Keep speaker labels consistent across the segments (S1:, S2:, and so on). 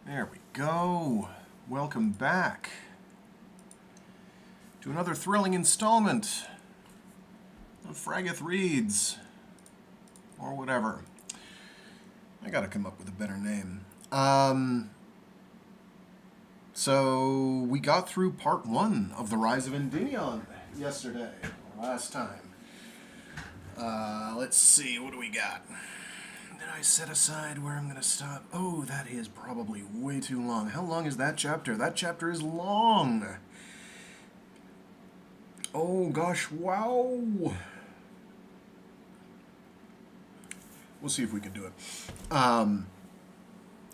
S1: There we go. Welcome back to another thrilling installment of Fraggoth Reads, or whatever. I gotta come up with a better name. So we got through part 1 of the Rise of Endymion yesterday, or last time. Let's see, what do we got? Did I set aside where I'm going to stop? Oh, that is probably way too long. How long is that chapter? That chapter is long. Oh, gosh, wow. We'll see if we can do it.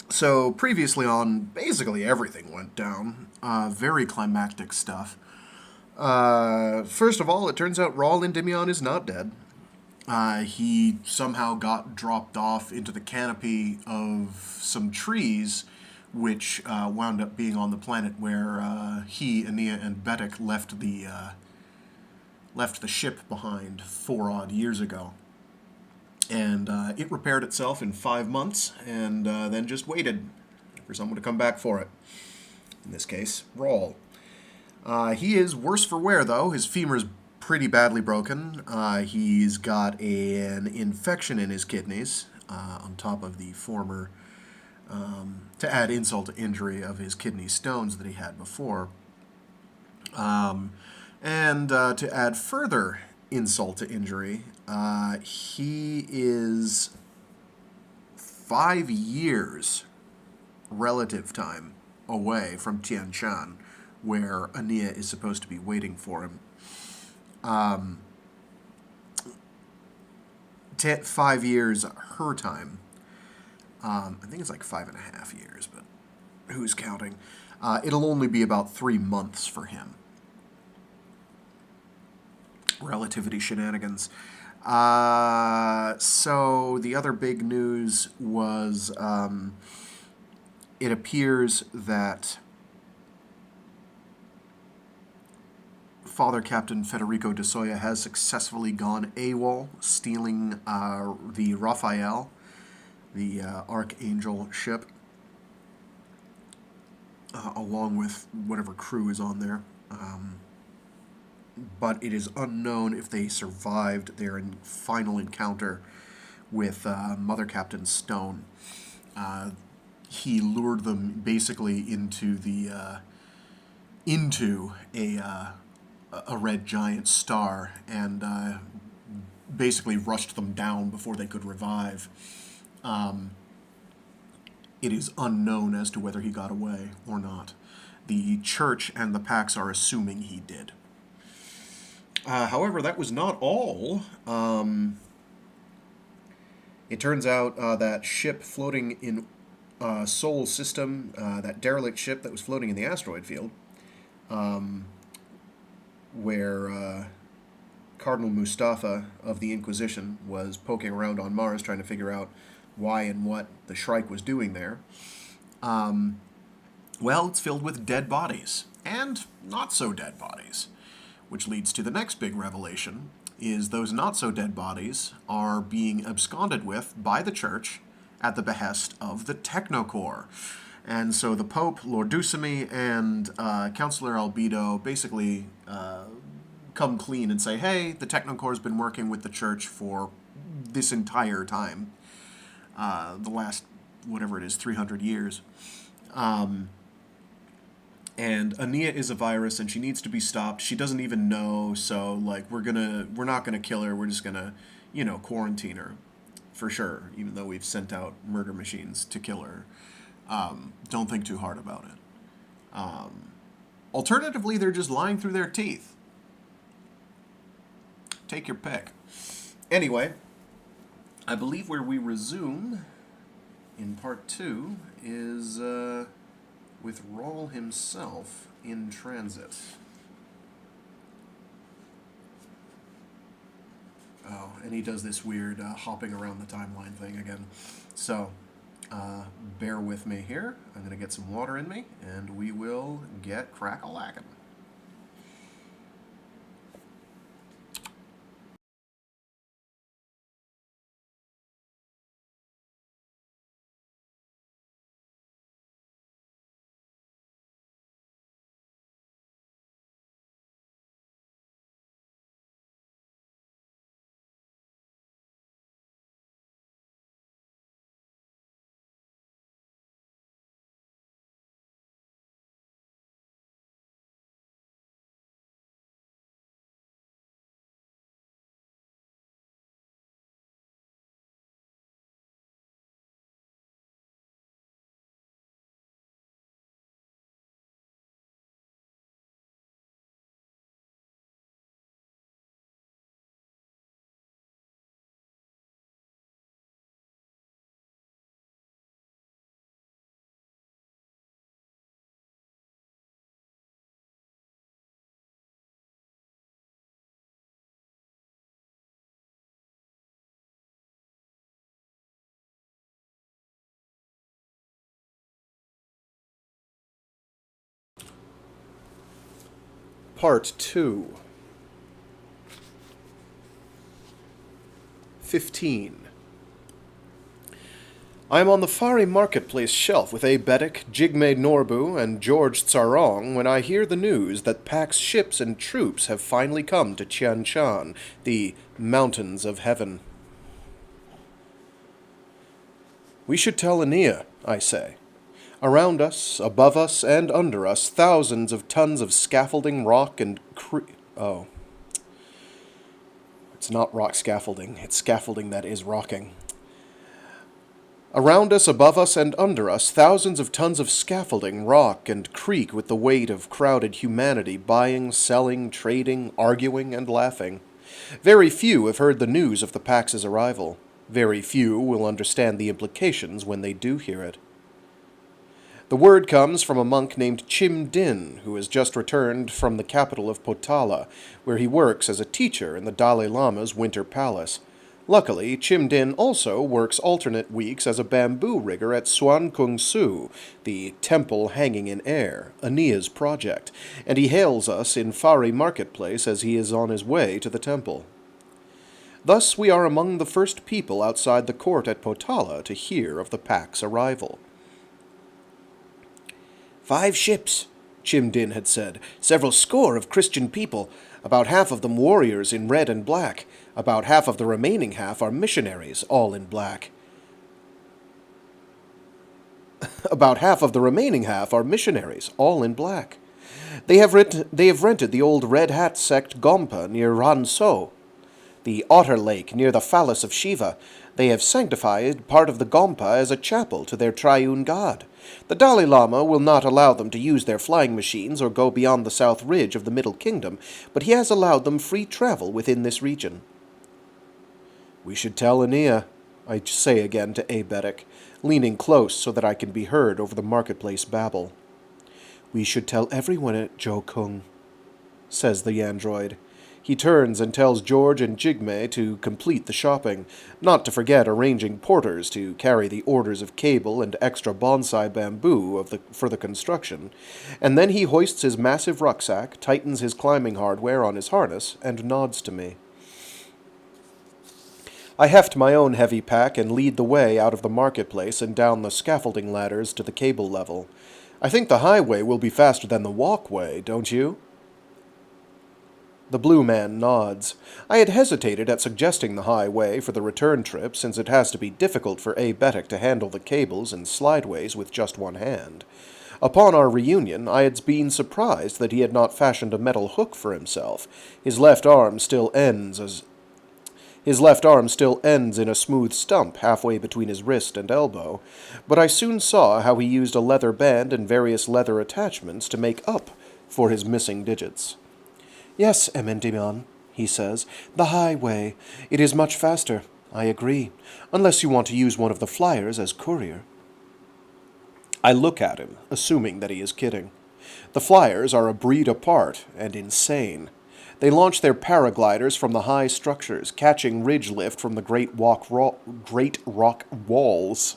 S1: So previously on, basically everything went down. Very climactic stuff. First of all, it turns out Raul Endymion is not dead. He somehow got dropped off into the canopy of some trees, which wound up being on the planet where he, Aenea, and Betic left the ship behind 4 odd years ago. And it repaired itself in 5 months, and then just waited for someone to come back for it. In this case, Raul. He is worse for wear, though. His femur's pretty badly broken. He's got an infection in his kidneys, on top of the former, to add insult to injury, of his kidney stones that he had before. And to add further insult to injury, he is 5 years relative time away from T'ien Shan, where Aenea is supposed to be waiting for him. 5 years her time. I think it's like 5.5 years, but who's counting? It'll only be about 3 months for him. Relativity shenanigans. So the other big news was it appears that Father Captain Federico de Soya has successfully gone AWOL, stealing the Raphael, the Archangel ship, along with whatever crew is on there. But it is unknown if they survived their final encounter with Mother Captain Stone. He lured them basically into a red giant star, and basically rushed them down before they could revive. It is unknown as to whether he got away or not. The Church and the Pax are assuming he did. However, that was not all. It turns out that ship floating in Sol system, that derelict ship that was floating in the asteroid field, where Cardinal Mustafa of the Inquisition was poking around on Mars trying to figure out why and what the Shrike was doing there. Well, it's filled with dead bodies, and not-so-dead bodies, which leads to the next big revelation, is those not-so-dead bodies are being absconded with by the Church at the behest of the TechnoCore. And so the Pope, Lourdusamy, and Councillor Albedo basically come clean and say, hey, the TechnoCore's been working with the Church for this entire time. The last, whatever it is, 300 years. And Aenea is a virus, and she needs to be stopped. She doesn't even know, so, like, we're not gonna kill her. We're just gonna, quarantine her, for sure. Even though we've sent out murder machines to kill her, don't think too hard about it. Alternatively, they're just lying through their teeth. Take your pick. Anyway, I believe where we resume in part 2 is with Raul himself in transit. Oh, and he does this weird hopping around the timeline thing again. So, bear with me here. I'm going to get some water in me, and we will get crack-a-lackin'. Part 2. 15. I am on the Fari marketplace shelf with Abetic, Jigme Norbu, and George Tsarong when I hear the news that Pax ships and troops have finally come to T'ien Shan, the Mountains of Heaven. We should tell Aenea, I say. Around us, above us, and under us, thousands of tons of scaffolding, rock, and Oh. It's not rock scaffolding, it's scaffolding that is rocking. Around us, above us, and under us, thousands of tons of scaffolding rock and creak with the weight of crowded humanity buying, selling, trading, arguing, and laughing. Very few have heard the news of the Pax's arrival. Very few will understand the implications when they do hear it. The word comes from a monk named Chim Din, who has just returned from the capital of Potala, where he works as a teacher in the Dalai Lama's winter palace. Luckily, Chim Din also works alternate weeks as a bamboo rigger at Suan Kung Su, the temple hanging in air, Aenea's project, and he hails us in Fari marketplace as he is on his way to the temple. Thus we are among the first people outside the court at Potala to hear of the Pax's arrival. 5 ships, Chim Din had said, several score of Christian people, about half of them warriors in red and black. About half of the remaining half are missionaries, all in black. About half of the remaining half are missionaries, all in black. They have rented the old Red Hat sect Gompa near Ranso, the Otter Lake near the phallus of Shiva. They have sanctified part of the Gompa as a chapel to their triune god. The Dalai Lama will not allow them to use their flying machines or go beyond the south ridge of the Middle Kingdom, but he has allowed them free travel within this region. We should tell Aenea, I say again to Abetic, leaning close so that I can be heard over the marketplace babble. We should tell everyone at Jokung, says the android. He turns and tells George and Jigme to complete the shopping, not to forget arranging porters to carry the orders of cable and extra bonsai bamboo for the construction, and then he hoists his massive rucksack, tightens his climbing hardware on his harness, and nods to me. I heft my own heavy pack and lead the way out of the marketplace and down the scaffolding ladders to the cable level. I think the highway will be faster than the walkway, don't you? The blue man nods. I had hesitated at suggesting the highway for the return trip, since it has to be difficult for Abetic to handle the cables and slideways with just one hand. Upon our reunion, I had been surprised that he had not fashioned a metal hook for himself. His left arm still ends in a smooth stump halfway between his wrist and elbow, but I soon saw how he used a leather band and various leather attachments to make up for his missing digits. Yes, Endymion, he says, the highway. It is much faster, I agree, unless you want to use one of the flyers as courier. I look at him, assuming that he is kidding. The flyers are a breed apart and insane. They launch their paragliders from the high structures, catching ridge lift from the great rock walls,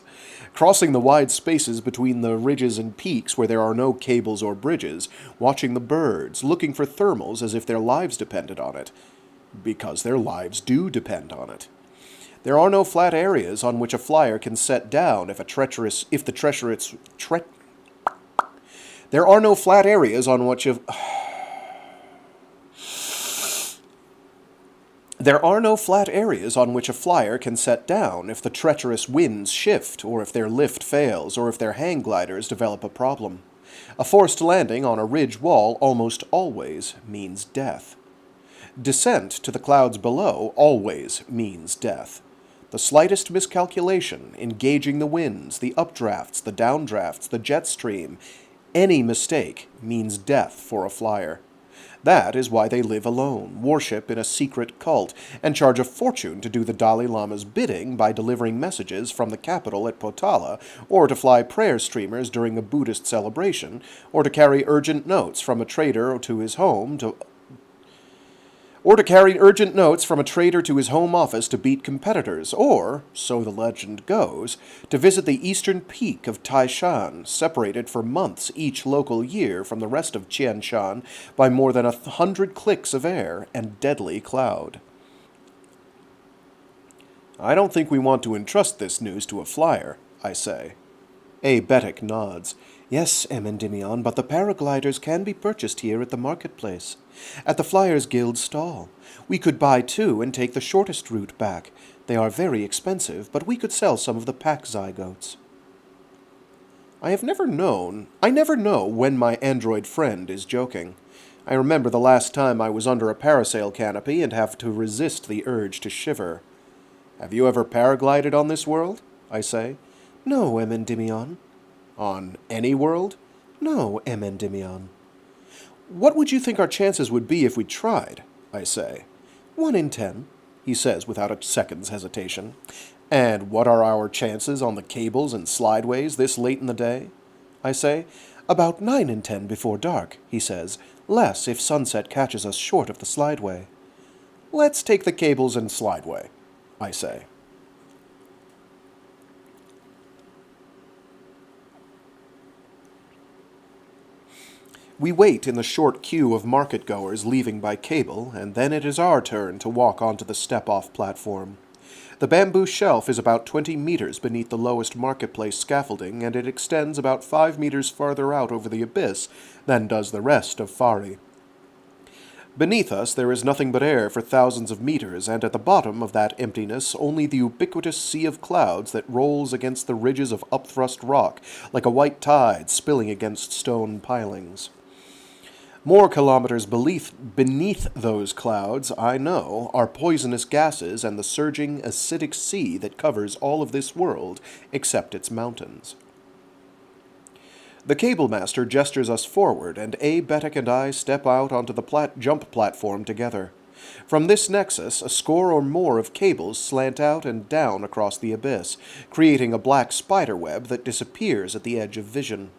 S1: crossing the wide spaces between the ridges and peaks where there are no cables or bridges, watching the birds, looking for thermals as if their lives depended on it. Because their lives do depend on it. There are no flat areas on which a flyer can set down There are no flat areas on which There are no flat areas on which a flyer can set down if the treacherous winds shift, or if their lift fails, or if their hang gliders develop a problem. A forced landing on a ridge wall almost always means death. Descent to the clouds below always means death. The slightest miscalculation, engaging the winds, the updrafts, the downdrafts, the jet stream, any mistake means death for a flyer. That is why they live alone, worship in a secret cult, and charge a fortune to do the Dalai Lama's bidding by delivering messages from the capital at Potala, or to fly prayer streamers during a Buddhist celebration, or to carry urgent notes from a trader to his home
S2: or to carry urgent notes from a trader to his home office to beat competitors, or, so the legend goes, to visit the eastern peak of T'ien Shan, separated for months each local year from the rest of T'ien Shan by more than 100 clicks of air and deadly cloud. I don't think we want to entrust this news to a flyer, I say. Aebetic nods. Yes, Endymion, but the paragliders can be purchased here at the marketplace, at the Flyers Guild stall. We could buy two and take the shortest route back. They are very expensive, but we could sell some of the pack zygotes. I never know when my android friend is joking. I remember the last time I was under a parasail canopy and have to resist the urge to shiver. Have you ever paraglided on this world? I say. No, Endymion. On any world? No, Endymion. What would you think our chances would be if we tried? I say. 1 in 10, he says without a second's hesitation. And what are our chances on the cables and slideways this late in the day? I say. About 9 in 10 before dark, he says. Less if sunset catches us short of the slideway. Let's take the cables and slideway, I say. We wait in the short queue of market-goers leaving by cable, and then it is our turn to walk onto the step-off platform. The bamboo shelf is about 20 meters beneath the lowest marketplace scaffolding, and it extends about 5 meters farther out over the abyss than does the rest of Fari. Beneath us there is nothing but air for thousands of meters, and at the bottom of that emptiness only the ubiquitous sea of clouds that rolls against the ridges of upthrust rock like a white tide spilling against stone pilings. More kilometers beneath those clouds, I know, are poisonous gases and the surging acidic sea that covers all of this world except its mountains. The cable master gestures us forward, and Aebetic and I step out onto the jump platform together. From this nexus, a score or more of cables slant out and down across the abyss, creating a black spiderweb that disappears at the edge of vision.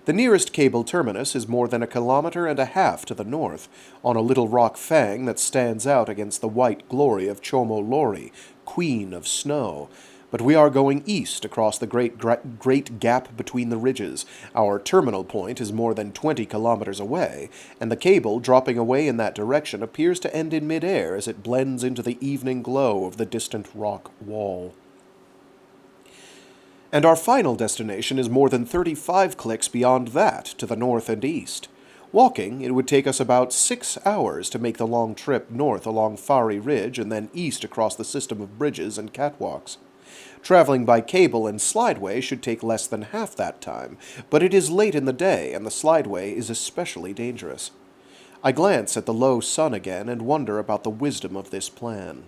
S2: The nearest cable terminus is more than 1.5 kilometers to the north, on a little rock fang that stands out against the white glory of Chomo Lori, Queen of Snow. But we are going east across the great gap between the ridges. Our terminal point is more than 20 kilometers away, and the cable dropping away in that direction appears to end in midair as it blends into the evening glow of the distant rock wall. And our final destination is more than 35 clicks beyond that, to the north and east. Walking, it would take us about 6 hours to make the long trip north along Fari Ridge and then east across the system of bridges and catwalks. Traveling by cable and slideway should take less than half that time, but it is late in the day and the slideway is especially dangerous. I glance at the low sun again and wonder about the wisdom of this plan.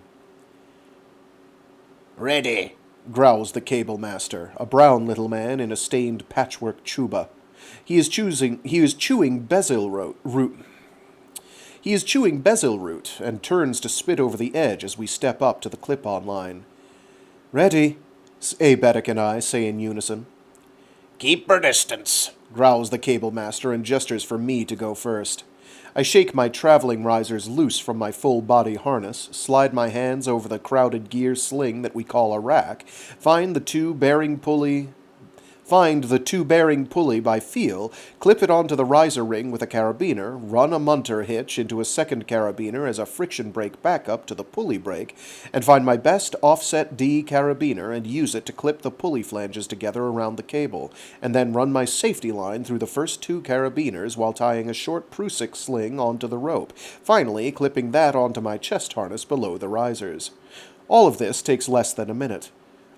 S3: Ready,
S2: growls the cable master, a brown little man in a stained patchwork chuba. He is chewing basil root. He is chewing basil root and turns to spit over the edge as we step up to the clip-on line. Ready, Aebetic and I say in unison.
S3: Keep your distance,
S2: growls the cable master and gestures for me to go first. I shake my traveling risers loose from my full-body harness, slide my hands over the crowded gear sling that we call a rack, find the two-bearing pulley by feel, clip it onto the riser ring with a carabiner, run a munter hitch into a second carabiner as a friction brake backup to the pulley brake, and find my best offset D carabiner and use it to clip the pulley flanges together around the cable, and then run my safety line through the first 2 carabiners while tying a short Prusik sling onto the rope, finally clipping that onto my chest harness below the risers. All of this takes less than a minute.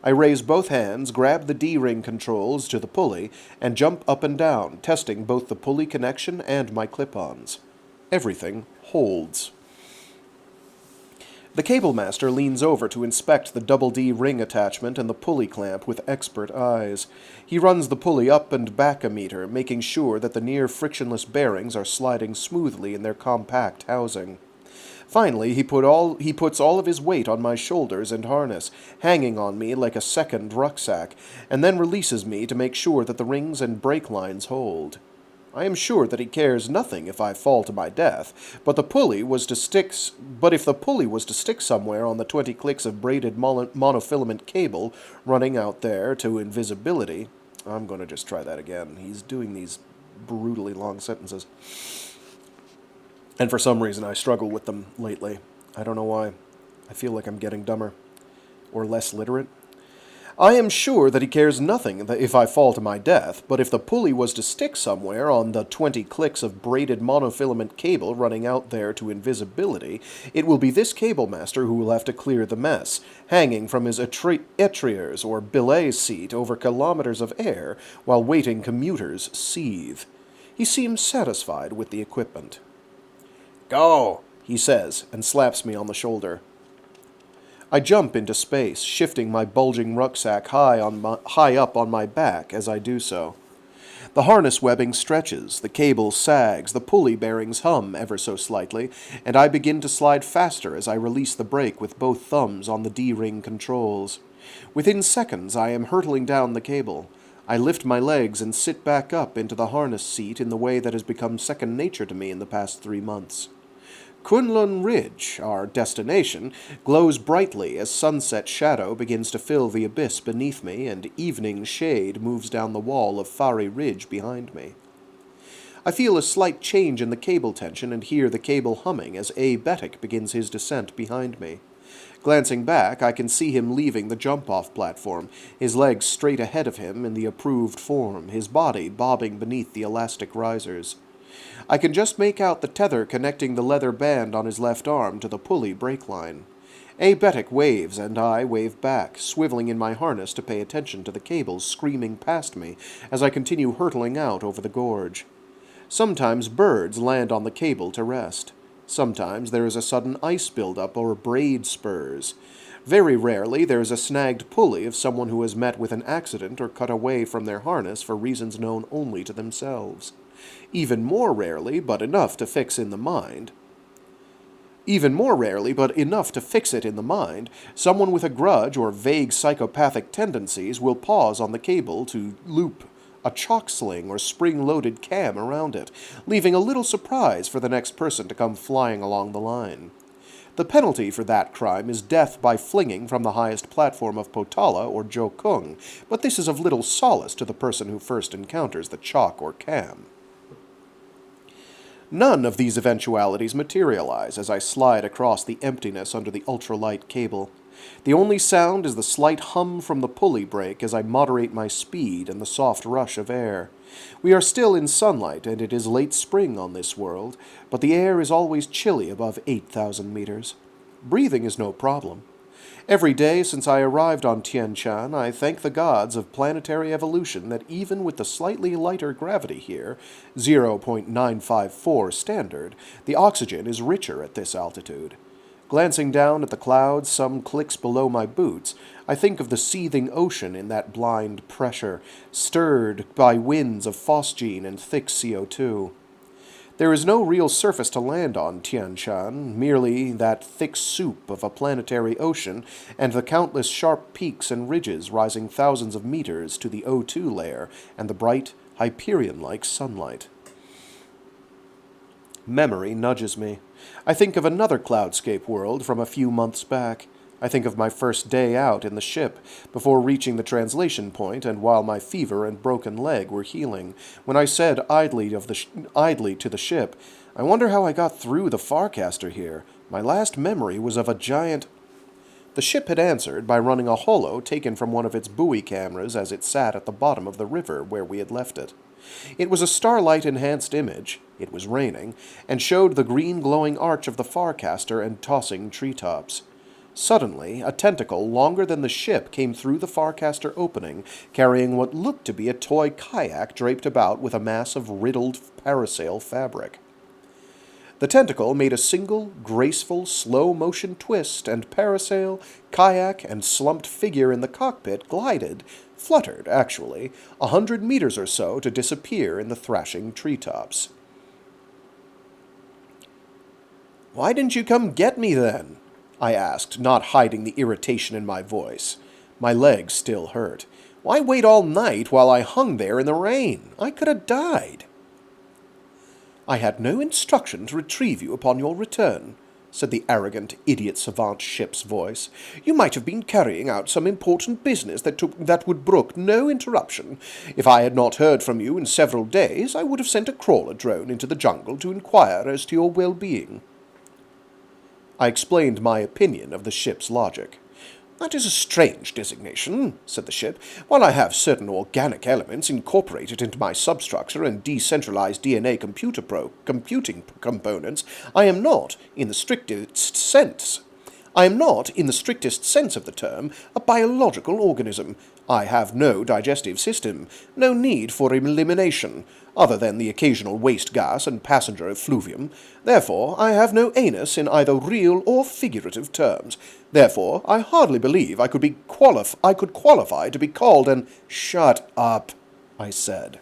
S2: I raise both hands, grab the D-ring controls to the pulley, and jump up and down, testing both the pulley connection and my clip-ons. Everything holds. The cable master leans over to inspect the double D ring attachment and the pulley clamp with expert eyes. He runs the pulley up and back a meter, making sure that the near-frictionless bearings are sliding smoothly in their compact housing. Finally, he puts all of his weight on my shoulders and harness, hanging on me like a second rucksack, and then releases me to make sure that the rings and brake lines hold. I am sure that he cares nothing if I fall to my death, but if the pulley was to stick somewhere on the 20 clicks of braided monofilament cable running out there to invisibility... I'm going to just try that again. He's doing these brutally long sentences. And for some reason I struggle with them lately. I don't know why. I feel like I'm getting dumber. Or less literate. I am sure that he cares nothing if I fall to my death, but if the pulley was to stick somewhere on the 20 clicks of braided monofilament cable running out there to invisibility, it will be this cable master who will have to clear the mess, hanging from his etriers or belay seat over kilometers of air while waiting commuters seethe. He seems satisfied with the equipment. "Go," he says, and slaps me on the shoulder. I jump into space, shifting my bulging rucksack high up on my back as I do so. The harness webbing stretches, the cable sags, the pulley bearings hum ever so slightly, and I begin to slide faster as I release the brake with both thumbs on the D-ring controls. Within seconds, I am hurtling down the cable. I lift my legs and sit back up into the harness seat in the way that has become second nature to me in the past 3 months. Kunlun Ridge, our destination, glows brightly as sunset shadow begins to fill the abyss beneath me and evening shade moves down the wall of Fari Ridge behind me. I feel a slight change in the cable tension and hear the cable humming as A. Betic begins his descent behind me. Glancing back, I can see him leaving the jump-off platform, his legs straight ahead of him in the approved form, his body bobbing beneath the elastic risers. I can just make out the tether connecting the leather band on his left arm to the pulley brake line. A. Betic waves, and I wave back, swiveling in my harness to pay attention to the cables screaming past me as I continue hurtling out over the gorge. Sometimes birds land on the cable to rest. Sometimes there is a sudden ice buildup or braid spurs. Very rarely there is a snagged pulley of someone who has met with an accident or cut away from their harness for reasons known only to themselves. Even more rarely, but enough to fix it in the mind, someone with a grudge or vague psychopathic tendencies will pause on the cable to loop a chalk sling or spring-loaded cam around it, leaving a little surprise for the next person to come flying along the line. The penalty for that crime is death by flinging from the highest platform of Potala or Jokung, but this is of little solace to the person who first encounters the chalk or cam. None of these eventualities materialize as I slide across the emptiness under the ultralight cable. The only sound is the slight hum from the pulley brake as I moderate my speed and the soft rush of air. We are still in sunlight, and it is late spring on this world, but the air is always chilly above 8,000 meters. Breathing is no problem. Every day since I arrived on T'ien Shan, I thank the gods of planetary evolution that even with the slightly lighter gravity here, 0.954 standard, the oxygen is richer at this altitude. Glancing down at the clouds some clicks below my boots, I think of the seething ocean in that blind pressure, stirred by winds of phosgene and thick CO2. There is no real surface to land on T'ien Shan, merely that thick soup of a planetary ocean and the countless sharp peaks and ridges rising thousands of meters to the O2 layer and the bright, Hyperion-like sunlight. Memory nudges me. I think of another cloudscape world from a few months back. I think of my first day out in the ship, before reaching the translation point and while my fever and broken leg were healing, when I said idly to the ship, "I wonder how I got through the Farcaster here. My last memory was of a giant..." The ship had answered by running a holo taken from one of its buoy cameras as it sat at the bottom of the river where we had left it. It was a starlight-enhanced image, it was raining, and showed the green glowing arch of the Farcaster and tossing treetops. Suddenly, a tentacle longer than the ship came through the Farcaster opening, carrying what looked to be a toy kayak draped about with a mass of riddled parasail fabric. The tentacle made a single, graceful, slow-motion twist, and parasail, kayak, and slumped figure in the cockpit fluttered, actually, 100 meters or so to disappear in the thrashing treetops. "Why didn't you come get me, then?" I asked, not hiding the irritation in my voice. My legs still hurt. "Why wait all night while I hung there in the rain? I could have died." I had no instruction to retrieve you upon your return, said the arrogant, idiot-savant ship's voice. You might have been carrying out some important business that would brook no interruption. If I had not heard from you in several days, I would have sent a crawler drone into the jungle to inquire as to your well-being. I explained my opinion of the ship's logic. That is a strange designation, said the ship. While I have certain organic elements incorporated into my substructure and decentralized DNA computing components, I am not, in the strictest sense of the term, a biological organism. I have no digestive system, no need for elimination, other than the occasional waste gas and passenger effluvium. Therefore, I have no anus in either real or figurative terms. Therefore, I hardly believe I could qualify to be called an— Shut up, I said.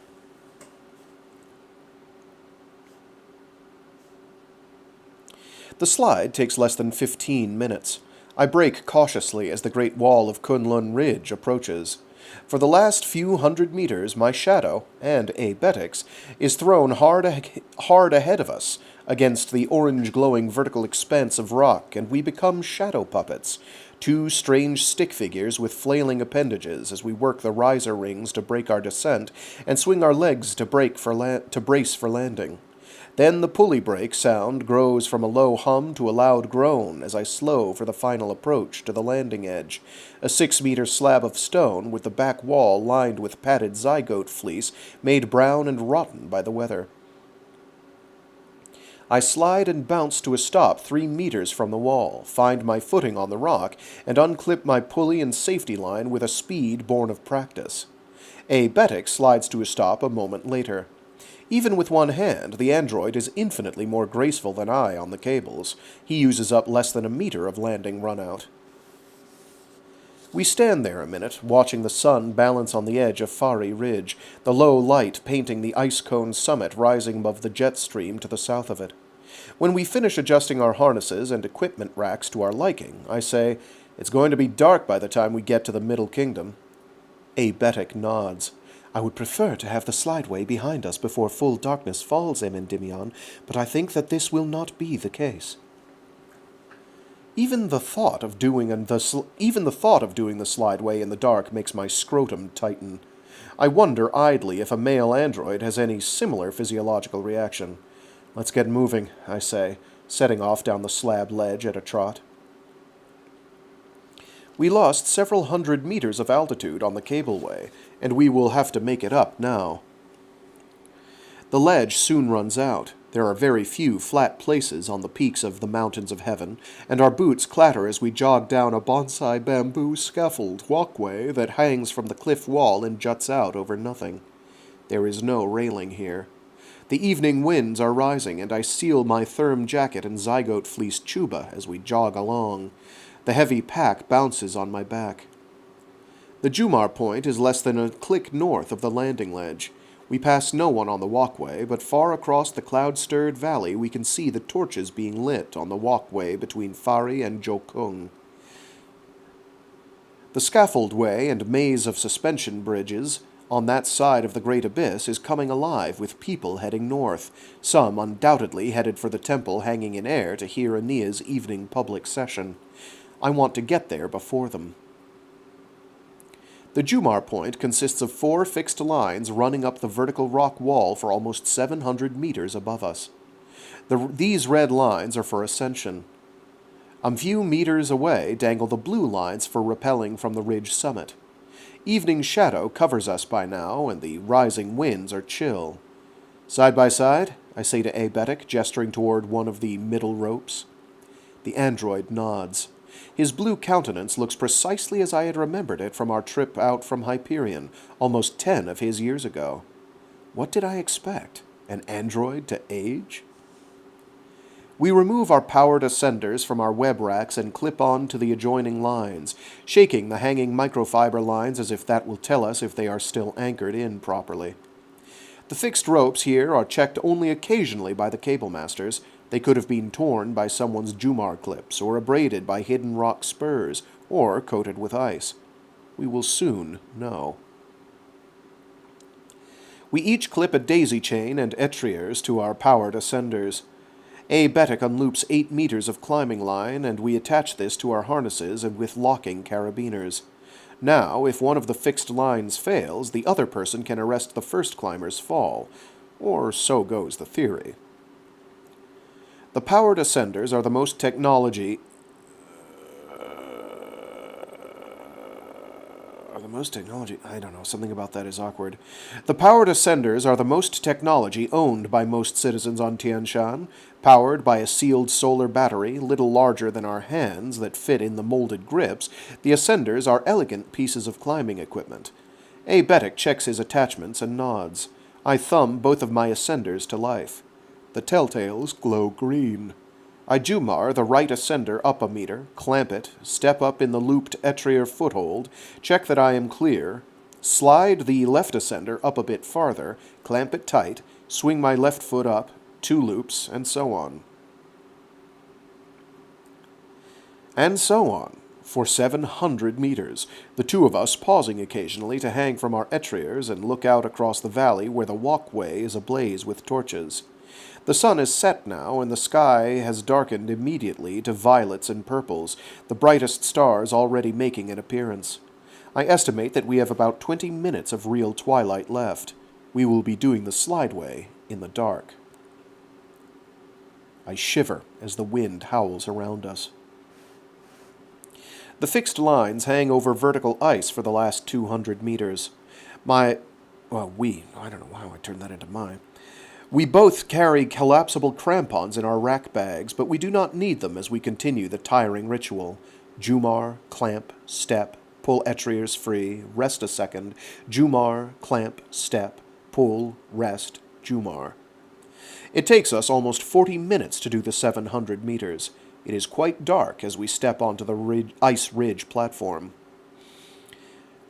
S2: The slide takes less than 15 minutes. I brake cautiously as the great wall of Kunlun Ridge approaches. For the last few hundred meters, my shadow, and Aebetic's, is thrown hard ahead of us against the orange-glowing vertical expanse of rock, and we become shadow puppets, two strange stick figures with flailing appendages as we work the riser rings to break our descent and swing our legs to brace for landing. Then the pulley brake sound grows from a low hum to a loud groan as I slow for the final approach to the landing edge, a 6-meter slab of stone with the back wall lined with padded zygote fleece made brown and rotten by the weather. I slide and bounce to a stop 3 meters from the wall, find my footing on the rock, and unclip my pulley and safety line with a speed born of practice. Aebetic slides to a stop a moment later. Even with one hand, the android is infinitely more graceful than I on the cables. He uses up less than a meter of landing runout. We stand there a minute, watching the sun balance on the edge of Fari Ridge, the low light painting the ice cone summit rising above the jet stream to the south of it. When we finish adjusting our harnesses and equipment racks to our liking, I say, "It's going to be dark by the time we get to the Middle Kingdom." Aebetic nods. "I would prefer to have the slideway behind us before full darkness falls, Endymion, but I think that this will not be the case." Even the thought of doing the slideway in the dark makes my scrotum tighten. I wonder idly if a male android has any similar physiological reaction. "Let's get moving," I say, setting off down the slab ledge at a trot. We lost several hundred meters of altitude on the cableway, and we will have to make it up now. The ledge soon runs out. There are very few flat places on the peaks of the mountains of heaven, and our boots clatter as we jog down a bonsai bamboo scaffold walkway that hangs from the cliff wall and juts out over nothing. There is no railing here. The evening winds are rising, and I seal my therm jacket and zygote fleece chuba as we jog along. The heavy pack bounces on my back. The Jumar point is less than a click north of the landing ledge. We pass no one on the walkway, but far across the cloud-stirred valley we can see the torches being lit on the walkway between Fari and Jokung. The scaffoldway and maze of suspension bridges on that side of the great abyss is coming alive with people heading north, some undoubtedly headed for the temple hanging in air to hear Aenea's evening public session. I want to get there before them. The Jumar point consists of 4 fixed lines running up the vertical rock wall for almost 700 meters above us. These red lines are for ascension. A few meters away dangle the blue lines for rappelling from the ridge summit. Evening shadow covers us by now, and the rising winds are chill. "Side by side?" I say to Aebetic, gesturing toward one of the middle ropes. The android nods. His blue countenance looks precisely as I had remembered it from our trip out from Hyperion, almost 10 of his years ago. What did I expect? An android to age? We remove our powered ascenders from our web racks and clip on to the adjoining lines, shaking the hanging microfiber lines as if that will tell us if they are still anchored in properly. The fixed ropes here are checked only occasionally by the cable masters. They could have been torn by someone's Jumar clips, or abraded by hidden rock spurs, or coated with ice. We will soon know. We each clip a daisy chain and etriers to our powered ascenders. Aebetic unloops 8 meters of climbing line, and we attach this to our harnesses and with locking carabiners. Now, if one of the fixed lines fails, the other person can arrest the first climber's fall, or so goes the theory. The powered ascenders are the most technology... I don't know, something about that is awkward. The powered ascenders are the most technology owned by most citizens on T'ien Shan, powered by a sealed solar battery, little larger than our hands, that fit in the molded grips. The ascenders are elegant pieces of climbing equipment. Aebetic checks his attachments and nods. I thumb both of my ascenders to life. The telltales glow green. I Jumar the right ascender up a meter, clamp it, step up in the looped etrier foothold, check that I am clear, slide the left ascender up a bit farther, clamp it tight, swing my left foot up, 2 loops, and so on. And so on, for 700 meters, the two of us pausing occasionally to hang from our etriers and look out across the valley where the walkway is ablaze with torches. The sun is set now, and the sky has darkened immediately to violets and purples, the brightest stars already making an appearance. I estimate that we have about 20 minutes of real twilight left. We will be doing the slideway in the dark. I shiver as the wind howls around us. The fixed lines hang over vertical ice for the last 200 meters. I don't know how I turned that into mine. We both carry collapsible crampons in our rack bags, but we do not need them as we continue the tiring ritual. Jumar, clamp, step, pull etriers free, rest a second. Jumar, clamp, step, pull, rest, Jumar. It takes us almost 40 minutes to do the 700 meters. It is quite dark as we step onto the ice ridge platform.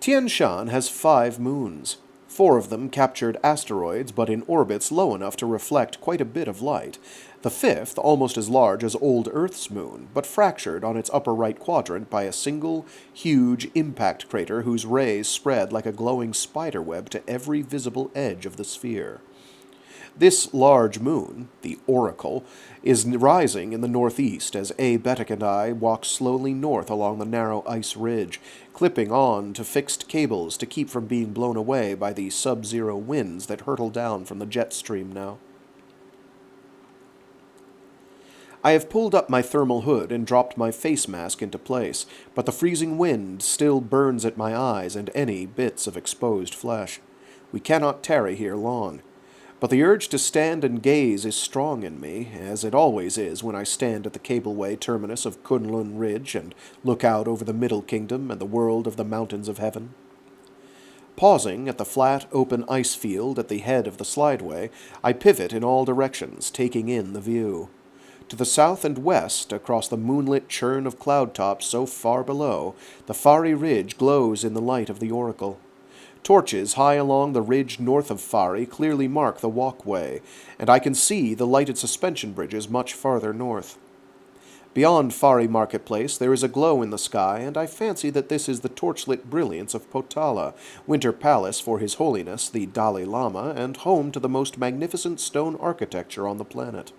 S2: T'ien Shan has 5 moons. 4 of them captured asteroids, but in orbits low enough to reflect quite a bit of light. The 5th, almost as large as old Earth's moon, but fractured on its upper right quadrant by a single, huge impact crater whose rays spread like a glowing spiderweb to every visible edge of the sphere. This large moon, the Oracle, is rising in the northeast as Aebetic and I walk slowly north along the narrow ice ridge, clipping on to fixed cables to keep from being blown away by the sub-zero winds that hurtle down from the jet stream now. I have pulled up my thermal hood and dropped my face mask into place, but the freezing wind still burns at my eyes and any bits of exposed flesh. We cannot tarry here long. But the urge to stand and gaze is strong in me, as it always is when I stand at the cableway terminus of Kunlun Ridge and look out over the Middle Kingdom and the world of the Mountains of Heaven. Pausing at the flat, open ice field at the head of the slideway, I pivot in all directions, taking in the view. To the south and west, across the moonlit churn of cloud tops so far below, the Fari Ridge glows in the light of the Oracle. Torches high along the ridge north of Fari clearly mark the walkway, and I can see the lighted suspension bridges much farther north. Beyond Fari Marketplace there is a glow in the sky, and I fancy that this is the torchlit brilliance of Potala, winter palace for His Holiness the Dalai Lama, and home to the most magnificent stone architecture on the planet.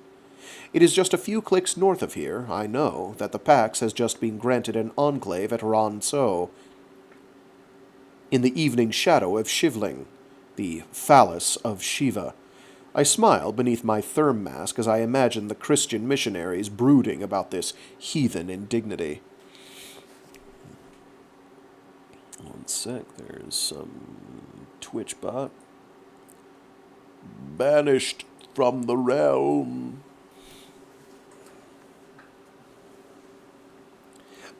S2: It is just a few clicks north of here, I know, that the Pax has just been granted an enclave at Ran Tso, in the evening shadow of Shivling, the phallus of Shiva. I smile beneath my therm mask as I imagine the Christian missionaries brooding about this heathen indignity. One sec, there's some Twitch bot. Banished from the realm.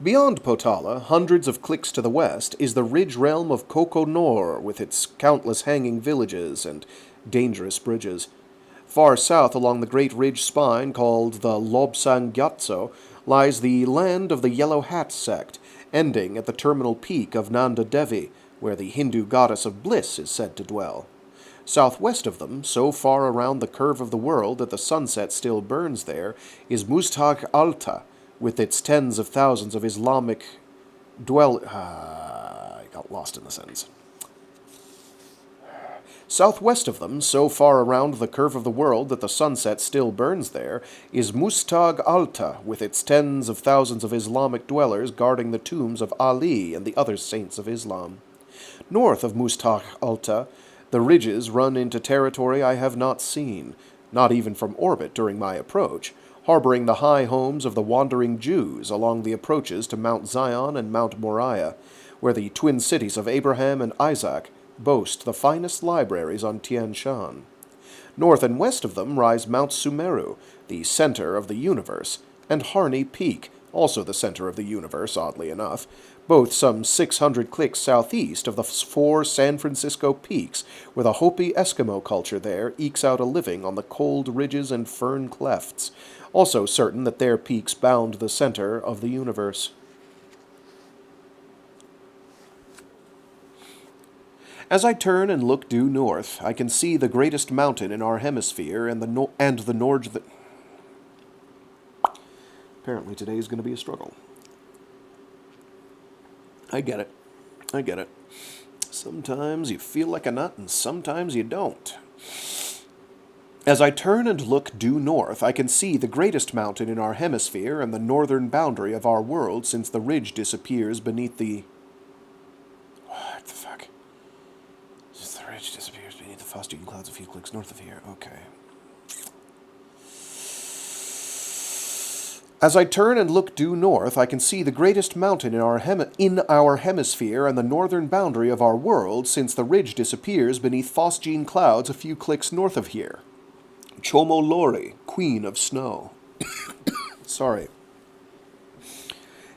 S2: Beyond Potala, hundreds of clicks to the west, is the ridge realm of Koko Nor, with its countless hanging villages and dangerous bridges. Far south along the great ridge spine called the Lobsang Gyatso lies the land of the Yellow Hat sect, ending at the terminal peak of Nanda Devi, where the Hindu goddess of bliss is said to dwell. Southwest of them, so far around the curve of the world that the sunset still burns there, is Mustaq Alta, with its tens of thousands of Islamic I got lost in the sentence. Southwest of them, so far around the curve of the world that the sunset still burns there, is Mustag Alta, with its tens of thousands of Islamic dwellers guarding the tombs of Ali and the other saints of Islam. North of Mustag Alta, the ridges run into territory I have not seen, not even from orbit during my approach, harboring the high homes of the wandering Jews along the approaches to Mount Zion and Mount Moriah, where the twin cities of Abraham and Isaac boast the finest libraries on T'ien Shan. North and west of them rise Mount Sumeru, the center of the universe, and Harney Peak, also the center of the universe, oddly enough, both some 600 clicks southeast of the 4 San Francisco peaks, where the Hopi Eskimo culture there ekes out a living on the cold ridges and fern clefts, also certain that their peaks bound the center of the universe. As I turn and look due north, I can see the greatest mountain in our hemisphere and the north. Apparently today is going to be a struggle. I get it. Sometimes you feel like a nut and sometimes you don't. As I turn and look due north, I can see the greatest mountain in our hemisphere and the northern boundary of our world since the ridge disappears beneath the... What the fuck? Since the ridge disappears beneath the Faustian clouds a few clicks north of here. Okay. As I turn and look due north, I can see the greatest mountain in our hemisphere and the northern boundary of our world since the ridge disappears beneath Faustian clouds a few clicks north of here. Chomolori, Queen of Snow. Sorry.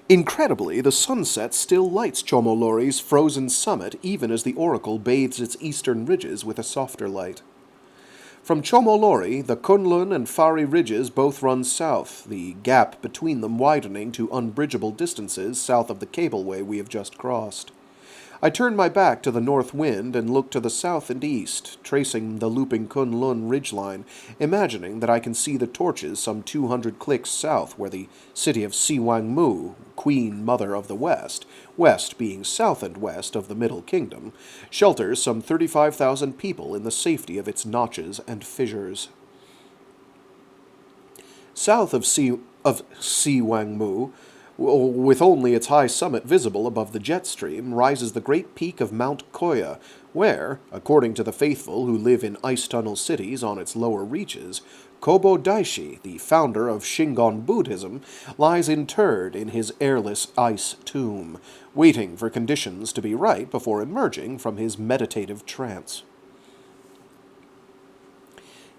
S2: Incredibly, the sunset still lights Chomolori's frozen summit even as the oracle bathes its eastern ridges with a softer light. From Chomolori, the Kunlun and Fari ridges both run south, the gap between them widening to unbridgeable distances south of the cableway we have just crossed. I turn my back to the north wind and look to the south and east, tracing the looping Kunlun ridgeline, imagining that I can see the torches some 200 clicks south where the city of Siwangmu, Queen Mother of the West, west being south and west of the Middle Kingdom, shelters some 35,000 people in the safety of its notches and fissures. South of Siwangmu, with only its high summit visible above the jet stream, rises the great peak of Mount Koya, where, according to the faithful who live in ice tunnel cities on its lower reaches, Kobo Daishi, the founder of Shingon Buddhism, lies interred in his airless ice tomb, waiting for conditions to be right before emerging from his meditative trance.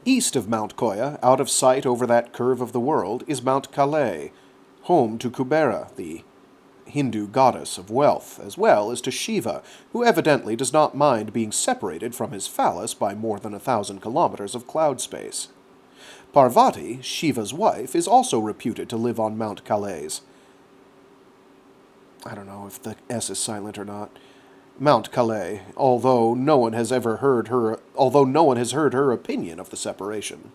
S2: East of Mount Koya, out of sight over that curve of the world, is Mount Kalei, home to Kubera, the Hindu goddess of wealth, as well as to Shiva, who evidently does not mind being separated from his phallus by more than 1,000 kilometers of cloud space. Parvati, Shiva's wife, is also reputed to live on Mount Kalei. I don't know if the S is silent or not. Mount Kalei, although no one has heard her opinion of the separation.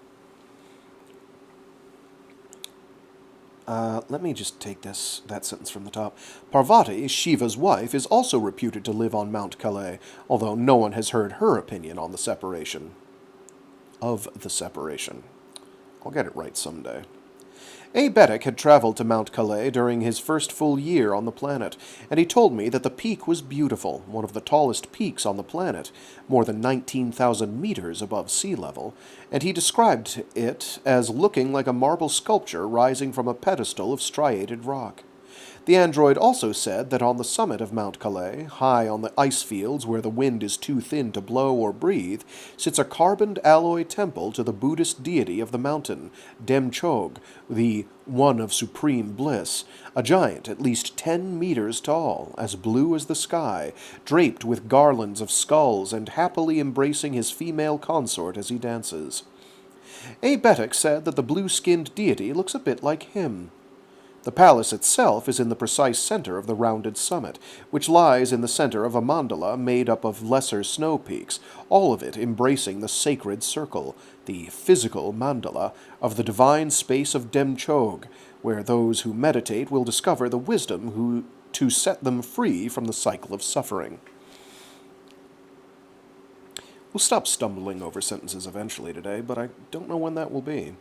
S2: Let me just take that sentence from the top. Parvati, Shiva's wife, is also reputed to live on Mount Kalei, although no one has heard her opinion on the separation. Of the separation. I'll get it right someday. Aendymion had traveled to Mount Kalei during his first full year on the planet, and he told me that the peak was beautiful, one of the tallest peaks on the planet, more than 19,000 meters above sea level, and he described it as looking like a marble sculpture rising from a pedestal of striated rock. The android also said that on the summit of Mount Kalei, high on the ice fields where the wind is too thin to blow or breathe, sits a carboned alloy temple to the Buddhist deity of the mountain, Demchog, the one of supreme bliss, a giant at least 10 meters tall, as blue as the sky, draped with garlands of skulls and happily embracing his female consort as he dances. Aendymion said that the blue-skinned deity looks a bit like him. The palace itself is in the precise center of the rounded summit, which lies in the center of a mandala made up of lesser snow peaks, all of it embracing the sacred circle, the physical mandala, of the divine space of Demchog, where those who meditate will discover the wisdom to set them free from the cycle of suffering. We'll stop stumbling over sentences eventually today, but I don't know when that will be.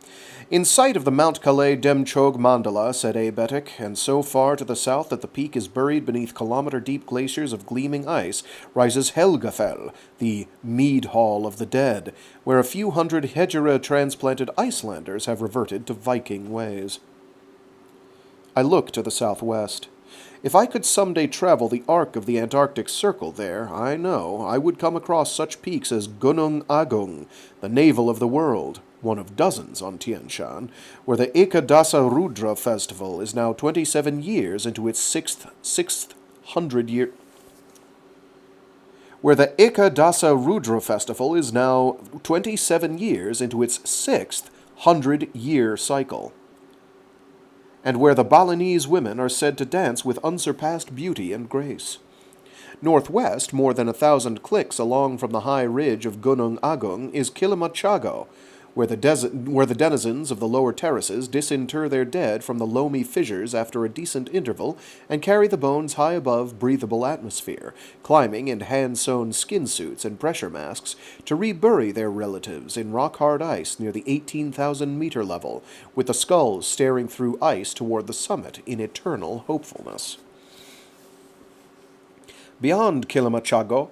S2: In sight of the Mount Calais Demchog Mandala, said Aebetic, and so far to the south that the peak is buried beneath kilometer-deep glaciers of gleaming ice, rises Helgafell, the mead hall of the dead, where a few hundred Hejera-transplanted Icelanders have reverted to Viking ways. I look to the southwest. If I could someday travel the arc of the Antarctic Circle there, I know I would come across such peaks as Gunung Agung, the navel of the world, one of dozens on T'ien Shan, where the Ekadasa Rudra Festival is now 27 years into its sixth hundred year. Where the Ekadasa Rudra Festival is now 27 years into its 600-year cycle, and where the Balinese women are said to dance with unsurpassed beauty and grace. Northwest, more than 1,000 clicks along from the high ridge of Gunung Agung, is Kilimanjaro, where the denizens of the lower terraces disinter their dead from the loamy fissures after a decent interval and carry the bones high above breathable atmosphere, climbing in hand-sewn skin suits and pressure masks to rebury their relatives in rock-hard ice near the 18,000-meter level, with the skulls staring through ice toward the summit in eternal hopefulness. Beyond Kilimanjaro,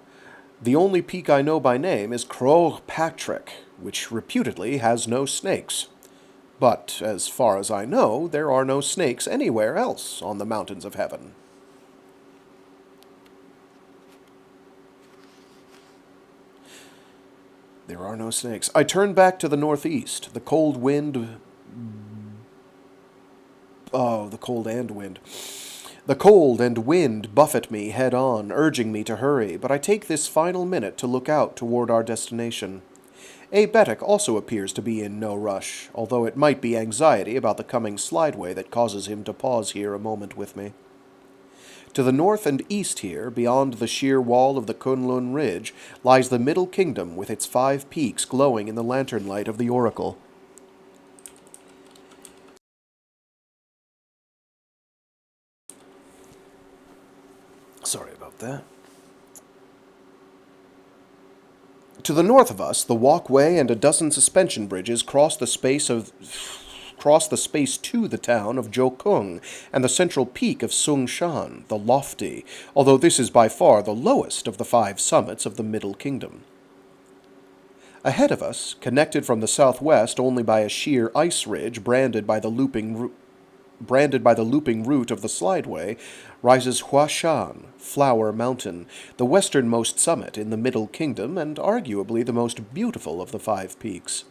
S2: the only peak I know by name is Croagh Patrick, which reputedly has no snakes. But, as far as I know, there are no snakes anywhere else on the mountains of heaven. There are no snakes. I turn back to the northeast. The cold wind... Oh, the cold and wind. The cold and wind buffet me head-on, urging me to hurry, but I take this final minute to look out toward our destination. Aebetic also appears to be in no rush, although it might be anxiety about the coming slideway that causes him to pause here a moment with me. To the north and east here, beyond the sheer wall of the Kunlun Ridge, lies the Middle Kingdom with its 5 peaks glowing in the lantern light of the Oracle. Sorry about that. To the north of us, the walkway and a dozen suspension bridges cross the space to the town of Jokung and the central peak of Sungshan, the lofty, although this is by far the lowest of the 5 summits of the Middle Kingdom. Ahead of us, connected from the southwest only by a sheer ice ridge branded by the looping route of the slideway, rises Huashan, Flower Mountain, the westernmost summit in the Middle Kingdom and arguably the most beautiful of the 5 peaks.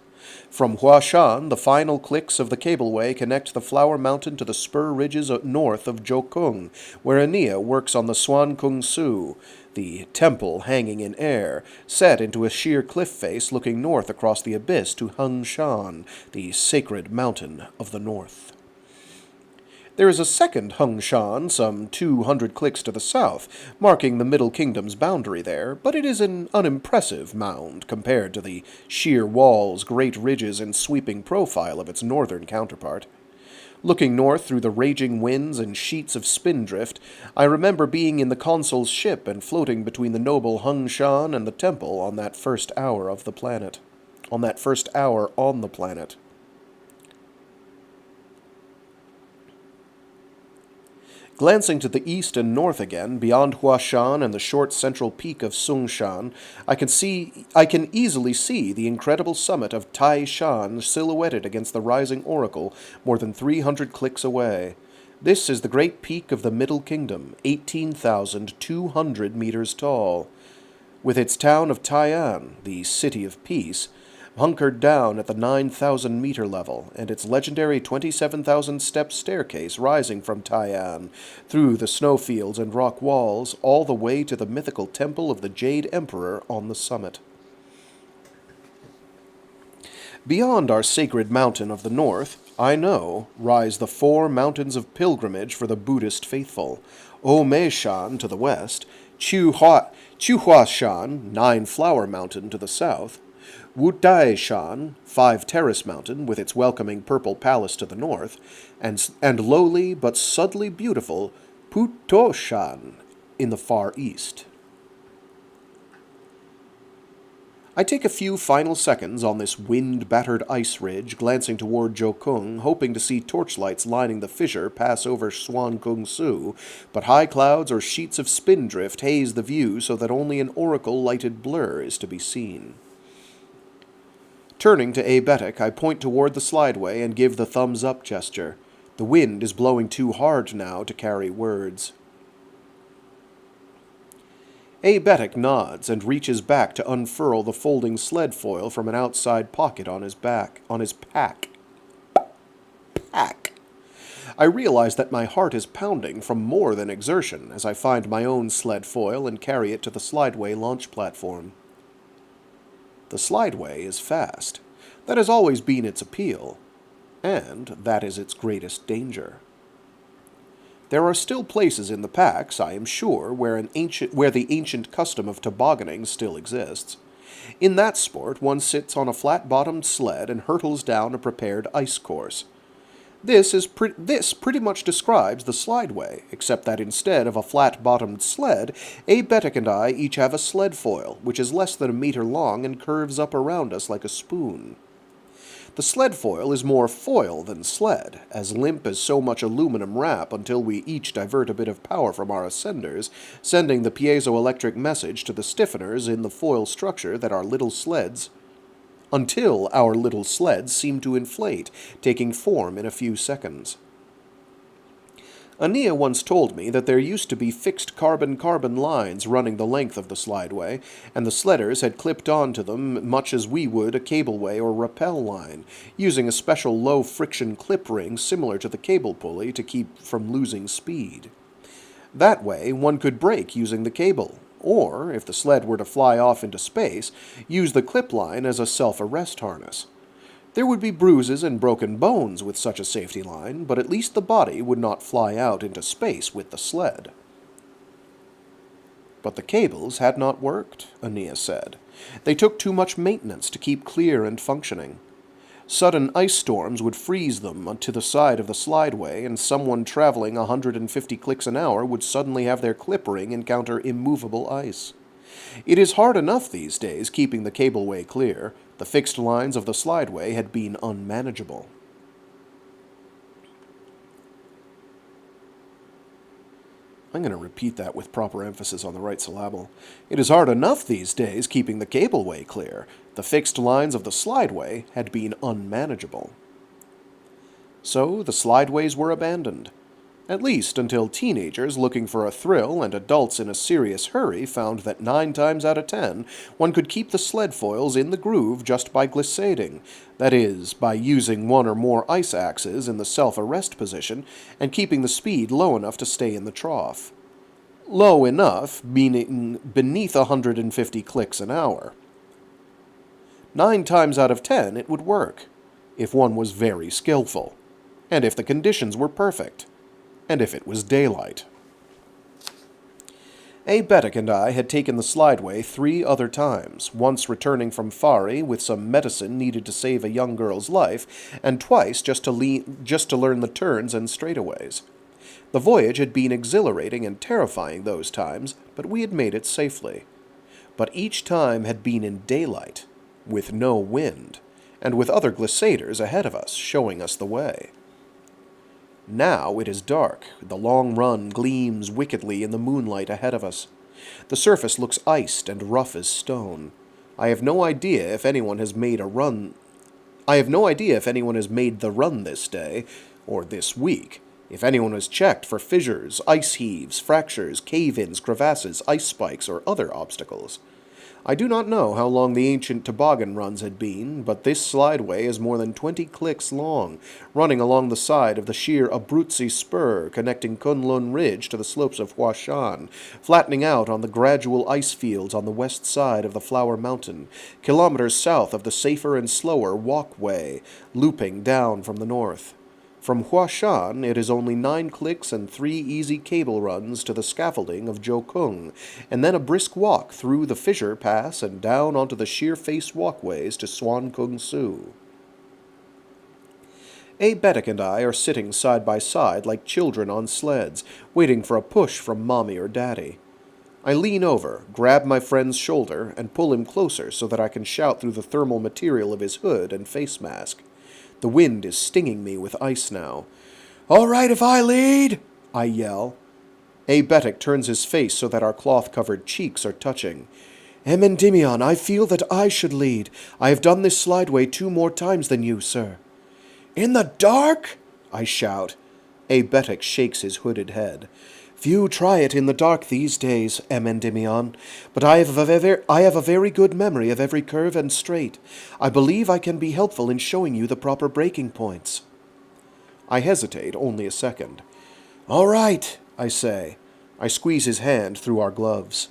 S2: From Huashan, the final clicks of the cableway connect the Flower Mountain to the spur ridges north of Jokung, where Aenea works on the Swan Kung Su, the temple hanging in air, set into a sheer cliff face looking north across the abyss to Hung Shan, the sacred mountain of the north. There is a second Hung Shan, some 200 clicks to the south, marking the Middle Kingdom's boundary there, but it is an unimpressive mound compared to the sheer walls, great ridges, and sweeping profile of its northern counterpart. Looking north through the raging winds and sheets of spindrift, I remember being in the consul's ship and floating between the noble Hung Shan and the temple on that first hour of the planet. On that first hour on the planet. Glancing to the east and north again, beyond Huashan and the short central peak of Sungshan, I can easily see the incredible summit of T'ien Shan silhouetted against the rising oracle more than 300 clicks away. This is the great peak of the Middle Kingdom, 18,200 meters tall. With its town of T'ien, the City of Peace, hunkered down at the 9,000-meter level, and its legendary 27,000-step staircase rising from T'ien, through the snowfields and rock walls, all the way to the mythical temple of the Jade Emperor on the summit. Beyond our sacred mountain of the north, I know, rise the 4 mountains of pilgrimage for the Buddhist faithful. Omei-shan to the west, Chuhua-shan, 9-flower mountain to the south, Wutai-shan, 5-terrace mountain with its welcoming purple palace to the north, and lowly but subtly beautiful Puto-shan in the far east. I take a few final seconds on this wind-battered ice ridge, glancing toward Jokung, hoping to see torchlights lining the fissure pass over Swan Kung Su, but high clouds or sheets of spindrift haze the view so that only an oracle-lighted blur is to be seen. Turning to Aebetic, I point toward the slideway and give the thumbs-up gesture. The wind is blowing too hard now to carry words. Aebetic nods and reaches back to unfurl the folding sled foil from an outside pocket on his pack. I realize that my heart is pounding from more than exertion as I find my own sled foil and carry it to the slideway launch platform. The slideway is fast. That has always been its appeal, and that is its greatest danger. There are still places in the packs, I am sure, where the ancient custom of tobogganing still exists. In that sport, one sits on a flat-bottomed sled and hurtles down a prepared ice course. This pretty much describes the slideway, except that instead of a flat-bottomed sled, Aebetic and I each have a sled foil, which is less than a meter long and curves up around us like a spoon. The sled foil is more foil than sled, as limp as so much aluminum wrap until we each divert a bit of power from our ascenders, sending the piezoelectric message to the stiffeners in the foil structure that until our little sleds seem to inflate, taking form in a few seconds. Aenea once told me that there used to be fixed carbon-carbon lines running the length of the slideway, and the sledders had clipped onto them much as we would a cableway or rappel line, using a special low-friction clip ring similar to the cable pulley to keep from losing speed. That way, one could brake using the cable, or, if the sled were to fly off into space, use the clip line as a self-arrest harness. There would be bruises and broken bones with such a safety line, but at least the body would not fly out into space with the sled. But the cables had not worked, Aenea said. They took too much maintenance to keep clear and functioning. Sudden ice storms would freeze them to the side of the slideway, and someone traveling 150 clicks an hour would suddenly have their clip ring encounter immovable ice. It is hard enough these days keeping the cableway clear. The fixed lines of the slideway had been unmanageable. I'm going to repeat that with proper emphasis on the right syllable. It is hard enough these days keeping the cableway clear. The fixed lines of the slideway had been unmanageable. So the slideways were abandoned. At least until teenagers looking for a thrill and adults in a serious hurry found that 9 times out of 10 one could keep the sled foils in the groove just by glissading, that is, by using one or more ice axes in the self-arrest position and keeping the speed low enough to stay in the trough. Low enough, meaning beneath 150 clicks an hour. 9 times out of 10 it would work, if one was very skillful, and if the conditions were perfect. And if it was daylight. Aebetic and I had taken the slideway 3 other times, once returning from Fari with some medicine needed to save a young girl's life, and twice just to learn the turns and straightaways. The voyage had been exhilarating and terrifying those times, but we had made it safely. But each time had been in daylight, with no wind, and with other glissaders ahead of us showing us the way. Now it is dark. The long run gleams wickedly in the moonlight ahead of us. The surface looks iced and rough as stone. I have no idea if anyone has made the run this day, or this week, if anyone has checked for fissures, ice heaves, fractures, cave-ins, crevasses, ice spikes, or other obstacles. I do not know how long the ancient toboggan runs had been, but this slideway is more than 20 clicks long, running along the side of the sheer Abruzzi spur connecting Kunlun Ridge to the slopes of Huashan, flattening out on the gradual ice fields on the west side of the Flower Mountain, kilometers south of the safer and slower walkway, looping down from the north. From Huashan, it is only 9 clicks and 3 easy cable runs to the scaffolding of Jokung, and then a brisk walk through the fissure pass and down onto the sheer-face walkways to Swan Kung Su. Aebetic and I are sitting side by side like children on sleds, waiting for a push from Mommy or Daddy. I lean over, grab my friend's shoulder, and pull him closer so that I can shout through the thermal material of his hood and face mask. The wind is stinging me with ice now. "All right if I lead!" I yell. Aebetic turns his face so that our cloth-covered cheeks are touching. "Endymion, I feel that I should lead. I have done this slideway 2 more times than you, sir." "In the dark?" I shout. Aebetic shakes his hooded head. "Few try it in the dark these days, Endymion, but I have a very good memory of every curve and straight. I believe I can be helpful in showing you the proper breaking points." I hesitate only a second. "All right," I say. I squeeze his hand through our gloves.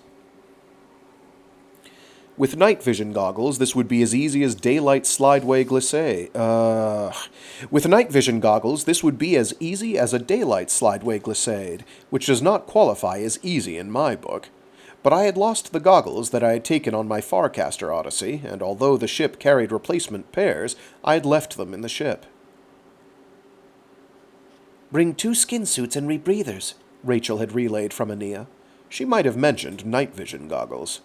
S2: With night vision goggles, this would be as easy as daylight slideway glissade. With night vision goggles, this would be as easy as a daylight slideway glissade, which does not qualify as easy in my book. But I had lost the goggles that I had taken on my Farcaster Odyssey, and although the ship carried replacement pairs, I had left them in the ship. "Bring 2 skin suits and rebreathers," Rachel had relayed from Aenea. She might have mentioned night vision goggles.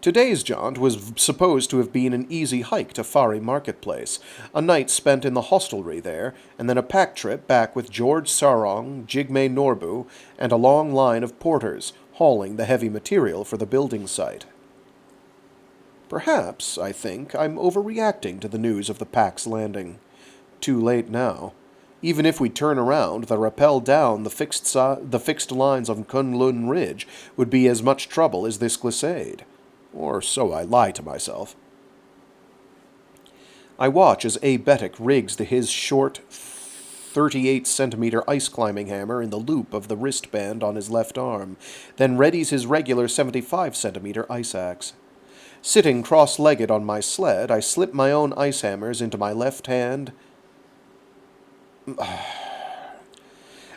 S2: Today's jaunt was supposed to have been an easy hike to Fari Marketplace, a night spent in the hostelry there, and then a pack trip back with George Sarong, Jigme Norbu, and a long line of porters, hauling the heavy material for the building site. Perhaps, I think, I'm overreacting to the news of the pack's landing. Too late now. Even if we turn around, the rappel down the fixed lines on Kunlun Ridge would be as much trouble as this glissade. Or so I lie to myself. I watch as Aebetic rigs to his short 38-centimeter ice-climbing hammer in the loop of the wristband on his left arm, then readies his regular 75-centimeter ice axe. Sitting cross-legged on my sled, I slip my own ice hammers into my left hand.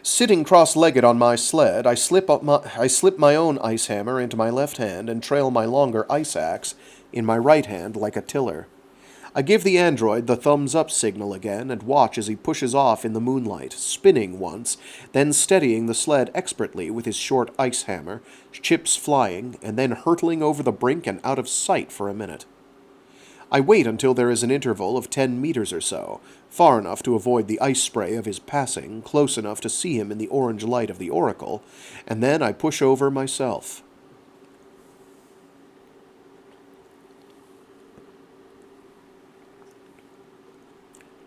S2: Sitting cross-legged on my sled, I slip my own ice hammer into my left hand and trail my longer ice axe in my right hand like a tiller. I give the android the thumbs-up signal again and watch as he pushes off in the moonlight, spinning once, then steadying the sled expertly with his short ice hammer, chips flying, and then hurtling over the brink and out of sight for a minute. I wait until there is an interval of 10 meters or so, far enough to avoid the ice spray of his passing, close enough to see him in the orange light of the oracle, and then I push over myself.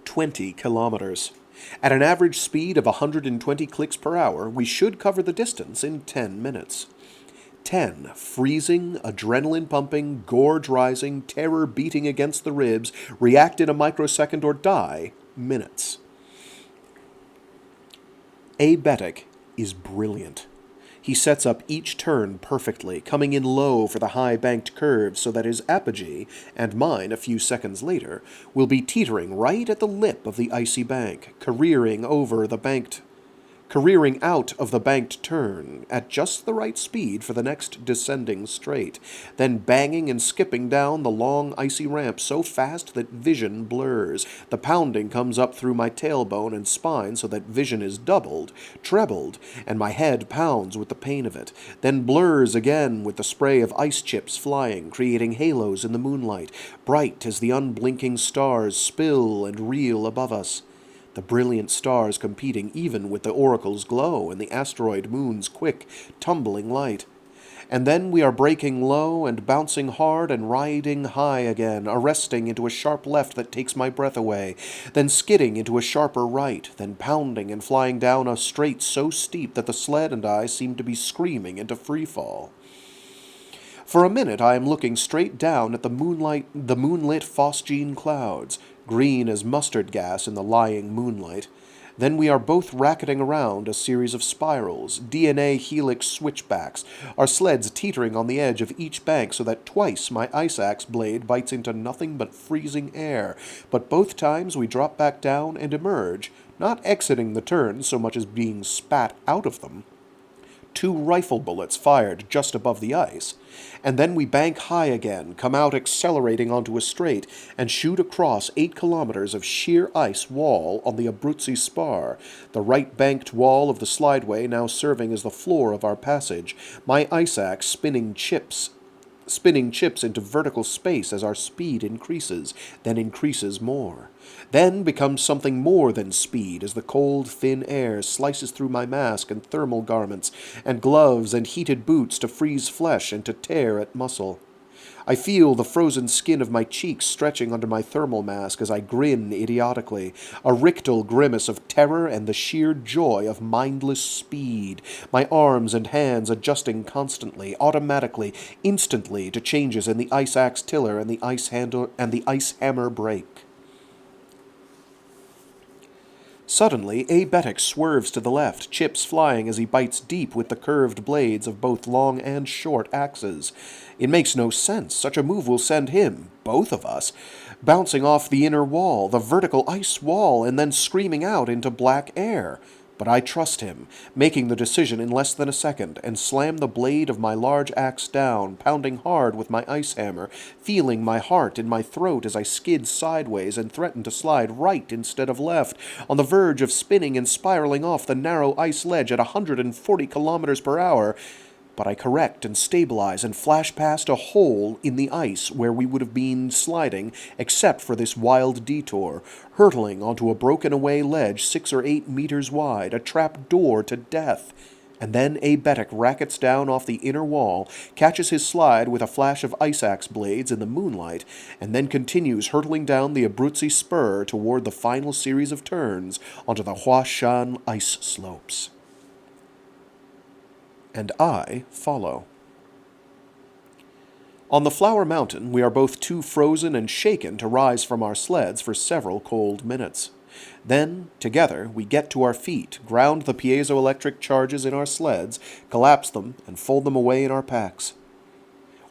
S2: "20 kilometers. At an average speed of 120 clicks per hour, we should cover the distance in 10 minutes. 10 freezing, adrenaline-pumping, gorge-rising, terror-beating against the ribs, react in a microsecond or die, minutes. Aebetic is brilliant. He sets up each turn perfectly, coming in low for the high-banked curves so that his apogee, and mine a few seconds later, will be teetering right at the lip of the icy bank, careering out of the banked turn at just the right speed for the next descending straight, then banging and skipping down the long icy ramp so fast that vision blurs. The pounding comes up through my tailbone and spine so that vision is doubled, trebled, and my head pounds with the pain of it, then blurs again with the spray of ice chips flying, creating halos in the moonlight, bright as the unblinking stars spill and reel above us. The brilliant stars competing even with the oracle's glow and the asteroid moon's quick, tumbling light. And then we are breaking low and bouncing hard and riding high again, arresting into a sharp left that takes my breath away, then skidding into a sharper right, then pounding and flying down a straight so steep that the sled and I seem to be screaming into freefall. For a minute I am looking straight down at the moonlit phosgene clouds, green as mustard gas in the lying moonlight. Then we are both racketing around a series of spirals, DNA helix switchbacks, our sleds teetering on the edge of each bank so that twice my ice axe blade bites into nothing but freezing air, but both times we drop back down and emerge, not exiting the turns so much as being spat out of them. 2 rifle bullets fired just above the ice, and then we bank high again, come out accelerating onto a straight, and shoot across 8 kilometers of sheer ice wall on the Abruzzi spar, the right banked wall of the slideway now serving as the floor of our passage, my ice axe spinning chips into vertical space as our speed increases, then increases more. Then becomes something more than speed as the cold, thin air slices through my mask and thermal garments, and gloves and heated boots to freeze flesh and to tear at muscle. I feel the frozen skin of my cheeks stretching under my thermal mask as I grin idiotically, a rictal grimace of terror and the sheer joy of mindless speed, my arms and hands adjusting constantly, automatically, instantly to changes in the ice axe tiller and the ice hammer brake. Suddenly, Aebetic swerves to the left, chips flying as he bites deep with the curved blades of both long and short axes. It makes no sense. Such a move will send him, both of us, bouncing off the inner wall, the vertical ice wall, and then screaming out into black air. But I trust him, making the decision in less than a second, and slam the blade of my large axe down, pounding hard with my ice hammer, feeling my heart in my throat as I skid sideways and threaten to slide right instead of left, on the verge of spinning and spiraling off the narrow ice ledge at 140 kilometers per hour. But I correct and stabilize and flash past a hole in the ice where we would have been sliding, except for this wild detour, hurtling onto a broken-away ledge 6 or 8 meters wide, a trap door to death. And then Aebetic rackets down off the inner wall, catches his slide with a flash of ice axe blades in the moonlight, and then continues hurtling down the Abruzzi spur toward the final series of turns onto the Shan ice slopes. And I follow. On the Flower Mountain, we are both too frozen and shaken to rise from our sleds for several cold minutes. Then, together, we get to our feet, ground the piezoelectric charges in our sleds, collapse them, and fold them away in our packs.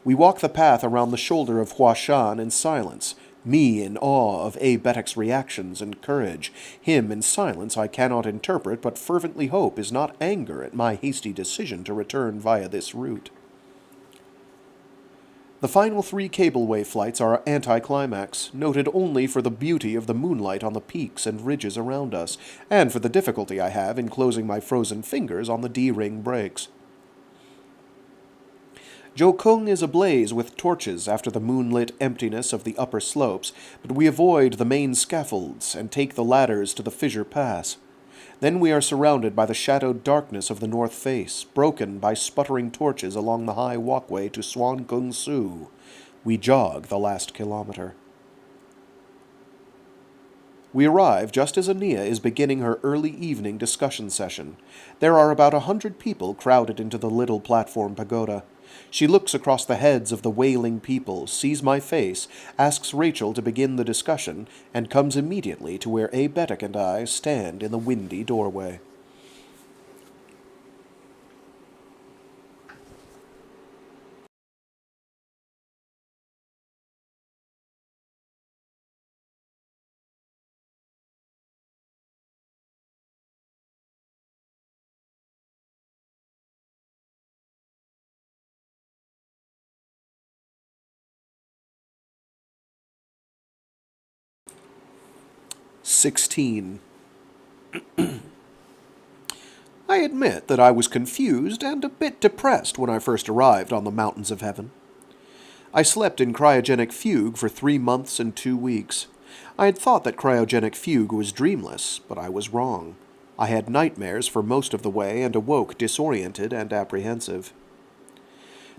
S2: We walk the path around the shoulder of Shan in silence, me in awe of Aebetic's reactions and courage, him in silence I cannot interpret but fervently hope is not anger at my hasty decision to return via this route. The final 3 cableway flights are anticlimax, noted only for the beauty of the moonlight on the peaks and ridges around us, and for the difficulty I have in closing my frozen fingers on the D-ring brakes. Jokung is ablaze with torches after the moonlit emptiness of the upper slopes, but we avoid the main scaffolds and take the ladders to the fissure pass. Then we are surrounded by the shadowed darkness of the north face, broken by sputtering torches along the high walkway to Swan Kung Su. We jog the last kilometer. We arrive just as Aenea is beginning her early evening discussion session. There are about 100 people crowded into the little platform pagoda. She looks across the heads of the wailing people, sees my face, asks Rachel to begin the discussion, and comes immediately to where Aebetic and I stand in the windy doorway. "16. I admit that I was confused and a bit depressed when I first arrived on the mountains of heaven. I slept in cryogenic fugue for 3 months and 2 weeks. I had thought that cryogenic fugue was dreamless, but I was wrong. I had nightmares for most of the way and awoke disoriented and apprehensive.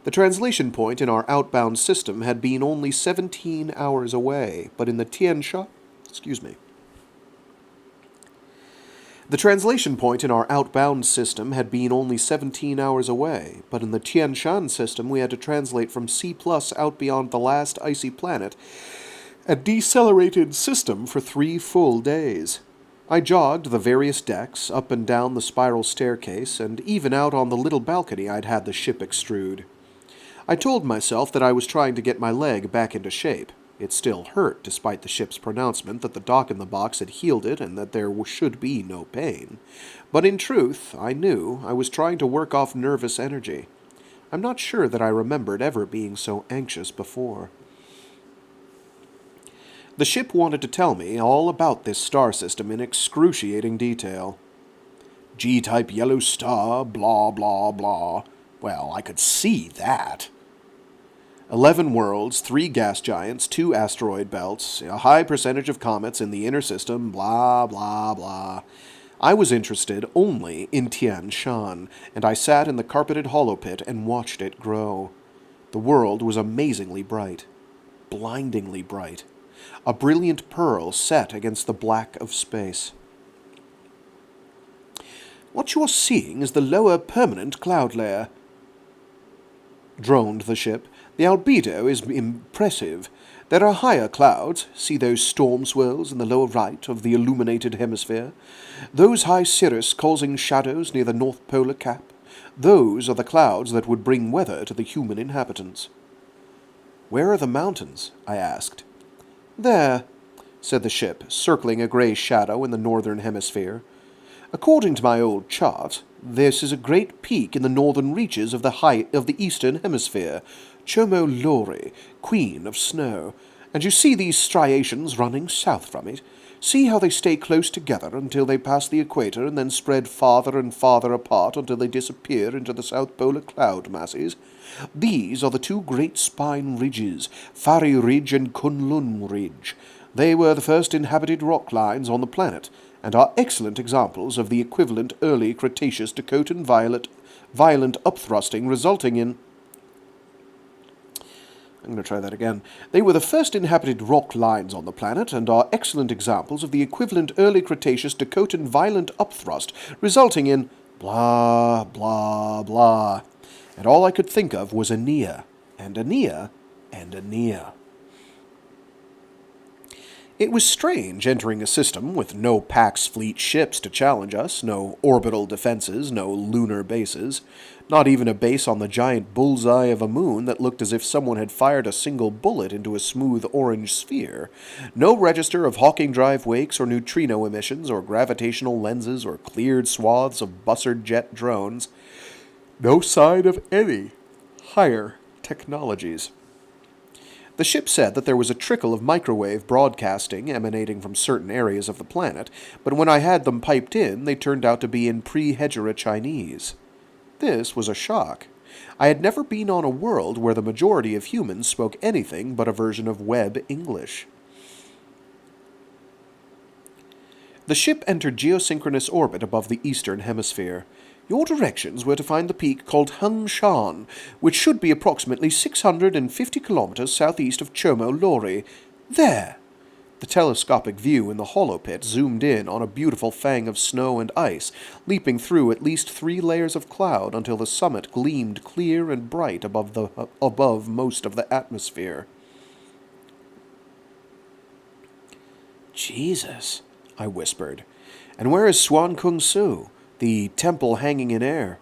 S2: The translation point in our outbound system had been only 17 hours away, but in the T'ien Shan... The translation point in our outbound system had been only 17 hours away, but in the T'ien Shan system we had to translate from C+ out beyond the last icy planet, a decelerated system for 3 full days. I jogged the various decks, up and down the spiral staircase, and even out on the little balcony I'd had the ship extrude. I told myself that I was trying to get my leg back into shape. It still hurt, despite the ship's pronouncement that the dock in the box had healed it and that there should be no pain. But in truth, I knew I was trying to work off nervous energy. I'm not sure that I remembered ever being so anxious before. The ship wanted to tell me all about this star system in excruciating detail. G-type yellow star, blah, blah, blah. Well, I could see that. 11 worlds, 3 gas giants, 2 asteroid belts, a high percentage of comets in the inner system, blah, blah, blah. I was interested only in T'ien Shan, and I sat in the carpeted hollow pit and watched it grow. The world was amazingly bright. Blindingly bright. A brilliant pearl set against the black of space. "What you are seeing is the lower permanent cloud layer," droned the ship. "The albedo is impressive. There are higher clouds. See those storm swirls in the lower right of the illuminated hemisphere? Those high cirrus causing shadows near the North Polar Cap? Those are the clouds that would bring weather to the human inhabitants." "Where are the mountains?" I asked. "There," said the ship, circling a grey shadow in the northern hemisphere. "According to my old chart, this is a great peak in the northern reaches of the eastern hemisphere, Chomo Lori, Queen of Snow, and you see these striations running south from it. See how they stay close together until they pass the equator and then spread farther and farther apart until they disappear into the south polar cloud masses. These are the 2 great spine ridges, Fari Ridge and Kunlun Ridge. They were the first inhabited rock lines on the planet, and are excellent examples of the equivalent early Cretaceous Dakotan violent upthrusting resulting in... I'm going to try that again. They were the first inhabited rock lines on the planet, and are excellent examples of the equivalent early Cretaceous Dakotan violent upthrust, resulting in... blah, blah, blah. And all I could think of was Aenea, and Aenea, and Aenea. It was strange entering a system with no Pax Fleet ships to challenge us, no orbital defenses, no lunar bases, not even a base on the giant bullseye of a moon that looked as if someone had fired a single bullet into a smooth orange sphere, no register of Hawking Drive wakes or neutrino emissions or gravitational lenses or cleared swaths of Bussard jet drones, no sign of any higher technologies. The ship said that there was a trickle of microwave broadcasting emanating from certain areas of the planet, but when I had them piped in, they turned out to be in pre-Hejra Chinese. This was a shock. I had never been on a world where the majority of humans spoke anything but a version of web English. The ship entered geosynchronous orbit above the eastern hemisphere. Your directions were to find the peak called Hung Shan, which should be approximately 650 kilometers southeast of Chomo Lori. There! The telescopic view in the hollow pit zoomed in on a beautiful fang of snow and ice, leaping through at least 3 layers of cloud until the summit gleamed clear and bright above most of the atmosphere. "Jesus," I whispered. "And where is Swan Kung Su, the temple hanging in air?"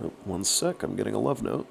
S2: Oh, 1 sec, I'm getting a love note.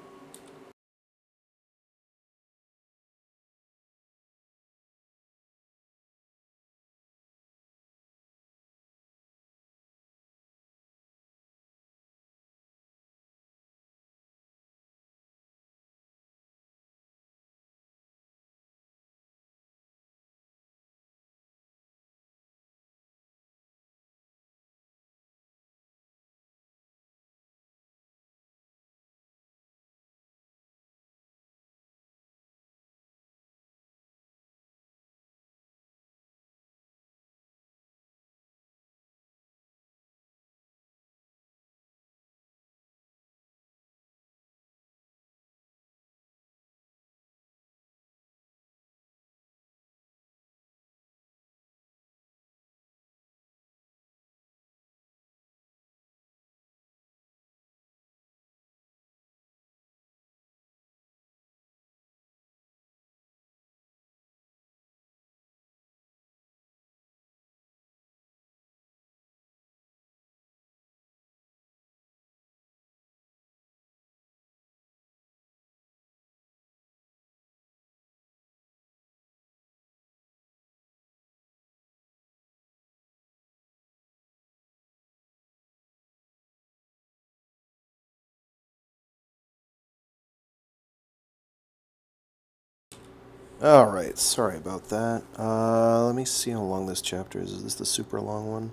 S2: Alright, sorry about that. Let me see how long this chapter is. Is this the super long one?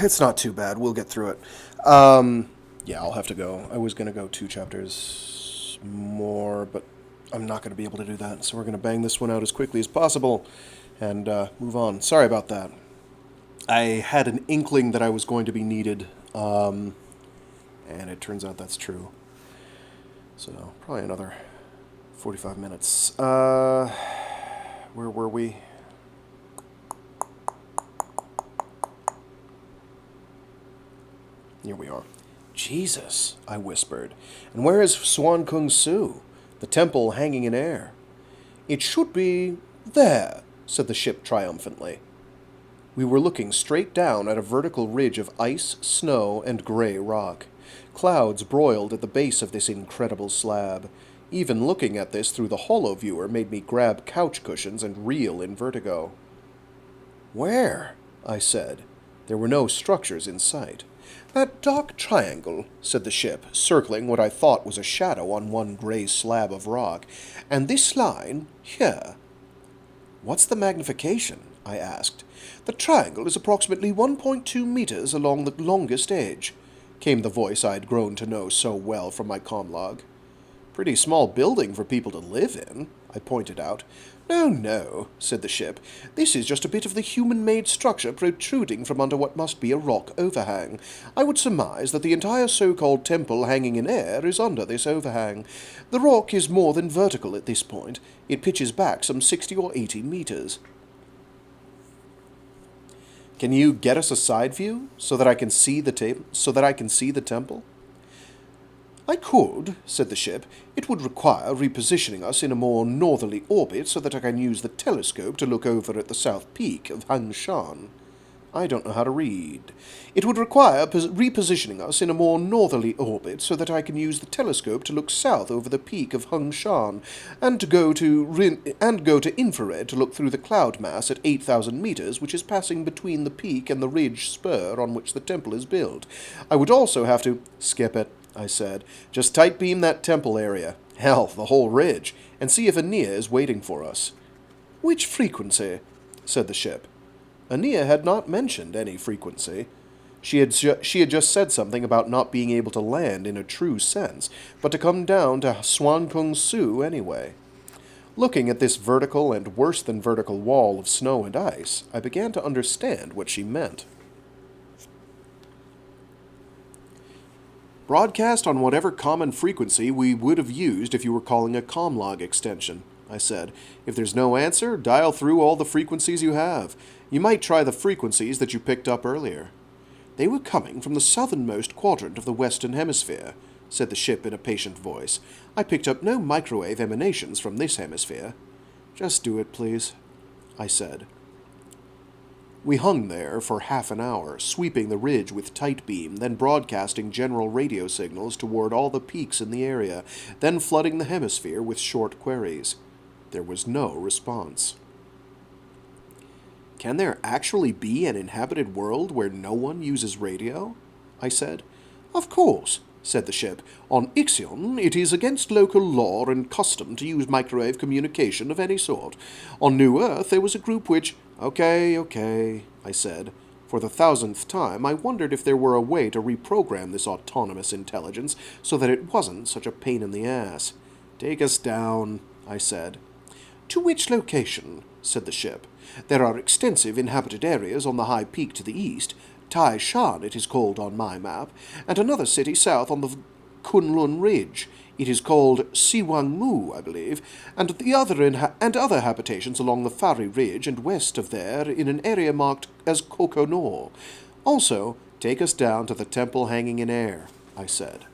S2: It's not too bad. We'll get through it. Yeah, I'll have to go. I was going to go 2 chapters more, but I'm not going to be able to do that. So we're going to bang this one out as quickly as possible and move on. Sorry about that. I had an inkling that I was going to be needed, and it turns out that's true. So, probably another 45 minutes. Where were we? Here we are. Jesus, I whispered. And where is Swan Kung Su? The temple hanging in air. It should be there, said the ship triumphantly. We were looking straight down at a vertical ridge of ice, snow, and gray rock. Clouds broiled at the base of this incredible slab. Even looking at this through the holo-viewer made me grab couch cushions and reel in vertigo. Where? I said. There were no structures in sight. That dark triangle, said the ship, circling what I thought was a shadow on one gray slab of rock. And this line, here. What's the magnification? I asked. The triangle is approximately 1.2 meters along the longest edge, came the voice I'd grown to know so well from my comlog. Pretty small building for people to live in, I pointed out. No, said the ship. This is just a bit of the human-made structure protruding from under what must be a rock overhang. I would surmise that the entire so-called temple hanging in air is under this overhang. The rock is more than vertical at this point. It pitches back some 60 or 80 meters. Can you get us a side view so that I can see the temple? I could, said the ship. It would require repositioning us in a more northerly orbit so that I can use the telescope to look over at the south peak of Hang Shan. I don't know how to read. It would require repositioning us in a more northerly orbit so that I can use the telescope to look south over the peak of Hang Shan and to go to infrared to look through the cloud mass at 8,000 meters, which is passing between the peak and the ridge spur on which the temple is built. I would also have to skip it, I said. Just tight beam that temple area. Hell, the whole ridge, and see if Aenea is waiting for us. Which frequency? Said the ship. Aenea had not mentioned any frequency. She had just said something about not being able to land in a true sense, but to come down to Swan Kung Su anyway. Looking at this vertical and worse than vertical wall of snow and ice, I began to understand what she meant. Broadcast on whatever common frequency we would have used if you were calling a comlog extension, I said. If there's no answer, dial through all the frequencies you have. You might try the frequencies that you picked up earlier. They were coming from the southernmost quadrant of the Western Hemisphere, said the ship in a patient voice. I picked up no microwave emanations from this hemisphere. Just do it, please, I said. We hung there for half an hour, sweeping the ridge with tight beam, then broadcasting general radio signals toward all the peaks in the area, then flooding the hemisphere with short queries. There was no response. Can there actually be an inhabited world where no one uses radio? I said. Of course, said the ship. On Ixion, it is against local law and custom to use microwave communication of any sort. On New Earth, there was a group which... Okay, I said. For the 1000th time, I wondered if there were a way to reprogram this autonomous intelligence so that it wasn't such a pain in the ass. Take us down, I said. To which location? Said the ship. There are extensive inhabited areas on the high peak to the east, T'ien Shan it is called on my map, and another city south on the Kunlun Ridge. It is called Siwangmu, I believe, and other habitations along the Fari Ridge and west of there in an area marked as Kokonor. Also, take us down to the temple hanging in air, I said.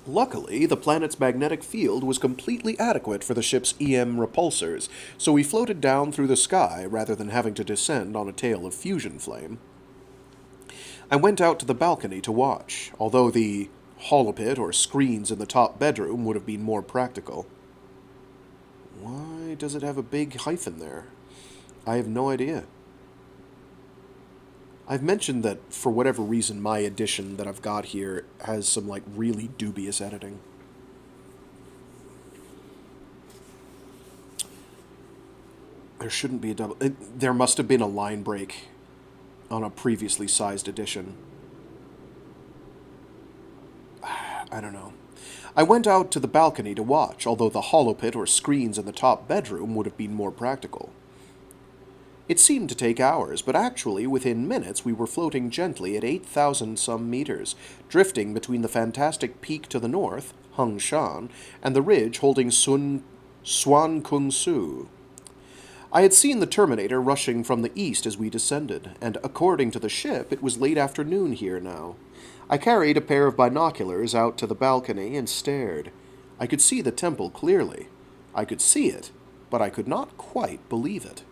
S2: Luckily, the planet's magnetic field was completely adequate for the ship's EM repulsors, so we floated down through the sky rather than having to descend on a tail of fusion flame. I went out to the balcony to watch, although the holopit or screens in the top bedroom would have been more practical. Why does it have a big hyphen there? I have no idea. I've mentioned that, for whatever reason, my edition that I've got here has some, really dubious editing. There shouldn't be a double... there must have been a line break on a previously sized edition. I don't know. I went out to the balcony to watch, although the hollow pit or screens in the top bedroom would have been more practical. It seemed to take hours, but actually, within minutes, we were floating gently at 8,000-some meters, drifting between the fantastic peak to the north, Hung Shan, and the ridge holding Suan Kung Su. I had seen the Terminator rushing from the east as we descended, and according to the ship, it was late afternoon here now. I carried a pair of binoculars out to the balcony and stared. I could see the temple clearly. I could see it, but I could not quite believe it.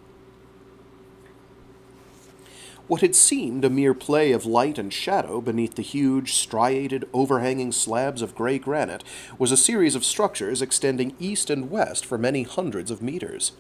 S2: What had seemed a mere play of light and shadow beneath the huge, striated, overhanging slabs of gray granite was a series of structures extending east and west for many hundreds of meters.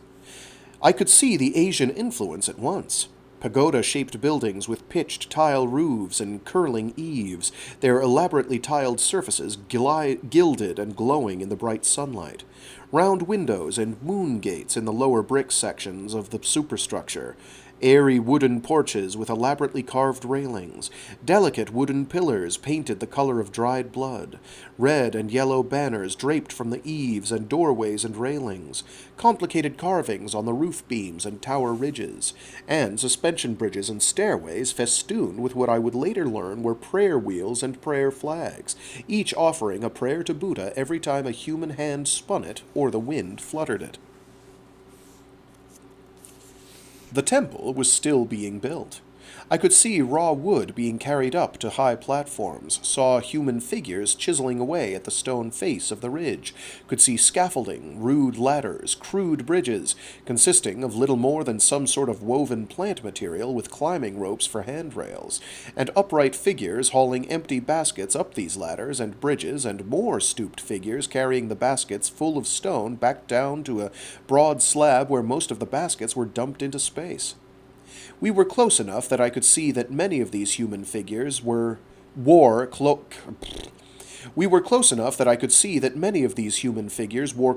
S2: I could see the Asian influence at once. Pagoda-shaped buildings with pitched tile roofs and curling eaves, their elaborately tiled surfaces gilded and glowing in the bright sunlight. Round windows and moon gates in the lower brick sections of the superstructure. Airy wooden porches with elaborately carved railings, delicate wooden pillars painted the color of dried blood, red and yellow banners draped from the eaves and doorways and railings, complicated carvings on the roof beams and tower ridges, and suspension bridges and stairways festooned with what I would later learn were prayer wheels and prayer flags, each offering a prayer to Buddha every time a human hand spun it or the wind fluttered it. The temple was still being built. I could see raw wood being carried up to high platforms, saw human figures chiseling away at the stone face of the ridge, could see scaffolding, rude ladders, crude bridges, consisting of little more than some sort of woven plant material with climbing ropes for handrails, and upright figures hauling empty baskets up these ladders and bridges, and more stooped figures carrying the baskets full of stone back down to a broad slab where most of the baskets were dumped into space. We were close enough that I could see that many of these human figures wore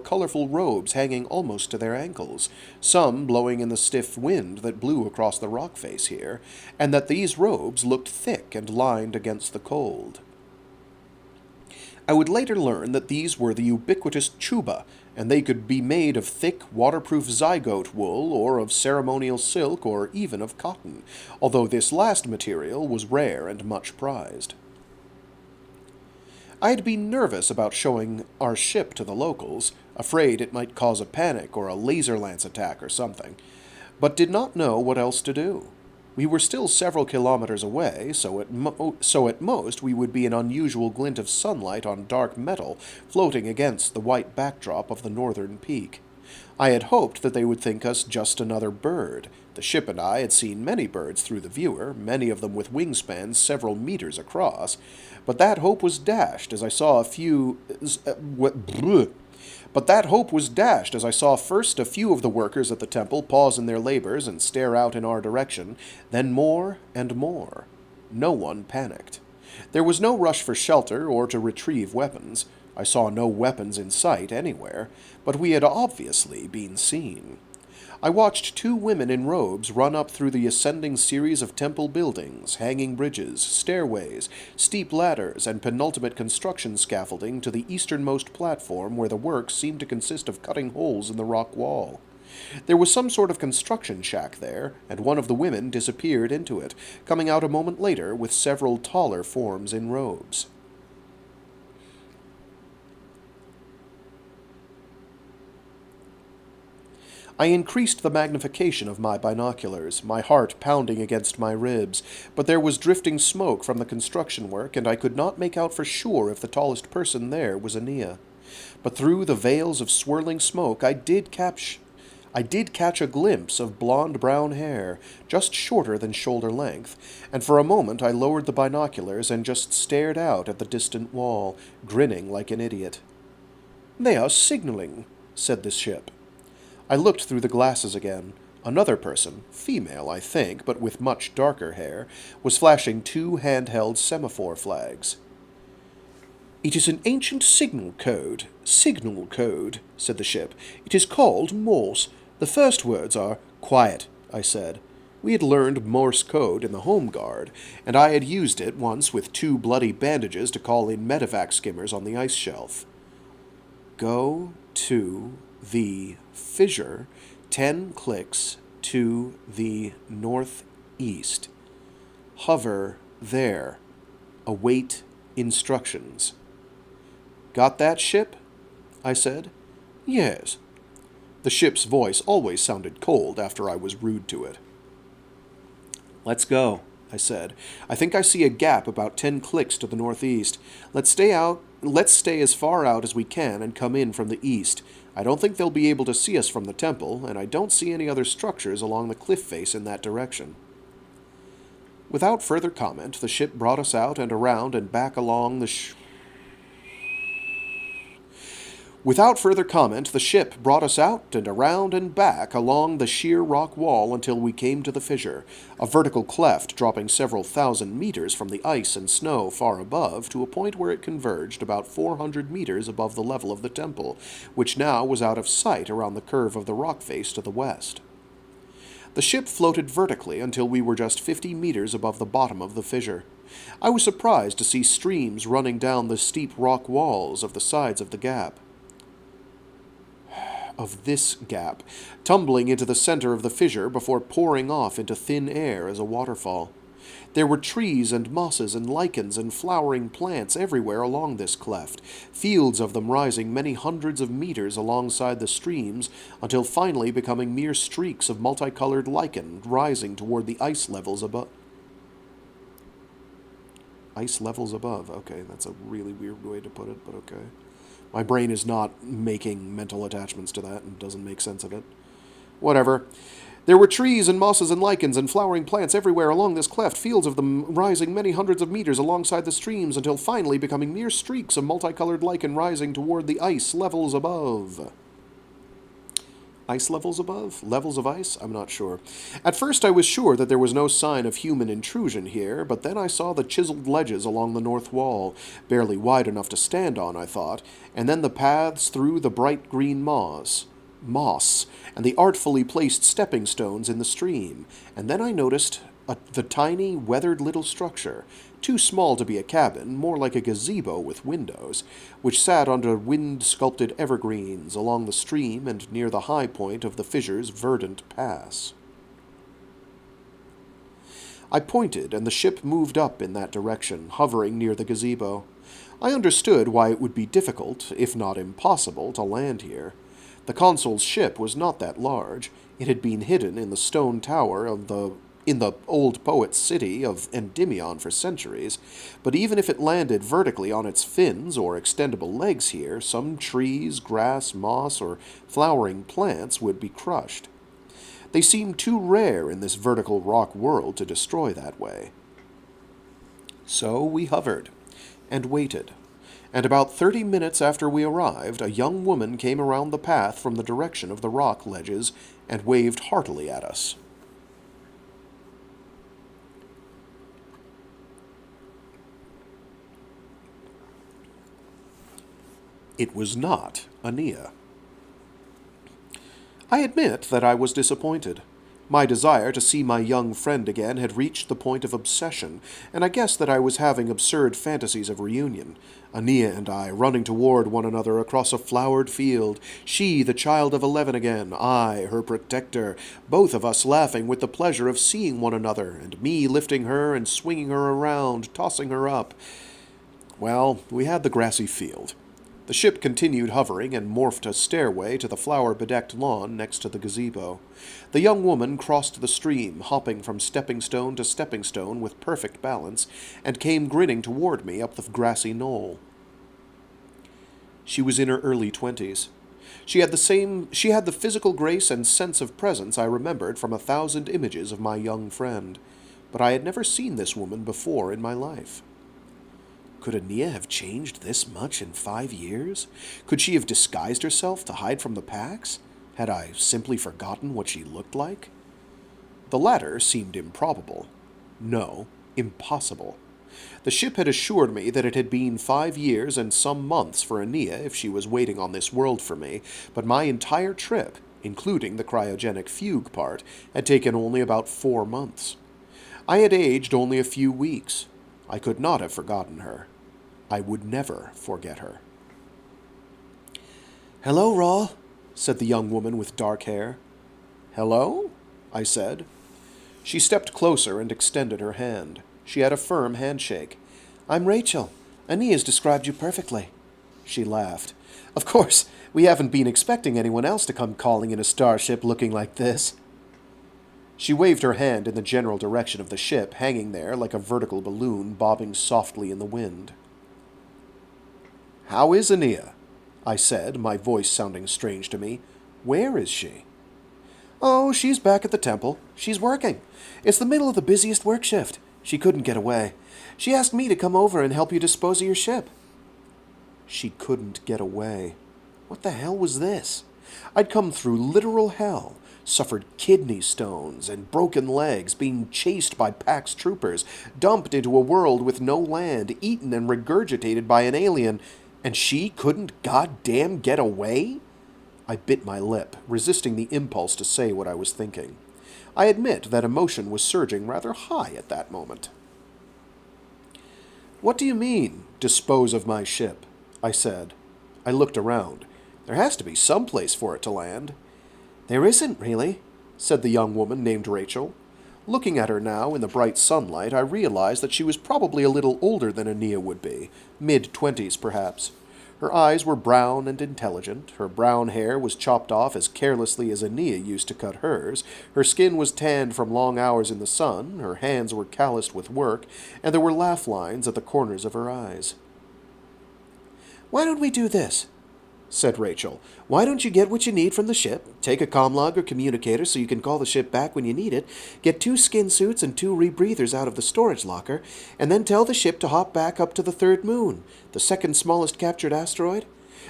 S2: colorful robes hanging almost to their ankles, some blowing in the stiff wind that blew across the rock face here, and that these robes looked thick and lined against the cold. I would later learn that these were the ubiquitous chuba, and they could be made of thick, waterproof zygote wool, or of ceremonial silk, or even of cotton, although this last material was rare and much prized. I had been nervous about showing our ship to the locals, afraid it might cause a panic or a laser lance attack or something, but did not know what else to do. We were still several kilometers away, so at most we would be an unusual glint of sunlight on dark metal floating against the white backdrop of the northern peak. I had hoped that they would think us just another bird. The ship and I had seen many birds through the viewer, many of them with wingspans several meters across, but that hope was dashed as I saw first a few of the workers at the temple pause in their labors and stare out in our direction, then more and more. No one panicked. There was no rush for shelter or to retrieve weapons. I saw no weapons in sight anywhere, but we had obviously been seen. I watched two women in robes run up through the ascending series of temple buildings, hanging bridges, stairways, steep ladders, and penultimate construction scaffolding to the easternmost platform where the work seemed to consist of cutting holes in the rock wall. There was some sort of construction shack there, and one of the women disappeared into it, coming out a moment later with several taller forms in robes. I increased the magnification of my binoculars, my heart pounding against my ribs, but there was drifting smoke from the construction work, and I could not make out for sure if the tallest person there was Aenea. But through the veils of swirling smoke I did catch a glimpse of blonde-brown hair, just shorter than shoulder length, and for a moment I lowered the binoculars and just stared out at the distant wall, grinning like an idiot. "They are signaling," said the ship. I looked through the glasses again. Another person, female I think, but with much darker hair, was flashing 2 handheld semaphore flags. "It is an ancient signal code, said the ship. "It is called Morse. The first words are—" "Quiet," I said. We had learned Morse code in the Home Guard, and I had used it once with 2 bloody bandages to call in medevac skimmers on the ice shelf. "Go to the fissure 10 clicks to the northeast. Hover there. Await instructions." "Got that, ship?" I said. "Yes." The ship's voice always sounded cold after I was rude to it. "Let's go," I said. "I think I see a gap about 10 clicks to the northeast. Let's stay as far out as we can and come in from the east. I don't think they'll be able to see us from the temple, and I don't see any other structures along the cliff face in that direction." Without further comment, the ship brought us out and around and back along the sheer rock wall until we came to the fissure, a vertical cleft dropping several thousand meters from the ice and snow far above to a point where it converged about 400 meters above the level of the temple, which now was out of sight around the curve of the rock face to the west. The ship floated vertically until we were just 50 meters above the bottom of the fissure. I was surprised to see streams running down the steep rock walls of the sides of this gap, tumbling into the center of the fissure before pouring off into thin air as a waterfall. There were trees and mosses and lichens and flowering plants everywhere along this cleft, fields of them rising many hundreds of meters alongside the streams until finally becoming mere streaks of multicolored lichen rising toward the ice levels above. Ice levels above. Okay, that's a really weird way to put it, but okay. My brain is not making mental attachments to that and doesn't make sense of it. Whatever. There were trees and mosses and lichens and flowering plants everywhere along this cleft, fields of them rising many hundreds of meters alongside the streams until finally becoming mere streaks of multicolored lichen rising toward the ice levels above. Ice levels above? Levels of ice? I'm not sure. At first I was sure that there was no sign of human intrusion here, but then I saw the chiseled ledges along the north wall, barely wide enough to stand on, I thought, and then the paths through the bright green moss, and the artfully placed stepping stones in the stream, and then I noticed the tiny, weathered little structure, too small to be a cabin, more like a gazebo with windows, which sat under wind-sculpted evergreens along the stream and near the high point of the fissure's verdant pass. I pointed, and the ship moved up in that direction, hovering near the gazebo. I understood why it would be difficult, if not impossible, to land here. The consul's ship was not that large. It had been hidden in the stone tower in the old poet's city of Endymion for centuries, but even if it landed vertically on its fins or extendable legs here, some trees, grass, moss, or flowering plants would be crushed. They seemed too rare in this vertical rock world to destroy that way. So we hovered, and waited, and about 30 minutes after we arrived, a young woman came around the path from the direction of the rock ledges and waved heartily at us. It was not Aenea. I admit that I was disappointed. My desire to see my young friend again had reached the point of obsession, and I guessed that I was having absurd fantasies of reunion. Aenea and I running toward one another across a flowered field, she the child of 11 again, I her protector, both of us laughing with the pleasure of seeing one another, and me lifting her and swinging her around, tossing her up. Well, we had the grassy field. The ship continued hovering and morphed a stairway to the flower-bedecked lawn next to the gazebo. The young woman crossed the stream, hopping from stepping stone to stepping stone with perfect balance, and came grinning toward me up the grassy knoll. She was in her early 20s. She had the physical grace and sense of presence I remembered from 1,000 images of my young friend, but I had never seen this woman before in my life. Could Aenea have changed this much in 5 years? Could she have disguised herself to hide from the packs? Had I simply forgotten what she looked like? The latter seemed improbable. No, impossible. The ship had assured me that it had been 5 years and some months for Aenea if she was waiting on this world for me, but my entire trip, including the cryogenic fugue part, had taken only about 4 months. I had aged only a few weeks. I could not have forgotten her. I would never forget her. "Hello, Raul," said the young woman with dark hair. "Hello?" I said. She stepped closer and extended her hand. She had a firm handshake. "I'm Rachel. Aenea's described you perfectly." She laughed. "Of course, we haven't been expecting anyone else to come calling in a starship looking like this." She waved her hand in the general direction of the ship, hanging there like a vertical balloon bobbing softly in the wind. "How is Aenea?" I said, my voice sounding strange to me. "Where is she?" "Oh, she's back at the temple. She's working. It's the middle of the busiest work shift. She couldn't get away. She asked me to come over and help you dispose of your ship." She couldn't get away. What the hell was this? I'd come through literal hell, suffered kidney stones and broken legs, being chased by PAX troopers, dumped into a world with no land, eaten and regurgitated by an alien, and she couldn't goddamn get away? I bit my lip, resisting the impulse to say what I was thinking. I admit that emotion was surging rather high at that moment. "What do you mean, dispose of my ship?" I said. I looked around. There has to be some place for it to land. "There isn't, really," said the young woman named Rachel. Looking at her now in the bright sunlight, I realized that she was probably a little older than Aenea would be, mid-20s perhaps. Her eyes were brown and intelligent, her brown hair was chopped off as carelessly as Aenea used to cut hers, her skin was tanned from long hours in the sun, her hands were calloused with work, and there were laugh lines at the corners of her eyes. "Why don't we do this?" said Rachel. "Why don't you get what you need from the ship, take a comlog or communicator so you can call the ship back when you need it, get 2 skin suits and 2 rebreathers out of the storage locker, and then tell the ship to hop back up to the 3rd moon, the 2nd smallest captured asteroid?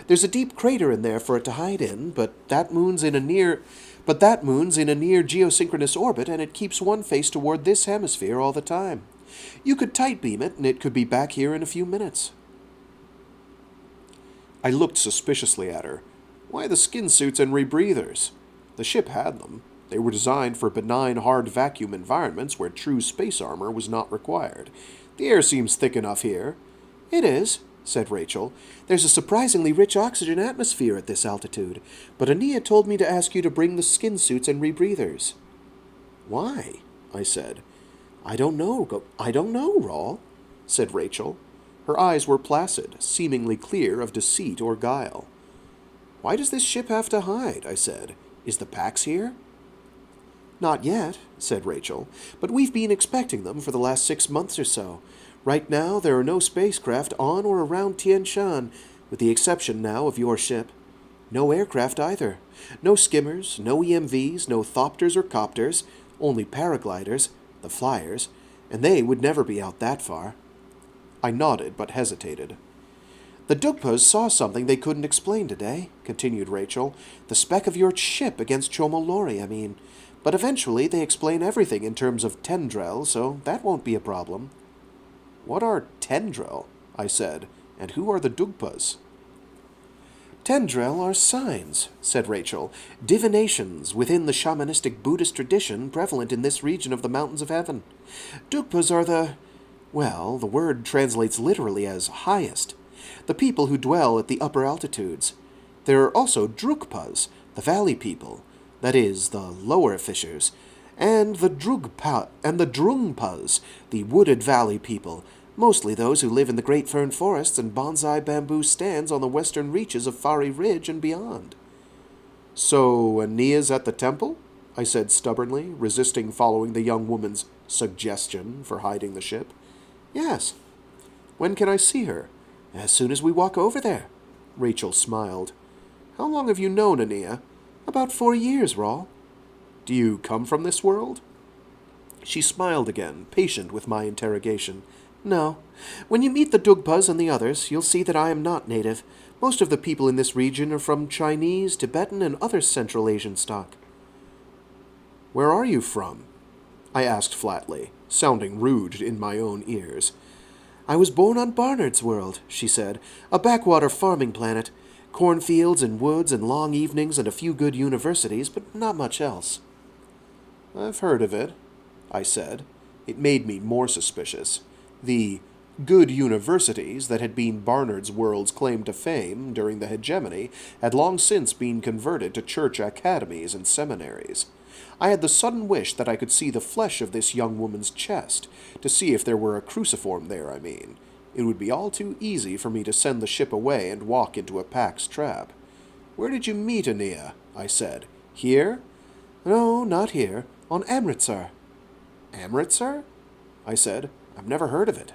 S2: There's a deep crater in there for it to hide in, but that moon's in a near geosynchronous orbit, and it keeps one face toward this hemisphere all the time. You could tight beam it, and it could be back here in a few minutes." I looked suspiciously at her. Why the skin suits and rebreathers? The ship had them. They were designed for benign hard vacuum environments where true space armor was not required. The air seems thick enough here. "It is," said Rachel. "There's a surprisingly rich oxygen atmosphere at this altitude, but Aenea told me to ask you to bring the skin suits and rebreathers." "Why?" I said. I don't know, Raul," said Rachel. Her eyes were placid, seemingly clear of deceit or guile. "Why does this ship have to hide?" I said. "Is the PAX here?" "Not yet," said Rachel, "but we've been expecting them for the last 6 months or so. Right now, there are no spacecraft on or around T'ien Shan, with the exception now of your ship. No aircraft either. No skimmers, no EMVs, no thopters or copters, only paragliders, the flyers, and they would never be out that far." I nodded, but hesitated. "The Dugpas saw something they couldn't explain today," continued Rachel. "The spec of your ship against Chomolori, I mean. But eventually they explain everything in terms of tendrel, so that won't be a problem." "What are tendrel?" I said. "And who are the Dugpas?" "Tendrel are signs," said Rachel. "Divinations within the shamanistic Buddhist tradition prevalent in this region of the Mountains of Heaven. Dugpas are the word translates literally as highest, the people who dwell at the upper altitudes. There are also Drukpas, the valley people, that is, the lower fissures, and the Drungpas, the wooded valley people, mostly those who live in the great fern forests and bonsai bamboo stands on the western reaches of Fari Ridge and beyond." "So Aenea's at the temple?" I said stubbornly, resisting following the young woman's suggestion for hiding the ship. "Yes." "When can I see her?" "As soon as we walk over there." Rachel smiled. "How long have you known Aenea?" "About 4 years, Raul." "Do you come from this world?" She smiled again, patient with my interrogation. "No. When you meet the Dugpas and the others, you'll see that I am not native. Most of the people in this region are from Chinese, Tibetan, and other Central Asian stock." "Where are you from?" I asked flatly, sounding rude in my own ears. I was born on Barnard's World, she said, a backwater farming planet. Cornfields and woods and long evenings and a few good universities, but not much else. I've heard of it, I said. It made me more suspicious. The good universities that had been Barnard's World's claim to fame during the hegemony had long since been converted to church academies and seminaries. I had the sudden wish that I could see the flesh of this young woman's chest, to see if there were a cruciform there, I mean. It would be all too easy for me to send the ship away and walk into a Pax trap. Where did you meet Aenea? I said. Here? No, not here. On Amritsar. Amritsar? I said. I've never heard of it.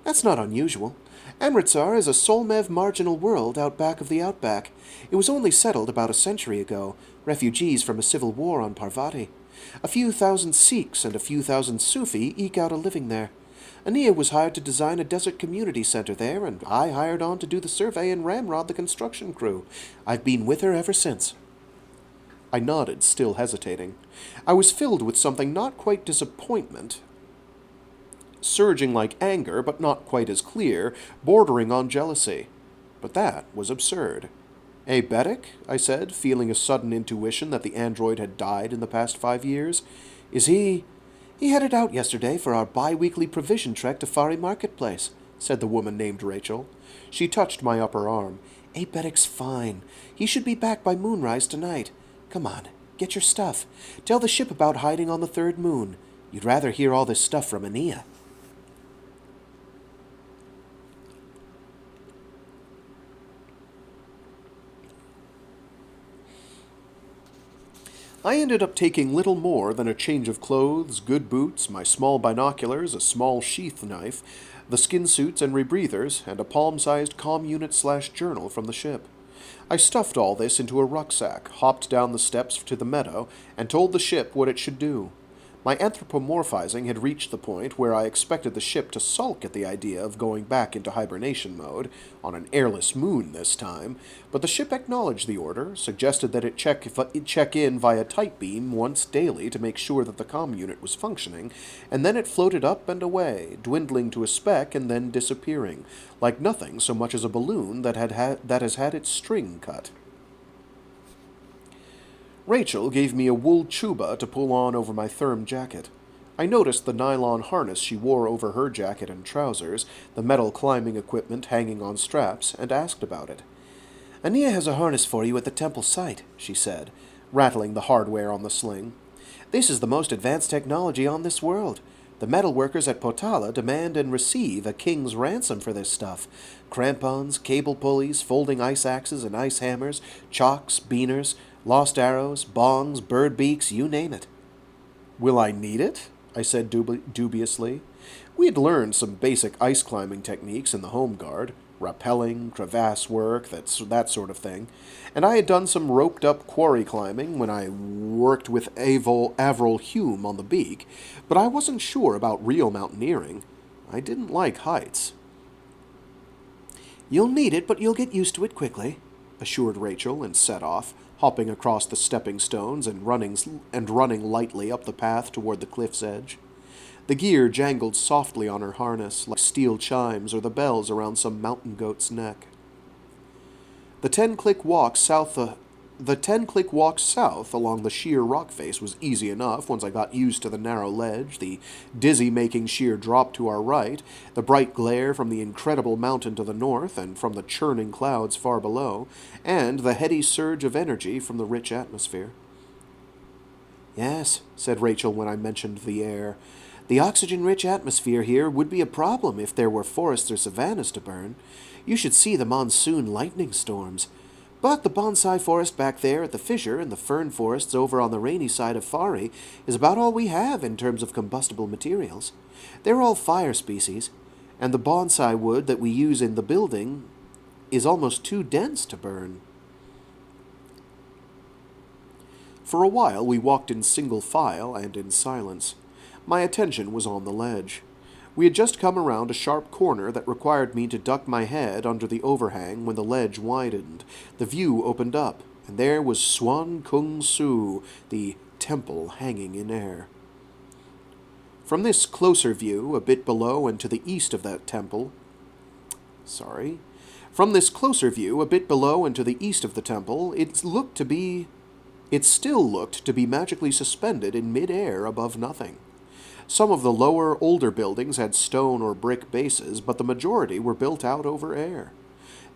S2: That's not unusual. Amritsar is a Solmev marginal world out back of the outback. It was only settled about a century ago, refugees from a civil war on Parvati. A few thousand Sikhs and a few thousand Sufi eke out a living there. Aenea was hired to design a desert community center there, and I hired on to do the survey and ramrod the construction crew. I've been with her ever since. I nodded, still hesitating. I was filled with something not quite disappointment, surging like anger, but not quite as clear, bordering on jealousy. But that was absurd. Aebetic? I said, feeling a sudden intuition that the android had died in the past 5 years. Is he... He headed out yesterday for our bi-weekly provision trek to Fari Marketplace, said the woman named Rachel. She touched my upper arm. Aebetic's fine. He should be back by moonrise tonight. Come on, get your stuff. Tell the ship about hiding on the third moon. You'd rather hear all this stuff from Aenea. I ended up taking little more than a change of clothes, good boots, my small binoculars, a small sheath knife, the skin suits and rebreathers, and a palm-sized comm unit/journal from the ship. I stuffed all this into a rucksack, hopped down the steps to the meadow, and told the ship what it should do. My anthropomorphizing had reached the point where I expected the ship to sulk at the idea of going back into hibernation mode, on an airless moon this time, but the ship acknowledged the order, suggested that it check in via tight beam once daily to make sure that the comm unit was functioning, and then it floated up and away, dwindling to a speck and then disappearing, like nothing so much as a balloon that has had its string cut. Rachel gave me a wool chuba to pull on over my therm jacket. I noticed the nylon harness she wore over her jacket and trousers, the metal climbing equipment hanging on straps, and asked about it. Aenea has a harness for you at the temple site, she said, rattling the hardware on the sling. This is the most advanced technology on this world. The metal workers at Potala demand and receive a king's ransom for this stuff. Crampons, cable pulleys, folding ice axes and ice hammers, chocks, beaners, lost arrows, bongs, bird beaks, you name it. Will I need it? I said dubiously. We had learned some basic ice climbing techniques in the Home Guard, rappelling, crevasse work, that sort of thing, and I had done some roped-up quarry climbing when I worked with Avril Hume on the Beak, but I wasn't sure about real mountaineering. I didn't like heights. You'll need it, but you'll get used to it quickly, assured Rachel, and set off, hopping across the stepping stones and running lightly up the path toward the cliff's edge. The gear jangled softly on her harness, like steel chimes or the bells around some mountain goat's neck. The 10-click walk south along the sheer rock face was easy enough once I got used to the narrow ledge, the dizzy-making sheer drop to our right, the bright glare from the incredible mountain to the north and from the churning clouds far below, and the heady surge of energy from the rich atmosphere. Yes, said Rachel when I mentioned the air. The oxygen-rich atmosphere here would be a problem if there were forests or savannas to burn. You should see the monsoon lightning storms. But the bonsai forest back there at the fissure and the fern forests over on the rainy side of Fari is about all we have in terms of combustible materials. They're all fire species, and the bonsai wood that we use in the building is almost too dense to burn. For a while we walked in single file and in silence. My attention was on the ledge. We had just come around a sharp corner that required me to duck my head under the overhang when the ledge widened. The view opened up, and there was Swan Kung Su, the temple hanging in air. From this closer view, a bit below and to the east of that temple... From this closer view, a bit below and to the east of the temple, it still looked to be magically suspended in mid-air above nothing. Some of the lower, older buildings had stone or brick bases, but the majority were built out over air.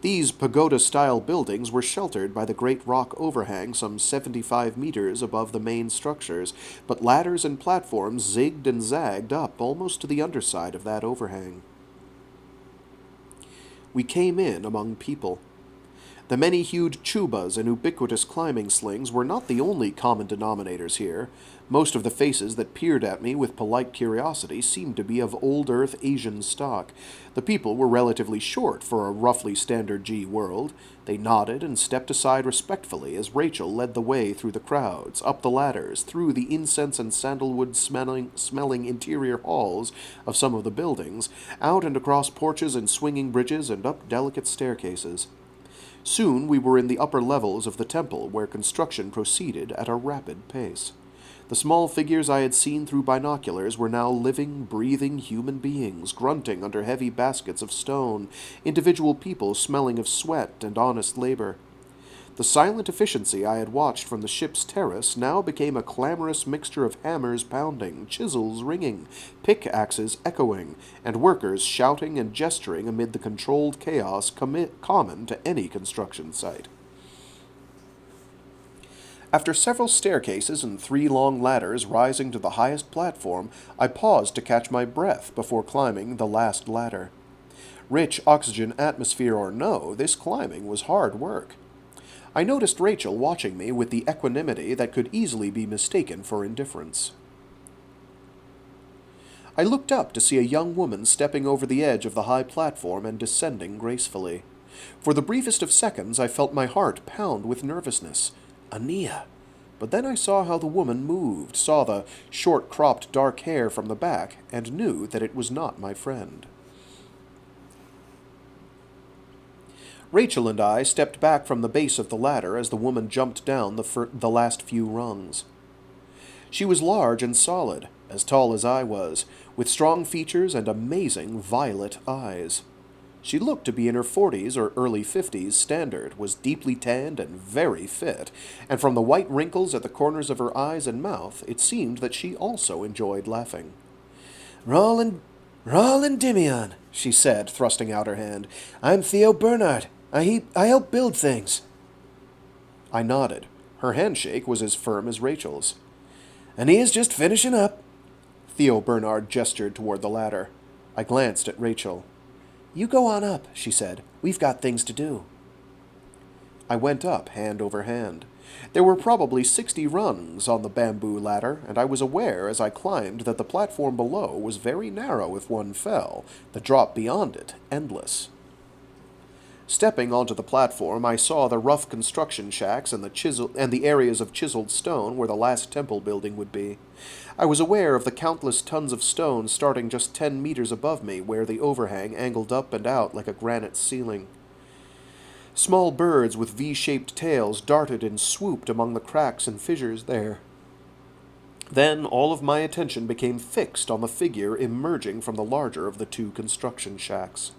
S2: These pagoda-style buildings were sheltered by the great rock overhang some 75 meters above the main structures, but ladders and platforms zigged and zagged up almost to the underside of that overhang. We came in among people. The many-hued chubas and ubiquitous climbing slings were not the only common denominators here. Most of the faces that peered at me with polite curiosity seemed to be of old Earth Asian stock. The people were relatively short for a roughly standard G world. They nodded and stepped aside respectfully as Rachel led the way through the crowds, up the ladders, through the incense and sandalwood smelling interior halls of some of the buildings, out and across porches and swinging bridges and up delicate staircases. Soon we were in the upper levels of the temple, where construction proceeded at a rapid pace. The small figures I had seen through binoculars were now living, breathing human beings, grunting under heavy baskets of stone, individual people smelling of sweat and honest labor. The silent efficiency I had watched from the ship's terrace now became a clamorous mixture of hammers pounding, chisels ringing, pickaxes echoing, and workers shouting and gesturing amid the controlled chaos common to any construction site. After several staircases and 3 long ladders rising to the highest platform, I paused to catch my breath before climbing the last ladder. Rich oxygen atmosphere or no, this climbing was hard work. I noticed Rachel watching me with the equanimity that could easily be mistaken for indifference. I looked up to see a young woman stepping over the edge of the high platform and descending gracefully. For the briefest of seconds I felt my heart pound with nervousness. Aenea. But then I saw how the woman moved, saw the short-cropped dark hair from the back, and knew that it was not my friend. Rachel and I stepped back from the base of the ladder as the woman jumped down the last few rungs. She was large and solid, as tall as I was, with strong features and amazing violet eyes. She looked to be in her 40s or early 50s standard, was deeply tanned and very fit, and from the white wrinkles at the corners of her eyes and mouth, it seemed that she also enjoyed laughing. Raul Endymion, she said, thrusting out her hand. I'm Theo Bernard. I help build things. I nodded. Her handshake was as firm as Rachel's. Aenea's just finishing up. Theo Bernard gestured toward the ladder. I glanced at Rachel. You go on up, she said. We've got things to do. I went up, hand over hand. There were probably 60 rungs on the bamboo ladder, and I was aware as I climbed that the platform below was very narrow if one fell, the drop beyond it endless. Stepping onto the platform, I saw the rough construction shacks and the areas of chiseled stone where the last temple building would be. I was aware of the countless tons of stone starting just 10 meters above me, where the overhang angled up and out like a granite ceiling. Small birds with V-shaped tails darted and swooped among the cracks and fissures there. Then all of my attention became fixed on the figure emerging from the larger of the 2 construction shacks.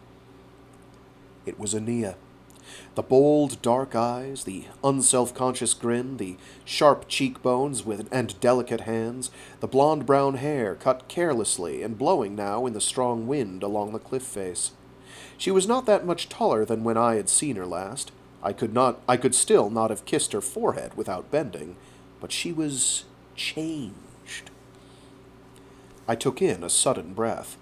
S2: It was Aenea. The bold, dark eyes, the unself-conscious grin, the sharp cheekbones and delicate hands, the blonde-brown hair cut carelessly and blowing now in the strong wind along the cliff face. She was not that much taller than when I had seen her last. I could still not have kissed her forehead without bending, but she was changed. I took in a sudden breath.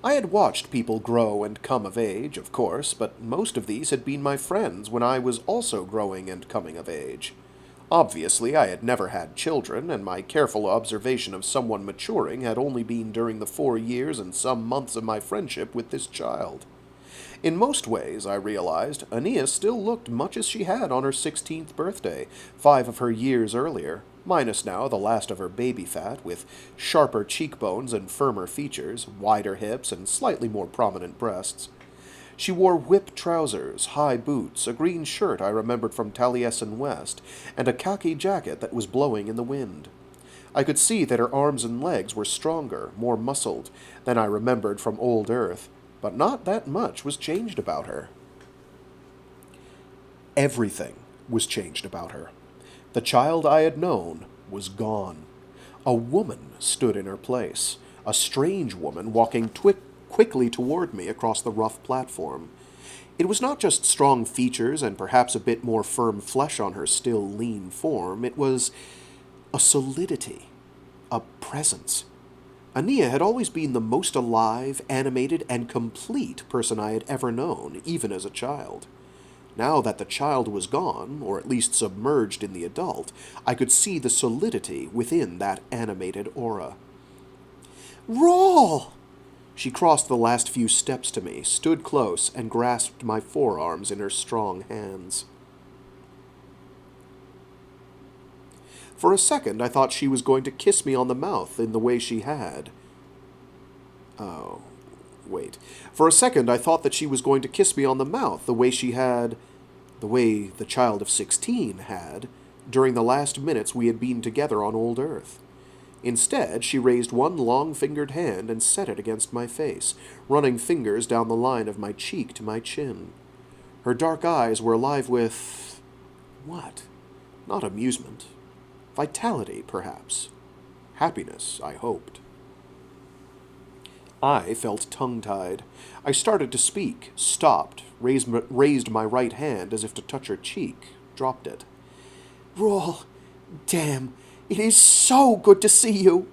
S2: I had watched people grow and come of age, of course, but most of these had been my friends when I was also growing and coming of age. Obviously, I had never had children, and my careful observation of someone maturing had only been during the 4 years and some months of my friendship with this child. In most ways, I realized, Aenea still looked much as she had on her 16th birthday, 5 of her years earlier, minus now the last of her baby fat, with sharper cheekbones and firmer features, wider hips, and slightly more prominent breasts. She wore whip trousers, high boots, a green shirt I remembered from Taliesin West, and a khaki jacket that was blowing in the wind. I could see that her arms and legs were stronger, more muscled, than I remembered from old Earth, but not that much was changed about her. Everything was changed about her. The child I had known was gone. A woman stood in her place, a strange woman walking quickly toward me across the rough platform. It was not just strong features and perhaps a bit more firm flesh on her still lean form. It was a solidity, a presence. Aenea had always been the most alive, animated, and complete person I had ever known, even as a child. Now that the child was gone, or at least submerged in the adult, I could see the solidity within that animated aura. "Raul!" She crossed the last few steps to me, stood close, and grasped my forearms in her strong hands. For a second, I thought she was going to kiss me on the mouth in the way she had. For a second, I thought that she was going to kiss me on the mouth the way the way the child of 16 had, during the last minutes we had been together on old Earth. Instead, she raised one long-fingered hand and set it against my face, running fingers down the line of my cheek to my chin. Her dark eyes were alive with... what? Not amusement. Vitality, perhaps. Happiness, I hoped. I felt tongue-tied. I started to speak, stopped, raised my right hand as if to touch her cheek, dropped it. "Raul, damn, it is so good to see you!"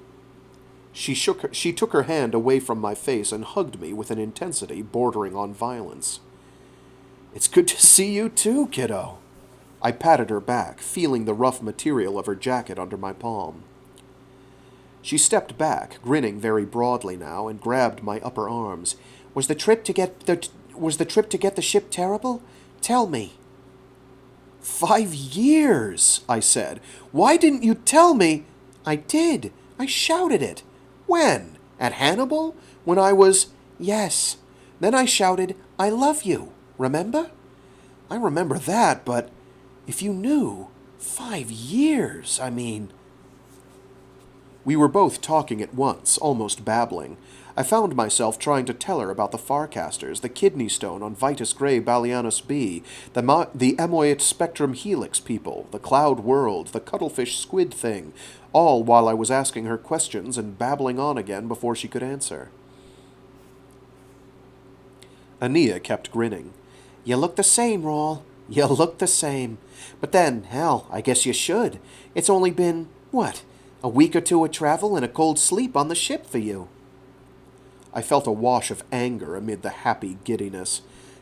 S2: She took her hand away from my face and hugged me with an intensity bordering on violence. "It's good to see you too, kiddo." I patted her back, feeling the rough material of her jacket under my palm. She stepped back, grinning very broadly now, and grabbed my upper arms. Was the trip to get the ship terrible? Tell me." 5 years, I said. "Why didn't you tell me?" "I did. I shouted it." "When? At Hannibal? When I was—" "Yes. Then I shouted, 'I love you.' Remember?" "I remember that, but if you knew, 5 years, I mean—" We were both talking at once, almost babbling. I found myself trying to tell her about the Farcasters, the kidney stone on Vitus Gray Balianus B, the Emoit Spectrum Helix people, the Cloud World, the Cuttlefish Squid thing, all while I was asking her questions and babbling on again before she could answer. Aenea kept grinning. "You look the same, Raul. You look the same. But then, hell, I guess you should. It's only been, what, a week or two of travel and a cold sleep on the ship for you." I felt a wash of anger amid the happy giddiness.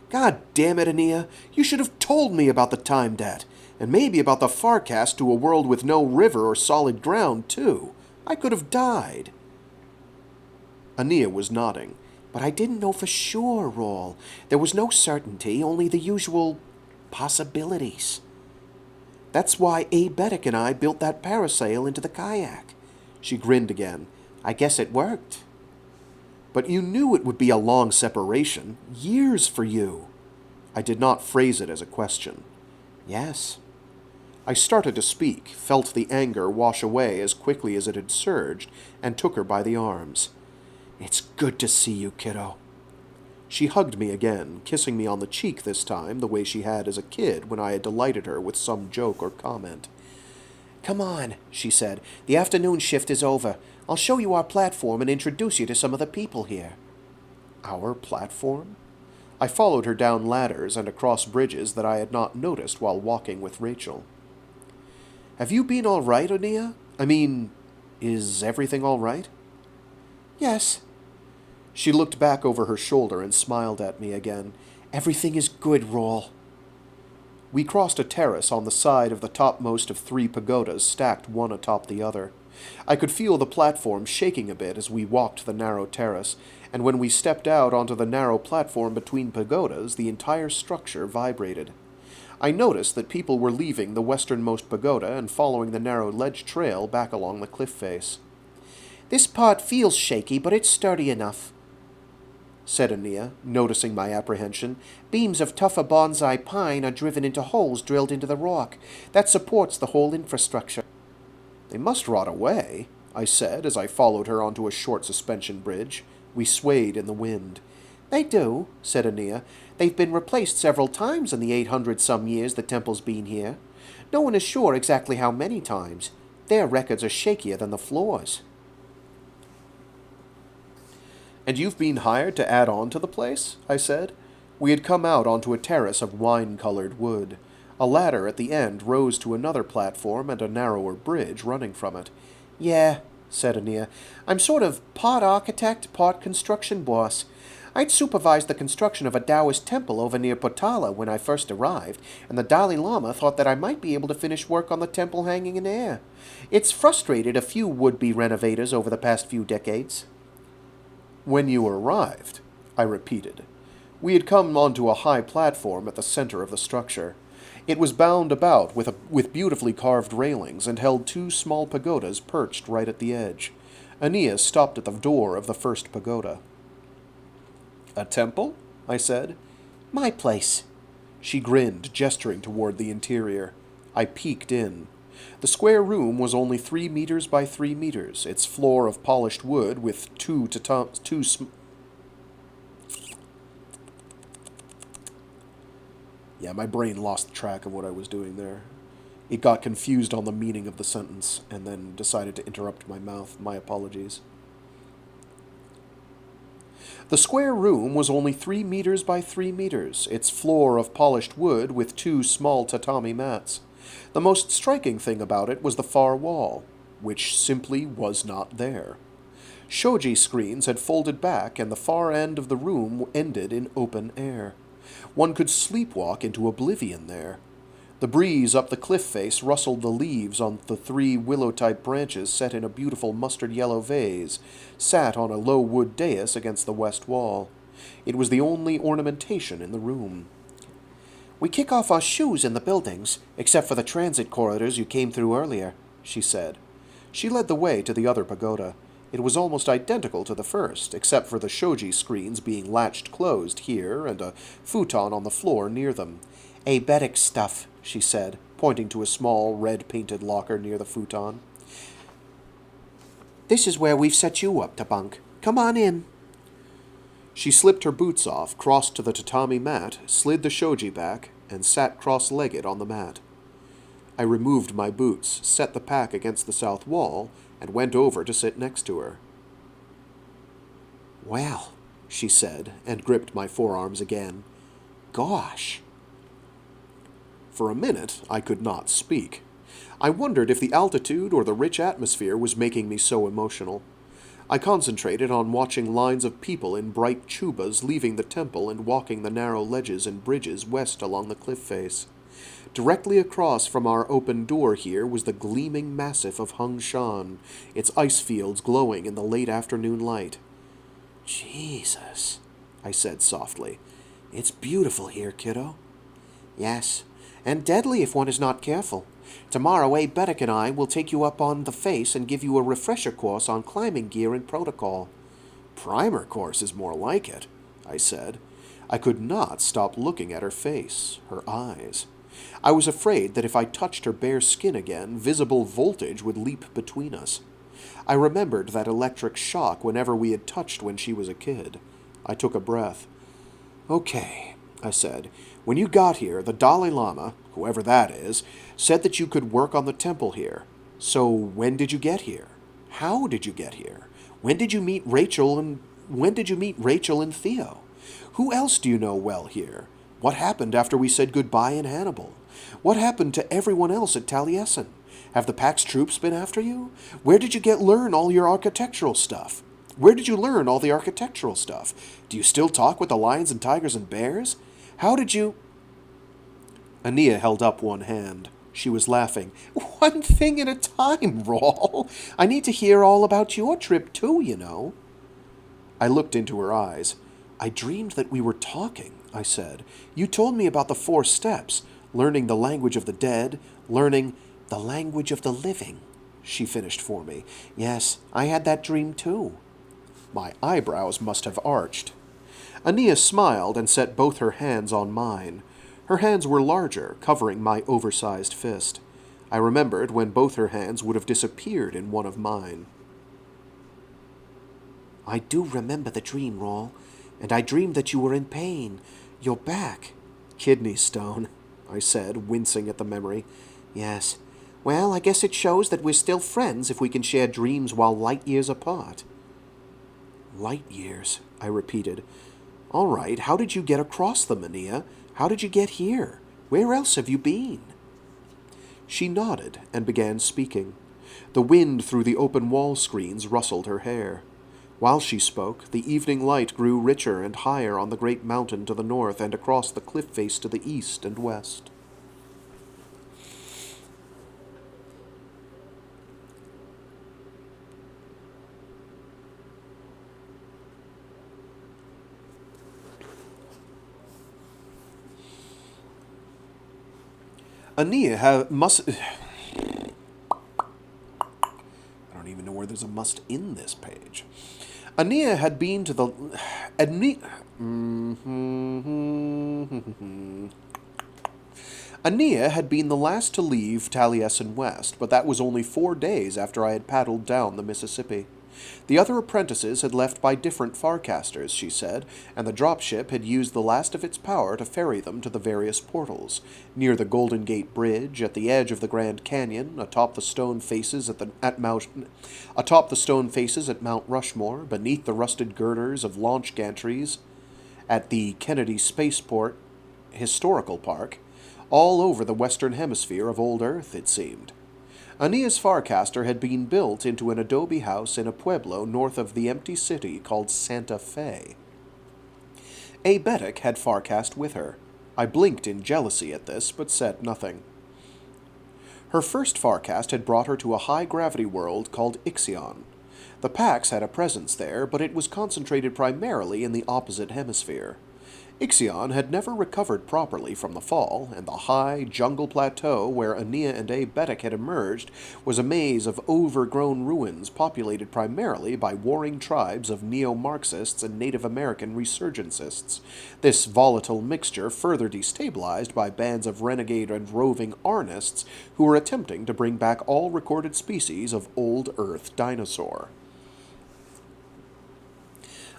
S2: "God damn it, Aenea, you should have told me about the time debt, and maybe about the Farcast to a world with no river or solid ground, too. I could have died." Aenea was nodding. "But I didn't know for sure, Raul. There was no certainty, only the usual possibilities. That's why Abetic and I built that parasail into the kayak." She grinned again. "I guess it worked." "But you knew it would be a long separation. Years for you." I did not phrase it as a question. "Yes." I started to speak, felt the anger wash away as quickly as it had surged, and took her by the arms. "It's good to see you, kiddo." She hugged me again, kissing me on the cheek this time the way she had as a kid when I had delighted her with some joke or comment. "Come on," she said. "The afternoon shift is over. I'll show you our platform and introduce you to some of the people here." Our platform? I followed her down ladders and across bridges that I had not noticed while walking with Rachel. "Have you been all right, Aenea? I mean, is everything all right?" "Yes." She looked back over her shoulder and smiled at me again. "Everything is good, Raul." We crossed a terrace on the side of the topmost of 3 pagodas stacked one atop the other. I could feel the platform shaking a bit as we walked the narrow terrace, and when we stepped out onto the narrow platform between pagodas, the entire structure vibrated. I noticed that people were leaving the westernmost pagoda and following the narrow ledge trail back along the cliff face. "This part feels shaky, but it's sturdy enough," said Aenea, noticing my apprehension. "Beams of tougher bonsai pine are driven into holes drilled into the rock. That supports the whole infrastructure." They must rot away, I said as I followed her onto a short suspension bridge. We swayed in the wind. They do, said Aenea. They've been replaced several times in the 800-some years the temple's been here. No one is sure exactly how many times. Their records are shakier than the floors. And you've been hired to add on to the place? I said. We had come out onto a terrace of wine-colored wood. A ladder at the end rose to another platform and a narrower bridge running from it. Yeah, said Aenea. I'm sort of part architect, part construction boss. I'd supervised the construction of a Taoist temple over near Potala when I first arrived, and the Dalai Lama thought that I might be able to finish work on the temple hanging in air. It's frustrated a few would-be renovators over the past few decades. When you arrived, I repeated. We had come onto a high platform at the center of the structure. It was bound about with beautifully carved railings and held two small pagodas perched right at the edge. Aenea stopped at the door of the first pagoda. A temple? I said. My place. She grinned, gesturing toward the interior. I peeked in. The square room was only 3 meters by 3 meters, its floor of polished wood with Yeah, my brain lost track of what I was doing there. It got confused on the meaning of the sentence and then decided to interrupt my mouth. My apologies. The square room was only 3 meters by 3 meters, its floor of polished wood with 2 small tatami mats. The most striking thing about it was the far wall, which simply was not there. Shoji screens had folded back, and the far end of the room ended in open air. One could sleepwalk into oblivion there. The breeze up the cliff face rustled the leaves on the 3 willow-type branches set in a beautiful mustard-yellow vase, sat on a low wood dais against the west wall. It was the only ornamentation in the room. We kick off our shoes in the buildings, except for the transit corridors you came through earlier, she said. She led the way to the other pagoda. It was almost identical to the first, except for the shoji screens being latched closed here and a futon on the floor near them. Aebetic stuff, she said, pointing to a small red-painted locker near the futon. This is where we've set you up to bunk. Come on in. She slipped her boots off, crossed to the tatami mat, slid the shoji back, and sat cross-legged on the mat. I removed my boots, set the pack against the south wall, and went over to sit next to her. Well, she said, and gripped my forearms again. Gosh. For a minute, I could not speak. I wondered if the altitude or the rich atmosphere was making me so emotional. I concentrated on watching lines of people in bright chubas leaving the temple and walking the narrow ledges and bridges west along the cliff face. Directly across from our open door here was the gleaming massif of Hung Shan, its ice fields glowing in the late afternoon light. Jesus, I said softly. It's beautiful here, kiddo. Yes, and deadly if one is not careful. Tomorrow, Aebetic and I will take you up on the face and give you a refresher course on climbing gear and protocol. Primer course is more like it, I said. I could not stop looking at her face, her eyes. I was afraid that if I touched her bare skin again, visible voltage would leap between us. I remembered that electric shock whenever we had touched when she was a kid. I took a breath. Okay, I said. When you got here, the Dalai Lama, whoever that is, said that you could work on the temple here. So when did you get here? How did you get here? When did you meet Rachel and Theo? Who else do you know well here? What happened after we said goodbye in Hannibal? What happened to everyone else at Taliesin? Have the Pax troops been after you? Where did you learn all your architectural stuff? Where did you learn all the architectural stuff? Do you still talk with the lions and tigers and bears? How did you... Aenea held up one hand. She was laughing. One thing at a time, Raul. I need to hear all about your trip too, you know. I looked into her eyes. I dreamed that we were talking, I said. You told me about the 4 steps, learning the language of the dead, learning the language of the living, she finished for me. Yes, I had that dream too. My eyebrows must have arched. Aenea smiled and set both her hands on mine. Her hands were larger, covering my oversized fist. I remembered when both her hands would have disappeared in one of mine.
S4: I do remember the dream, Raul, and I dreamed that you were in pain. Your back.
S2: Kidney stone, I said, wincing at the memory.
S4: Yes. Well, I guess it shows that we're still friends if we can share dreams while light years apart.
S2: Light years, I repeated. All right, how did you get across them, Aenea? How did you get here? Where else have you been? She nodded and began speaking. The wind through the open wall screens rustled her hair. While she spoke, the evening light grew richer and higher on the great mountain to the north and across the cliff face to the east and west. Aenea must... I don't even know where there's a must in this page. Aenea had been to the... Aenea had been the last to leave Taliesin West, but that was only 4 days after I had paddled down the Mississippi. The other apprentices had left by different farcasters, she said, and the dropship had used the last of its power to ferry them to the various portals, near the Golden Gate Bridge, at the edge of the Grand Canyon, atop the stone faces at Mount Rushmore, beneath the rusted girders of launch gantries, at the Kennedy Spaceport Historical Park, all over the western hemisphere of old Earth, it seemed. Aenea's Farcaster had been built into an adobe house in a pueblo north of the empty city called Santa Fe. Aebetic had Farcast with her. I blinked in jealousy at this, but said nothing. Her first Farcast had brought her to a high-gravity world called Ixion. The Pax had a presence there, but it was concentrated primarily in the opposite hemisphere. Ixion had never recovered properly from the fall, and the high, jungle plateau where Aenea and Aebetic had emerged was a maze of overgrown ruins populated primarily by warring tribes of neo-Marxists and Native American resurgencists, this volatile mixture further destabilized by bands of renegade and roving Arnists who were attempting to bring back all recorded species of old Earth dinosaur.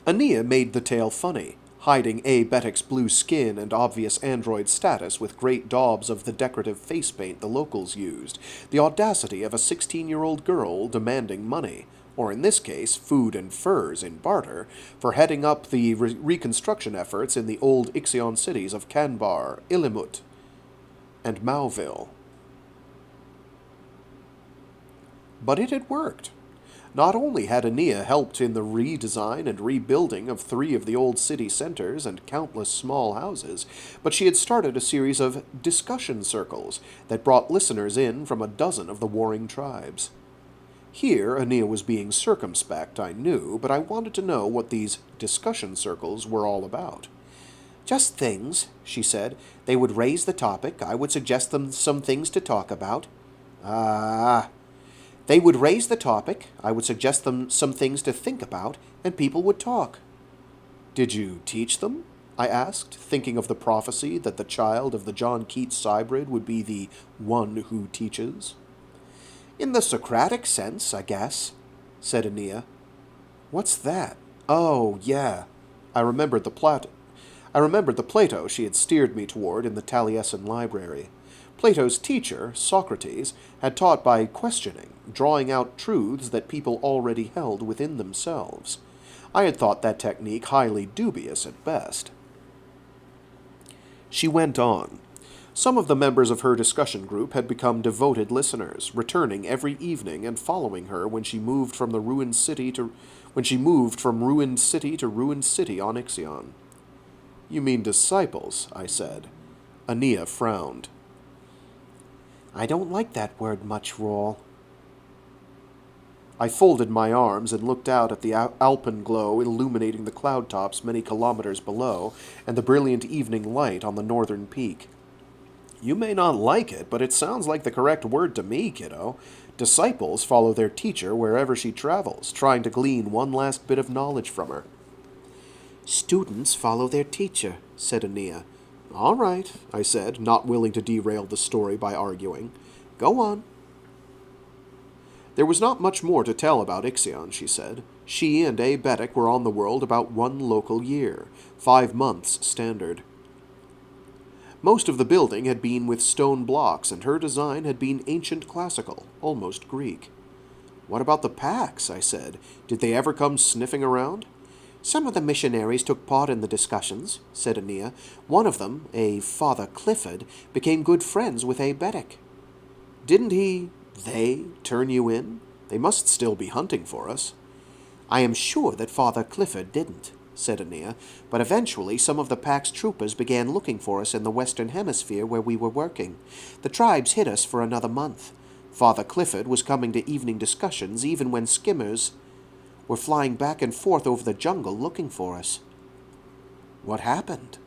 S2: Aenea made the tale funny, hiding Aebetic's blue skin and obvious android status with great daubs of the decorative face paint the locals used, the audacity of a 16-year-old girl demanding money, or in this case, food and furs in barter, for heading up the reconstruction efforts in the old Ixion cities of Canbar, Illimut, and Mauville. But it had worked. Not only had Aenea helped in the redesign and rebuilding of 3 of the old city centers and countless small houses, but she had started a series of discussion circles that brought listeners in from a dozen of the warring tribes. Here, Aenea was being circumspect, I knew, but I wanted to know what these discussion circles were all about.
S4: Just things, she said. They would raise the topic. I would suggest them some things to talk about. They would raise the topic, I would suggest them some things to think about, and people would talk.
S2: Did you teach them? I asked, thinking of the prophecy that the child of the John Keats hybrid would be the one who teaches.
S4: In the Socratic sense, I guess, said Aenea.
S2: What's that? Oh, yeah. I remembered the Plato she had steered me toward in the Taliesin library. Plato's teacher, Socrates, had taught by questioning, drawing out truths that people already held within themselves. I had thought that technique highly dubious at best. She went on. Some of the members of her discussion group had become devoted listeners, returning every evening and following her when she moved from ruined city to ruined city on Ixion. You mean disciples, I said. Aenea frowned.
S4: I don't like that word much, Raul.
S2: I folded my arms and looked out at the alpenglow illuminating the cloud tops many kilometers below and the brilliant evening light on the northern peak. You may not like it, but it sounds like the correct word to me, kiddo. Disciples follow their teacher wherever she travels, trying to glean one last bit of knowledge from her.
S4: Students follow their teacher, said Aenea.
S2: All right, I said, not willing to derail the story by arguing. Go on. There was not much more to tell about Ixion, she said. She and Aebetic were on the world about 1 local year, 5 months standard. Most of the building had been with stone blocks, and her design had been ancient classical, almost Greek. What about the Pax? I said. Did they ever come sniffing around?
S4: Some of the missionaries took part in the discussions, said Aenea. One of them, a Father Clifford, became good friends with Aebetic.
S2: Didn't they turn you in? They must still be hunting for us.
S4: I am sure that Father Clifford didn't, said Aenea, but eventually some of the Pax troopers began looking for us in the Western Hemisphere where we were working. The tribes hid us for another month. Father Clifford was coming to evening discussions even when skimmers were flying back and forth over the jungle looking for us.
S2: What happened?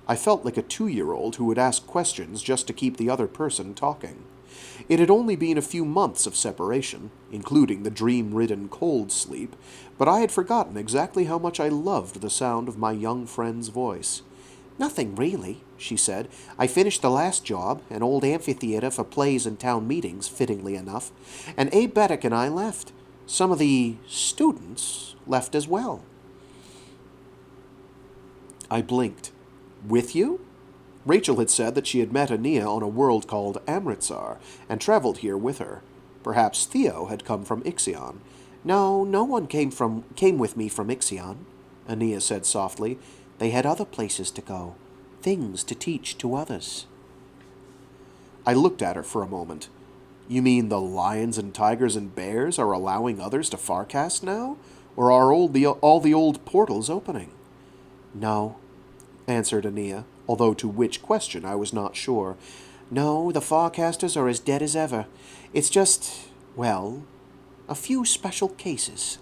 S2: I felt like a 2-year-old who would ask questions just to keep the other person talking. It had only been a few months of separation, including the dream-ridden cold sleep, but I had forgotten exactly how much I loved the sound of my young friend's voice.
S4: Nothing really, she said. I finished the last job, an old amphitheater for plays and town meetings, fittingly enough, and Aebetic and I left. Some of the students left as well.
S2: I blinked. With you? Rachel had said that she had met Aenea on a world called Amritsar, and traveled here with her. Perhaps Theo had come from Ixion.
S4: No, no one came with me from Ixion, Aenea said softly. They had other places to go, things to teach to others.
S2: I looked at her for a moment. You mean the lions and tigers and bears are allowing others to Farcast now? Or are all the old portals opening?
S4: No,
S2: answered Aenea, although to which question I was not sure.
S4: No, the Farcasters are as dead as ever. It's just, well, a few special cases.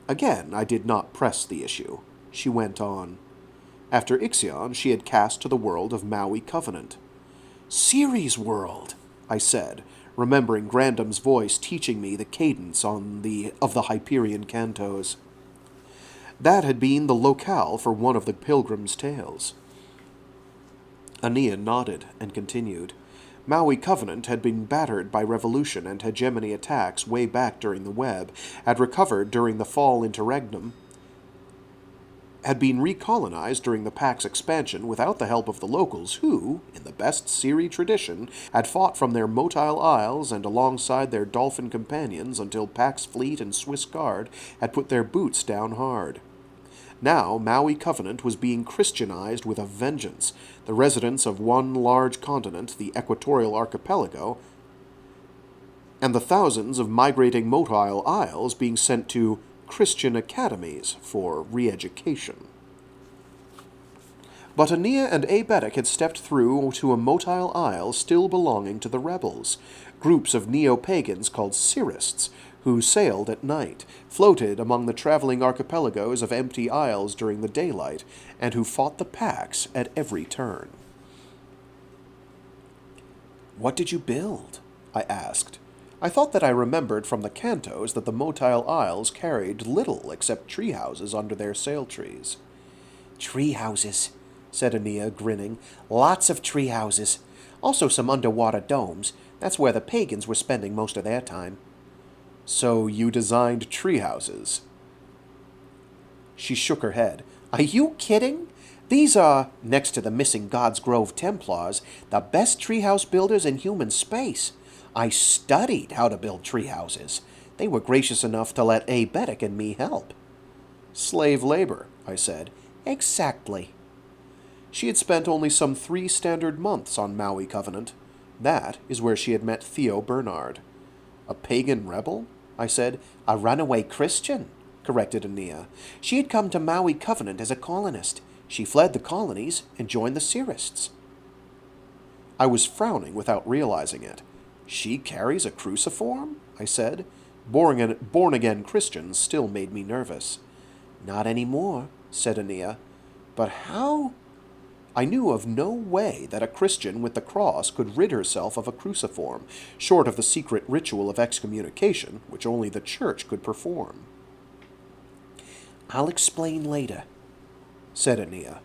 S2: Again, I did not press the issue. She went on. After Ixion, she had cast to the world of Maui Covenant. Ceres World, I said, remembering Grandam's voice teaching me the cadence of the Hyperion cantos. That had been the locale for one of the Pilgrim's Tales. Aenea nodded and continued. Maui Covenant had been battered by revolution and hegemony attacks way back during the Web, had recovered during the fall interregnum, had been recolonized during the Pax expansion without the help of the locals who, in the best Siri tradition, had fought from their motile isles and alongside their dolphin companions until Pax Fleet and Swiss Guard had put their boots down hard. Now Maui Covenant was being Christianized with a vengeance, the residents of one large continent, the Equatorial Archipelago, and the thousands of migrating motile isles being sent to Christian academies for re-education. But Aenea and Aebetic had stepped through to a motile isle still belonging to the rebels, groups of neo-pagans called Cirists, who sailed at night, floated among the traveling archipelagos of empty isles during the daylight, and who fought the Pax at every turn. "What did you build?" I asked. I thought that I remembered from the cantos that the motile isles carried little except tree houses under their sail trees.
S4: "Tree houses," said Aenea, grinning. "Lots of tree houses. Also some underwater domes. That's where the pagans were spending most of their time."
S2: "So you designed tree houses?"
S4: She shook her head. "Are you kidding? These are, next to the missing God's Grove Templars, the best treehouse builders in human space. I studied how to build tree houses. They were gracious enough to let Aebetic and me help."
S2: "Slave labor," I said.
S4: "Exactly."
S2: She had spent only some 3 standard months on Maui Covenant. That is where she had met Theo Bernard. "A pagan rebel?" I said.
S4: "A runaway Christian," corrected Aenea. "She had come to Maui Covenant as a colonist. She fled the colonies and joined the Cirists."
S2: I was frowning without realizing it. "She carries a cruciform?" I said. Born-again Christians still made me nervous.
S4: "Not anymore," said Aenea.
S2: "But how?" I knew of no way that a Christian with the cross could rid herself of a cruciform, short of the secret ritual of excommunication, which only the Church could perform.
S4: "I'll explain later," said Aenea.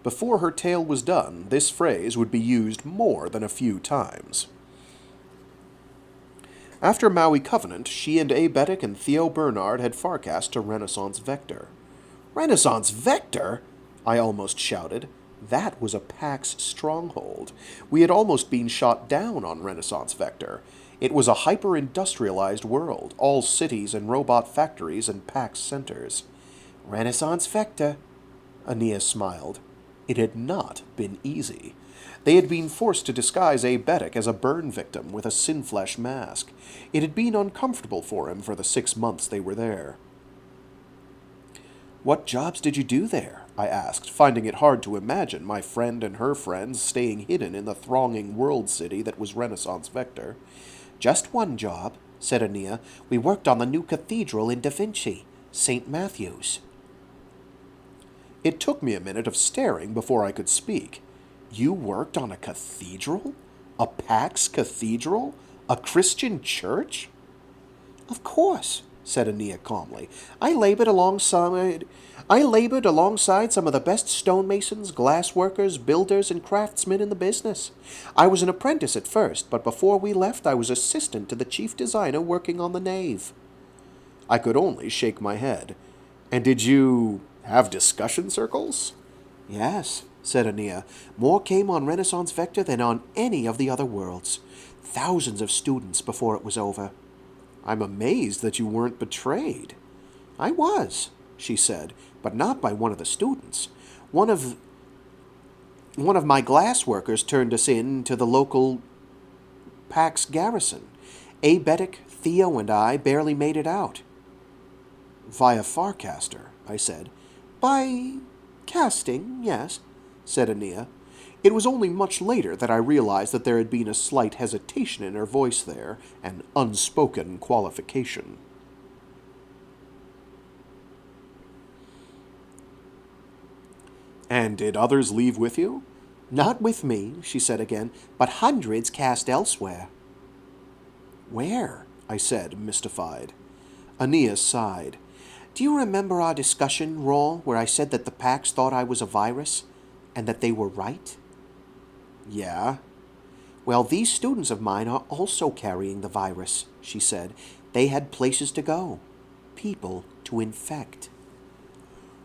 S2: Before her tale was done, this phrase would be used more than a few times. After Maui Covenant, she and Aebetic and Theo Bernard had farcast to Renaissance Vector. Renaissance Vector? I almost shouted. That was a Pax stronghold. We had almost been shot down on Renaissance Vector. It was a hyper-industrialized world, all cities and robot factories and Pax centers. Renaissance Vector, Aenea smiled. It had not been easy. They had been forced to disguise Aebetic as a burn victim with a Sinflesh mask. It had been uncomfortable for him for the 6 months they were there. "What jobs did you do there?" I asked, finding it hard to imagine my friend and her friends staying hidden in the thronging world city that was Renaissance Vector. "Just one job," said Aenea. "We worked on the new cathedral in Da Vinci, St. Matthew's." It took me a minute of staring before I could speak. You worked on a cathedral? A Pax cathedral? A Christian church? "Of course," said Aenea calmly. I labored alongside some of the best stonemasons, glassworkers, builders, and craftsmen in the business. I was an apprentice at first, but before we left I was assistant to the chief designer working on the nave." I could only shake my head. "And did you have discussion circles?" "Yes," said Aenea. "More came on Renaissance Vector than on any of the other worlds. Thousands of students before it was over." "I'm amazed that you weren't betrayed." "I was," she said, "but not by one of the students. One of my glass workers turned us in to the local Pax garrison. Aebetic, Theo, and I barely made it out." "Via Farcaster," I said. "By casting, yes," said Aenea. It was only much later that I realized that there had been a slight hesitation in her voice there, an unspoken qualification. "And did others leave with you?" "Not with me," she said again, "but hundreds cast elsewhere." "Where?" I said, mystified. Aenea sighed. "Do you remember our discussion, Raul, where I said that the Pax thought I was a virus, and that they were right?" "Yeah." "Well, these students of mine are also carrying the virus," she said. "They had places to go, people to infect."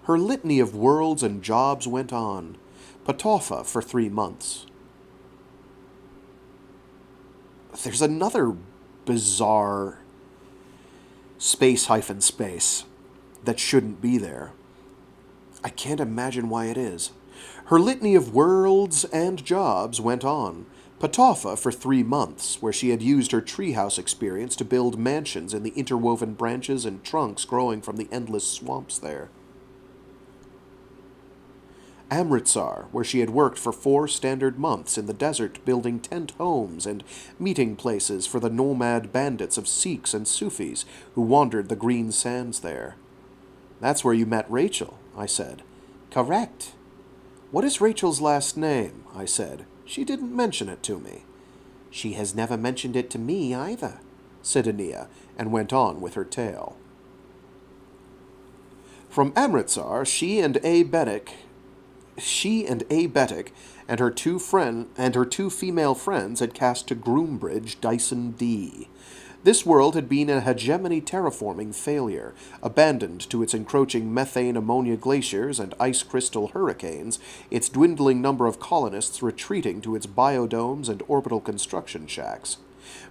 S2: Her litany of worlds and jobs went on. Patofa for 3 months. There's another bizarre space that shouldn't be there. I can't imagine why it is. Her litany of worlds and jobs went on. Patofa for 3 months, where she had used her treehouse experience to build mansions in the interwoven branches and trunks growing from the endless swamps there. Amritsar, where she had worked for 4 standard months in the desert building tent homes and meeting places for the nomad bandits of Sikhs and Sufis who wandered the green sands there. "That's where you met Rachel," I said. "Correct." "What is Rachel's last name?" I said. "She didn't mention it to me." "She has never mentioned it to me either," said Aenea, and went on with her tale. From Amritsar, she and Aebetic and her two female friends had cast to Groombridge Dyson D. This world had been a hegemony terraforming failure, abandoned to its encroaching methane-ammonia glaciers and ice crystal hurricanes, its dwindling number of colonists retreating to its biodomes and orbital construction shacks.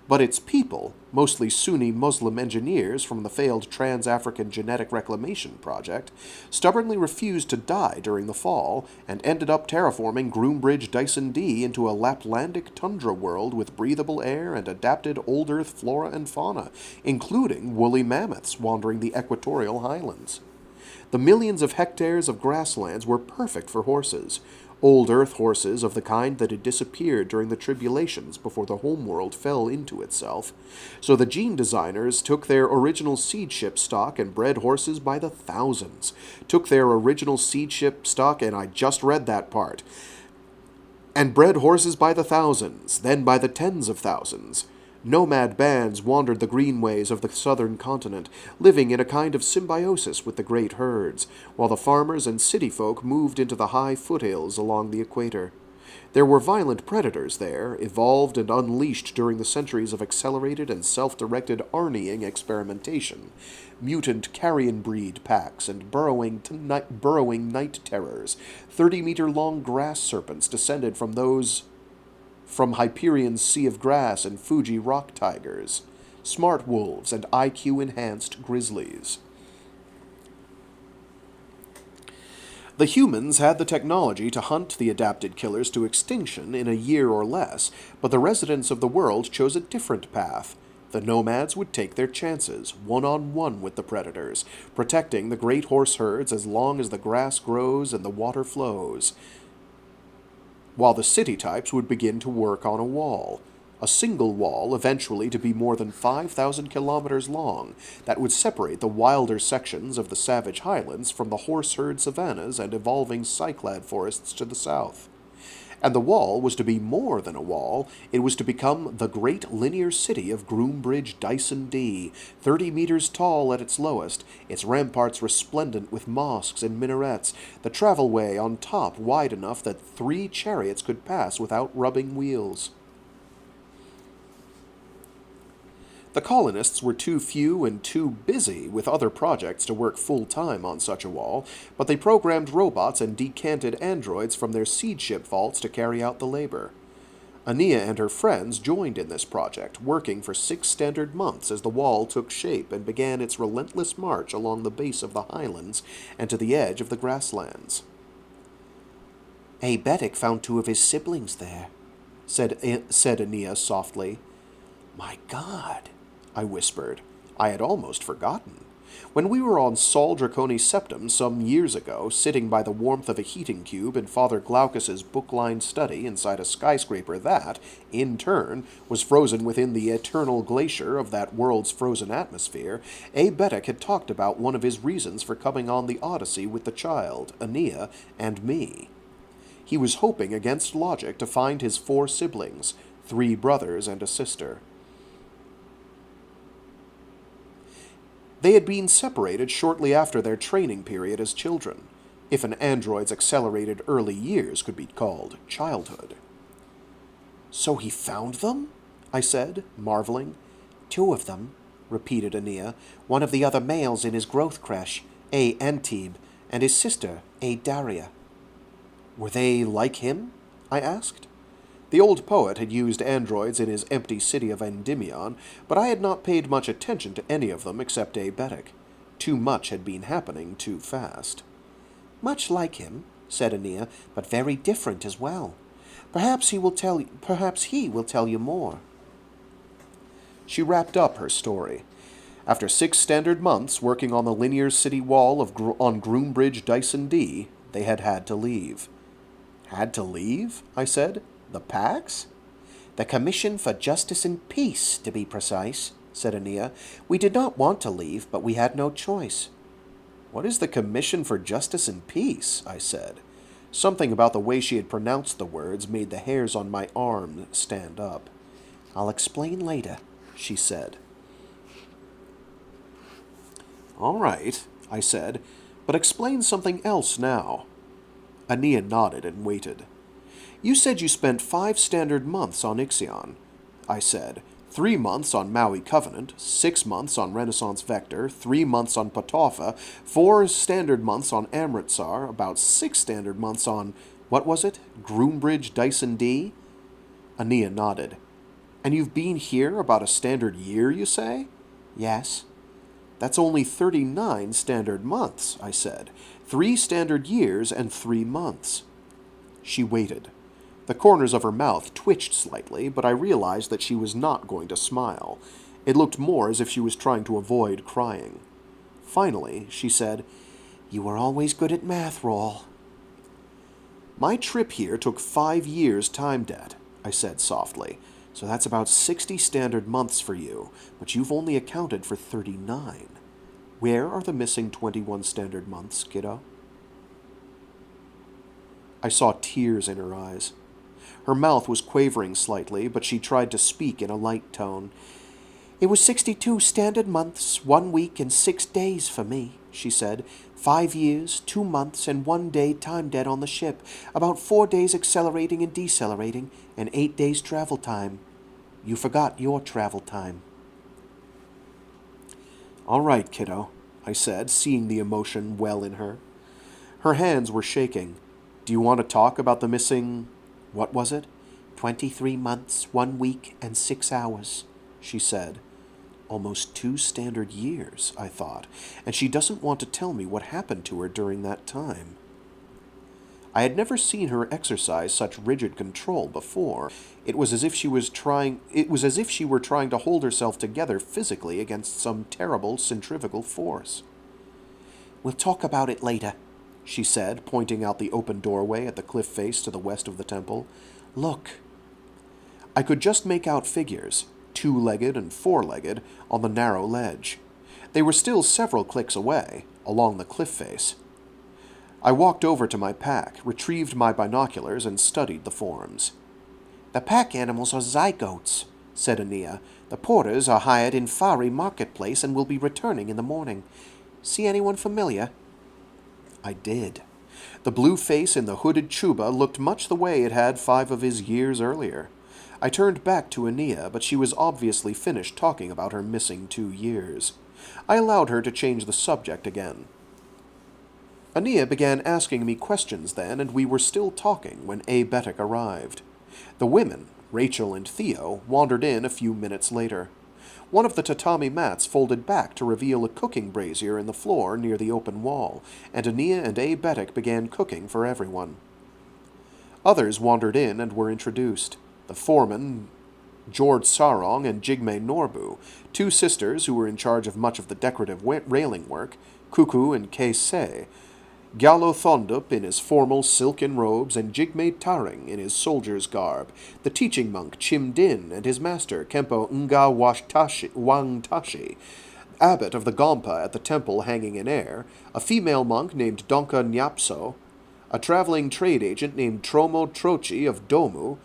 S2: But its people, mostly Sunni Muslim engineers from the failed Trans-African Genetic Reclamation Project, stubbornly refused to die during the fall and ended up terraforming Groombridge Dyson D into a Laplandic tundra world with breathable air and adapted old Earth flora and fauna, including woolly mammoths wandering the equatorial highlands. The millions of hectares of grasslands were perfect for horses, old Earth horses of the kind that had disappeared during the tribulations before the homeworld fell into itself. So the gene designers took their original seed ship stock and bred horses by the thousands. And I just read that part. And bred horses by the thousands, then by the tens of thousands. Nomad bands wandered the greenways of the southern continent, living in a kind of symbiosis with the great herds, while the farmers and city folk moved into the high foothills along the equator. There were violent predators there, evolved and unleashed during the centuries of accelerated and self-directed Arnieing experimentation, mutant carrion breed packs and burrowing night terrors, 30-meter-long grass serpents descended from Hyperion's Sea of Grass and Fuji rock tigers, smart wolves and IQ-enhanced grizzlies. The humans had the technology to hunt the adapted killers to extinction in a year or less, but the residents of the world chose a different path. The nomads would take their chances, one-on-one with the predators, protecting the great horse herds as long as the grass grows and the water flows, while the city types would begin to work on a wall. A single wall, eventually to be more than 5,000 kilometers long, that would separate the wilder sections of the savage highlands from the horse-herd savannas and evolving cyclad forests to the south. And the wall was to be more than a wall. It was to become the great linear city of Groombridge Dyson D, 30 meters tall at its lowest, its ramparts resplendent with mosques and minarets, the travelway on top wide enough that 3 chariots could pass without rubbing wheels. The colonists were too few and too busy with other projects to work full-time on such a wall, but they programmed robots and decanted androids from their seed ship vaults to carry out the labor. Aenea and her friends joined in this project, working for 6 standard months as the wall took shape and began its relentless march along the base of the highlands and to the edge of the grasslands.
S4: Albedo found 2 of his siblings there, said Aenea softly.
S2: My God, I whispered. I had almost forgotten. When we were on Sol Draconi Septum some years ago, sitting by the warmth of a heating cube in Father Glaucus's book-lined study inside a skyscraper that, in turn, was frozen within the eternal glacier of that world's frozen atmosphere, Albedo had talked about one of his reasons for coming on the Odyssey with the child, Aenea, and me. He was hoping against logic to find his 4 siblings, 3 brothers and a sister. They had been separated shortly after their training period as children, if an android's accelerated early years could be called childhood. "So he found them?" I said, marveling.
S4: "2 of them," repeated Aenea, "one of the other males in his growth creche, A. Antib, and his sister, A. Daria."
S2: "Were they like him?" I asked. The old poet had used androids in his empty city of Endymion, but I had not paid much attention to any of them except Albedo. Too much had been happening too fast.
S4: "Much like him," said Aenea, "but very different as well. Perhaps he will tell you more."
S2: She wrapped up her story. After 6 standard months working on the linear city wall on Groombridge Dyson D, they had to leave. "Had to leave?" I said. "The packs?"
S4: "The Commission for Justice and Peace, to be precise," said Aenea. "We did not want to leave, but we had no choice."
S2: "What is the Commission for Justice and Peace?" I said. Something about the way she had pronounced the words made the hairs on my arm stand up.
S4: "I'll explain later," she said.
S2: "All right," I said, "but explain something else now." Aenea nodded and waited. "You said you spent 5 standard months on Ixion," I said. 3 months on Maui Covenant, 6 months on Renaissance Vector, 3 months on Patofa, 4 standard months on Amritsar, about 6 standard months on, what was it, Groombridge Dyson D? Aenea nodded. "And you've been here about a standard year, you say?"
S4: "Yes."
S2: "That's only 39 standard months," I said. 3 standard years and 3 months. She waited. The corners of her mouth twitched slightly, but I realized that she was not going to smile. It looked more as if she was trying to avoid crying. Finally, she said,
S4: "You were always good at math, Raul."
S2: "My trip here took 5 years time debt," I said softly. "So that's about 60 standard months for you, but you've only accounted for 39. Where are the missing 21 standard months, kiddo?" I saw tears in her eyes. Her mouth was quavering slightly, but she tried to speak in a light tone.
S4: It was 62 standard months, 1 week, and 6 days for me, she said. 5 years, 2 months, and 1 day time dead on the ship. About 4 days accelerating and decelerating, and 8 days travel time. You forgot your travel time.
S2: All right, kiddo, I said, seeing the emotion well in her. Her hands were shaking. Do you want to talk about the missing... what was it?
S4: 23 months, 1 week, and 6 hours, she said.
S2: Almost 2 standard years, I thought, and she doesn't want to tell me what happened to her during that time. I had never seen her exercise such rigid control before. It was as if she were trying to hold herself together physically against some terrible centrifugal force.
S4: We'll talk about it later,
S2: she said, pointing out the open doorway at the cliff face to the west of the temple.
S4: Look.
S2: I could just make out figures, 2-legged and 4-legged, on the narrow ledge. They were still several clicks away, along the cliff face. I walked over to my pack, retrieved my binoculars, and studied the forms.
S4: The pack animals are zygotes, said Aenea. The porters are hired in Fari marketplace and will be returning in the morning. See anyone familiar?
S2: I did. The blue face in the hooded chuba looked much the way it had 5 of his years earlier. I turned back to Aenea, but she was obviously finished talking about her missing 2 years. I allowed her to change the subject again. Aenea began asking me questions then, and we were still talking when Aebetic arrived. The women, Rachel and Theo, wandered in a few minutes later. One of the tatami mats folded back to reveal a cooking brazier in the floor near the open wall, and Aenea and Aebetic began cooking for everyone. Others wandered in and were introduced. The foreman, George Sarong and Jigme Norbu, 2 sisters who were in charge of much of the decorative railing work, Kuku and Keisei, Gyalo Thondup in his formal silken robes, and Jigme Taring in his soldier's garb, the teaching monk Chim Din and his master Kempo Nga Wangtashi, abbot of the Gompa at the temple hanging in air, a female monk named Donka Nyapso, a traveling trade agent named Tromo Trochi of Domu,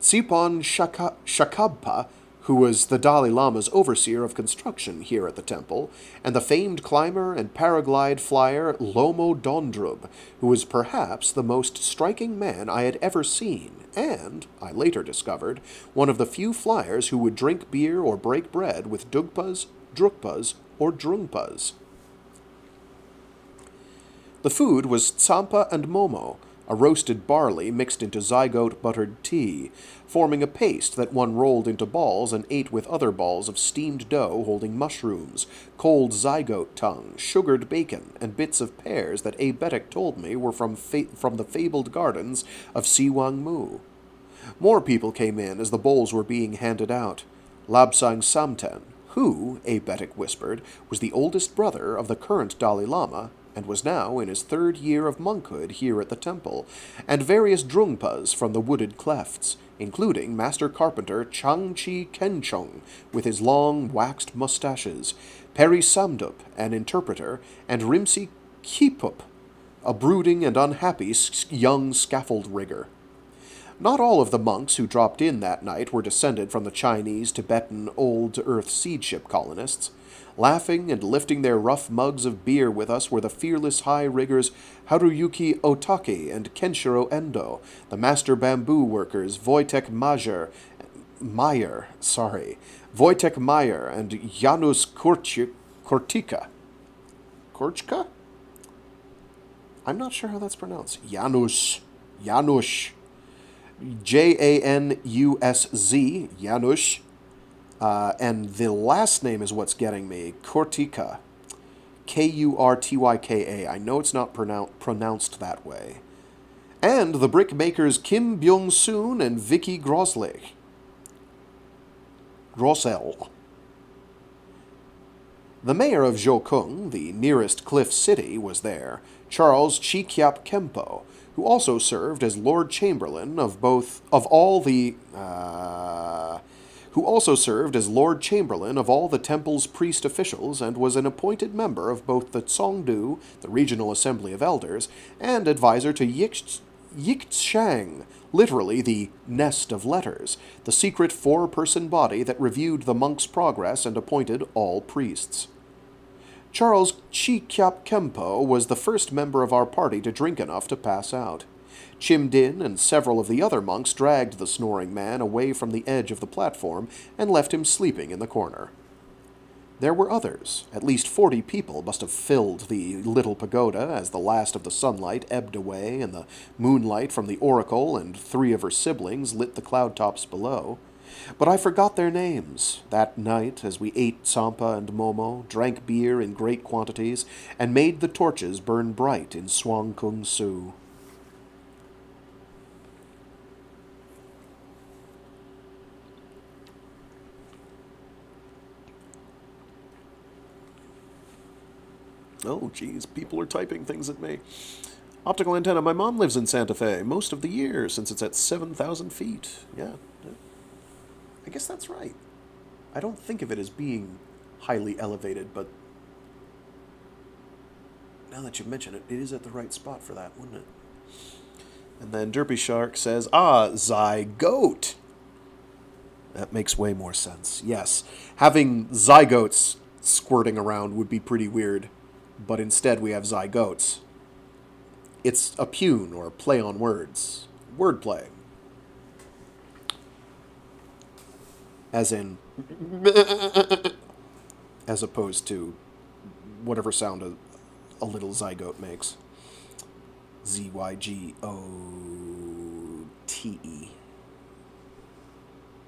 S2: Tsipon Shakabpa, who was the Dalai Lama's overseer of construction here at the temple, and the famed climber and paraglide flyer Lomo Dondrub, who was perhaps the most striking man I had ever seen, and, I later discovered, one of the few flyers who would drink beer or break bread with Dugpas, Drukpas, or Drungpas. The food was tsampa and momo, a roasted barley mixed into zygote buttered tea, forming a paste that one rolled into balls and ate with other balls of steamed dough holding mushrooms, cold zygote tongue, sugared bacon, and bits of pears that Aebetic told me were from the fabled gardens of Siwang Mu. More people came in as the bowls were being handed out. Labsang Samten, who, Aebetic whispered, was the oldest brother of the current Dalai Lama, and was now in his 3rd year of monkhood here at the temple, and various drungpas from the wooded clefts, including Master Carpenter Changchi Kenchong, with his long, waxed mustaches, Peri Samdup, an interpreter, and Rimsi Kipup, a brooding and unhappy young scaffold rigger. Not all of the monks who dropped in that night were descended from the Chinese, Tibetan, old-to-earth seed ship colonists. Laughing and lifting their rough mugs of beer with us were the fearless high riggers Haruyuki Otake and Kenshiro Endo, the master bamboo workers Wojtek Meyer and Janusz Kortika. Korchka? I'm not sure how that's pronounced. Janusz. Janusz, Janusz. And the last name is what's getting me, Kortika. Kurtyka. I know it's not pronounced that way. And the brickmakers Kim Byung-soon and Vicky Grossel. The mayor of Zhokung, the nearest cliff city, was there, Charles Chikyap Kempo, who also served as Lord Chamberlain of all the temple's priest officials and was an appointed member of both the Tsongdu, the Regional Assembly of Elders, and advisor to Yichang, literally the nest of letters, the secret 4-person body that reviewed the monk's progress and appointed all priests. Charles Chi Kyap Kempo was the first member of our party to drink enough to pass out. Chim Din and several of the other monks dragged the snoring man away from the edge of the platform and left him sleeping in the corner. There were others. At least 40 people must have filled the little pagoda as the last of the sunlight ebbed away and the moonlight from the oracle and 3 of her siblings lit the cloud tops below. But I forgot their names that night as we ate Sampa and Momo, drank beer in great quantities, and made the torches burn bright in Swang Kung Su. Oh, geez, people are typing things at me. Optical antenna. My mom lives in Santa Fe most of the year since it's at 7,000 feet. Yeah. I guess that's right. I don't think of it as being highly elevated, but now that you mention it, it is at the right spot for that, wouldn't it? And then Derpy Shark says, zygote. That makes way more sense. Yes, having zygotes squirting around would be pretty weird, but instead we have zygotes. It's a pun or play on words. Wordplay. As in, as opposed to whatever sound a little zygote makes. Zygote.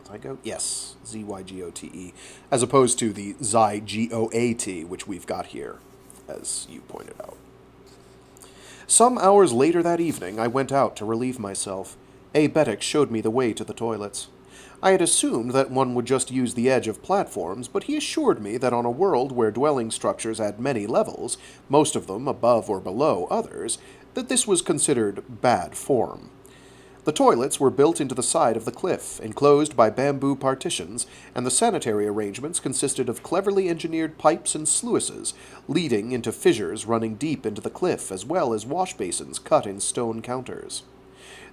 S2: Zygote? Yes, Zygote. As opposed to the Zygoat, which we've got here, as you pointed out. Some hours later that evening, I went out to relieve myself. Aebetic showed me the way to the toilets. I had assumed that one would just use the edge of platforms, but he assured me that on a world where dwelling structures had many levels, most of them above or below others, that this was considered bad form. The toilets were built into the side of the cliff, enclosed by bamboo partitions, and the sanitary arrangements consisted of cleverly engineered pipes and sluices, leading into fissures running deep into the cliff, as well as wash basins cut in stone counters.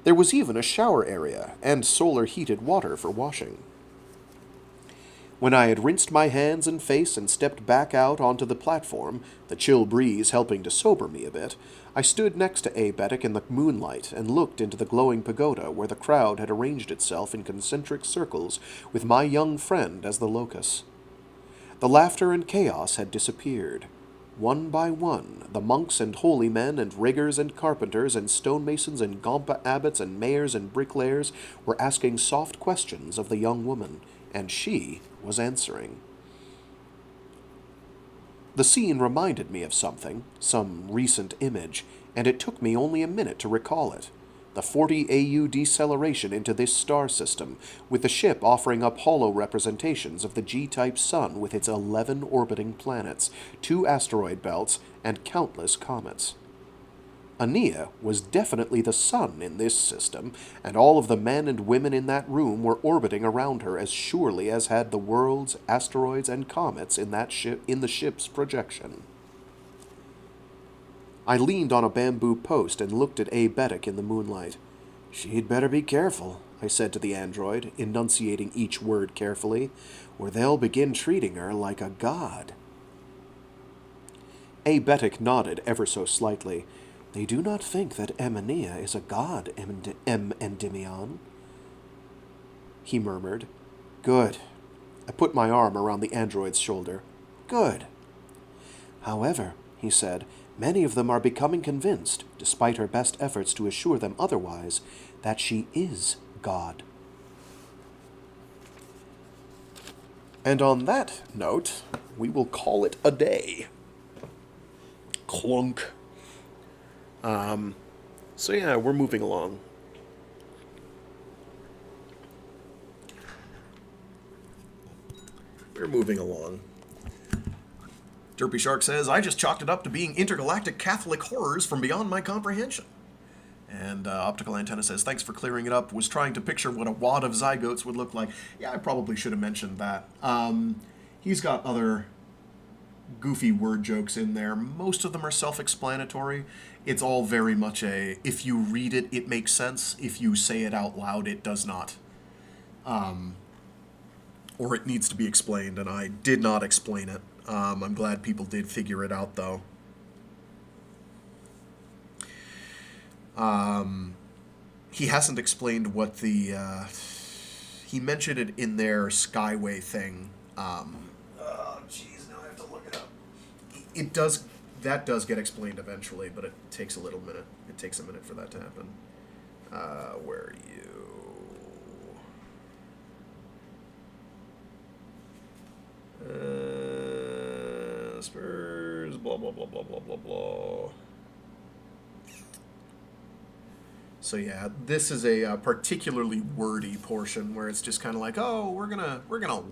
S2: There was even a shower area, and solar-heated water for washing. When I had rinsed my hands and face and stepped back out onto the platform, the chill breeze helping to sober me a bit, I stood next to Aebetic in the moonlight and looked into the glowing pagoda where the crowd had arranged itself in concentric circles with my young friend as the locus. The laughter and chaos had disappeared. One by one, the monks and holy men and riggers and carpenters and stonemasons and Gompa abbots and mayors and bricklayers were asking soft questions of the young woman, and she was answering. The scene reminded me of something, some recent image, and it took me only a minute to recall it. The 40 AU deceleration into this star system, with the ship offering up hollow representations of the G-type sun with its 11 orbiting planets, 2 asteroid belts, and countless comets. Aenea was definitely the sun in this system, and all of the men and women in that room were orbiting around her as surely as had the worlds, asteroids, and comets in the ship's projection. I leaned on a bamboo post and looked at Aebetic in the moonlight. "She'd better be careful," I said to the android, enunciating each word carefully, "or they'll begin treating her like a god." Aebetic nodded ever so slightly. "They do not think that Aenea is a god, Endymion," he murmured. "Good." I put my arm around the android's shoulder. "Good." "However," he said, "many of them are becoming convinced, despite her best efforts to assure them otherwise, that she is God." And on that note, we will call it a day. Clunk. So yeah, we're moving along. We're moving along.
S1: Derpy Shark says, I just chalked it up to being intergalactic Catholic horrors from beyond my comprehension. And Optical Antenna says, thanks for clearing it up. Was trying to picture what a wad of zygotes would look like. Yeah, I probably should have mentioned that. He's got other goofy word jokes in there. Most of them are self-explanatory. It's all very much a, if you read it, it makes sense. If you say it out loud, it does not. Or it needs to be explained, and I did not explain it. I'm glad people did figure it out, though. He hasn't explained what the... he mentioned it in their Skyway thing. Oh, jeez, now I have to look it up. It does... That does get explained eventually, but it takes a little minute. It takes a minute for that to happen. Where are you? Spurs, blah, blah, blah, blah, blah, blah, blah. So yeah, this is a particularly wordy portion where it's just kind of like, oh, we're gonna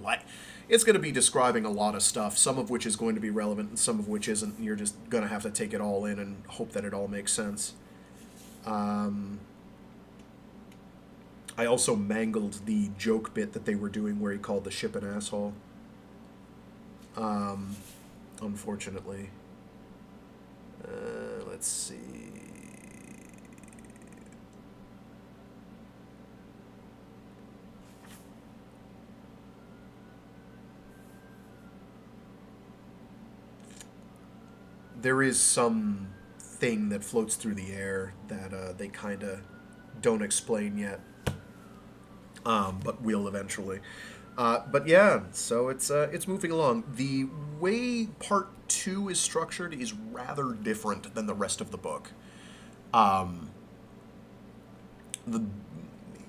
S1: let... It's going to be describing a lot of stuff, some of which is going to be relevant and some of which isn't. And you're just going to have to take it all in and hope that it all makes sense. I also mangled the joke bit that they were doing where he called the ship an asshole. Unfortunately. Let's see. There is some thing that floats through the air that they kind of don't explain yet, but will eventually. But yeah, so it's moving along. The way Part 2 is structured is rather different than the rest of the book.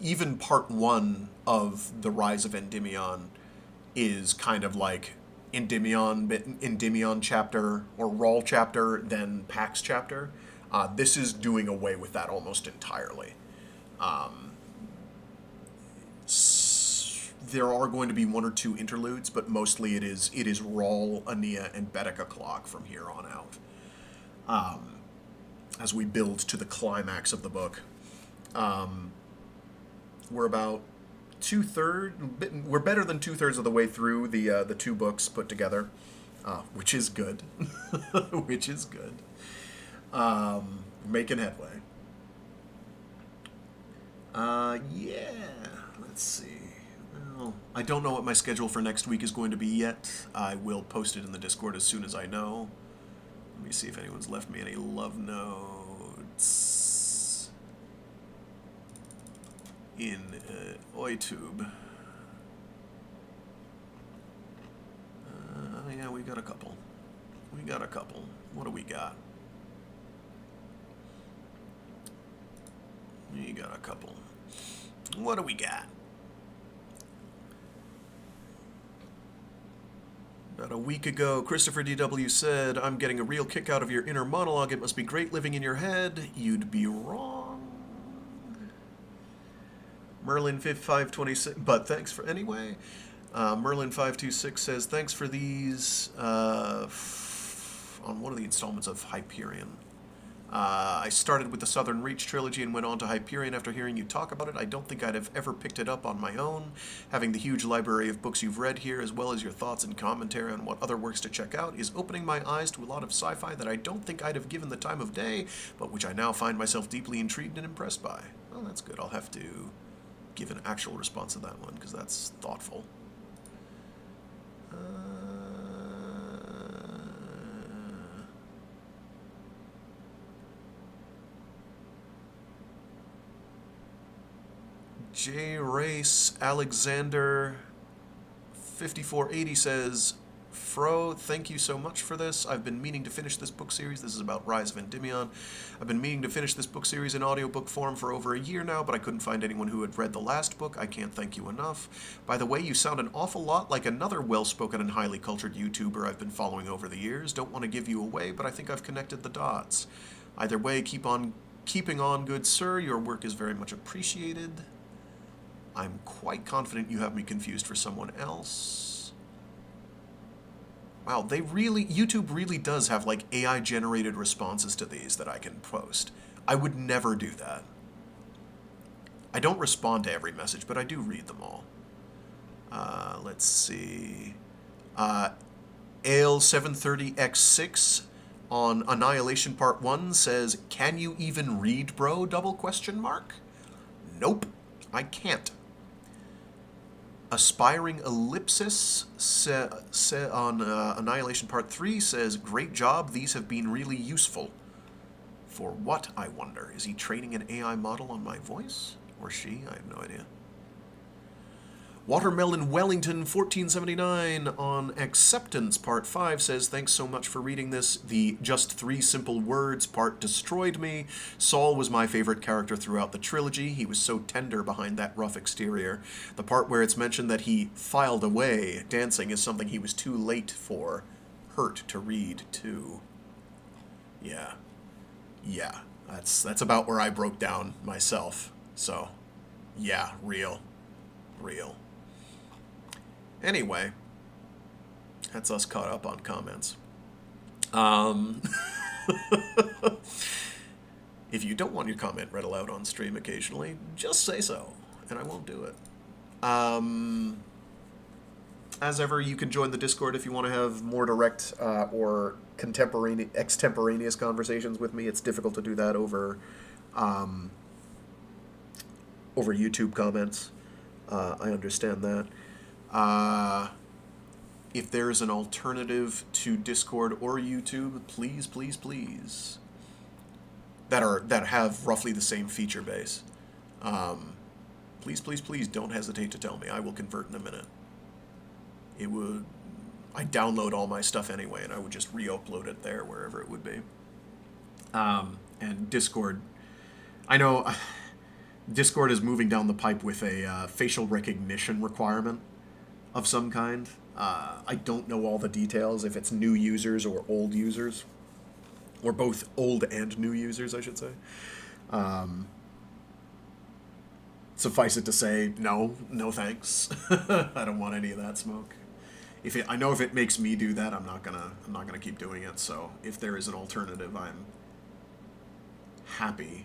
S1: Even Part 1 of the Rise of Endymion is kind of like Endymion chapter or Raul chapter, then Pax chapter. This is doing away with that almost entirely. There are going to be one or two interludes, but mostly it is Raul, Aenea, and Bedica clock from here on out. As we build to the climax of the book. We're about we're better than 2/3 of the way through the two books put together, which is good. Which is good. Making headway. Yeah, let's see. Well, I don't know what my schedule for next week is going to be yet. I will post it in the Discord as soon as I know. Let me see if anyone's left me any love notes in OiTube. Yeah, we got a couple. What do we got? We got a couple. What do we got? About a week ago, Christopher DW said, I'm getting a real kick out of your inner monologue. It must be great living in your head. You'd be wrong. Merlin526, but thanks for anyway. Merlin526 says, thanks for these on one of the installments of Hyperion. I started with the Southern Reach trilogy and went on to Hyperion after hearing you talk about it. I don't think I'd have ever picked it up on my own. Having the huge library of books you've read here, as well as your thoughts and commentary on what other works to check out, is opening my eyes to a lot of sci-fi that I don't think I'd have given the time of day, but which I now find myself deeply intrigued and impressed by. Well, that's good. I'll have to give an actual response to that one, because that's thoughtful. J. Race Alexander 5480 says, Fro, thank you so much for this. I've been meaning to finish this book series. This is about Rise of Endymion. I've been meaning to finish this book series in audiobook form for over a year now, but I couldn't find anyone who had read the last book. I can't thank you enough. By the way, you sound an awful lot like another well-spoken and highly cultured YouTuber I've been following over the years. Don't want to give you away, but I think I've connected the dots. Either way, keeping on, good sir. Your work is very much appreciated. I'm quite confident you have me confused for someone else. Wow, YouTube really does have like AI-generated responses to these that I can post. I would never do that. I don't respond to every message, but I do read them all. Let's see. Ale730X6 on Annihilation Part 1 says, "Can you even read, bro? ? Nope, I can't. Aspiring Ellipsis on Annihilation Part 3 says, "Great job, these have been really useful." For what, I wonder? Is he training an AI model on my voice? Or she? I have no idea. Watermelon Wellington 1479 on Acceptance Part 5 says, "Thanks so much for reading this. The just 3 simple words part destroyed me. Saul was my favorite character throughout the trilogy. He was so tender behind that rough exterior. The part where it's mentioned that he filed away dancing is something he was too late for. Hurt to read, too." Yeah. That's about where I broke down myself. So, yeah, real. Anyway, that's us caught up on comments. If you don't want your comment read aloud on stream occasionally, just say so, and I won't do it. As ever, you can join the Discord if you want to have more direct or extemporaneous conversations with me. It's difficult to do that over YouTube comments. I understand that. If there is an alternative to Discord or YouTube, please, that have roughly the same feature base, please don't hesitate to tell me. I will convert in a minute. I download all my stuff anyway, and I would just re-upload it there, wherever it would be. And Discord, I know Discord is moving down the pipe with a facial recognition requirement of some kind. I don't know all the details, if it's new users or old users, or both old and new users, I should say. Suffice it to say, no thanks. I don't want any of that smoke. I know if it makes me do that, I'm not gonna keep doing it. So if there is an alternative, I'm happy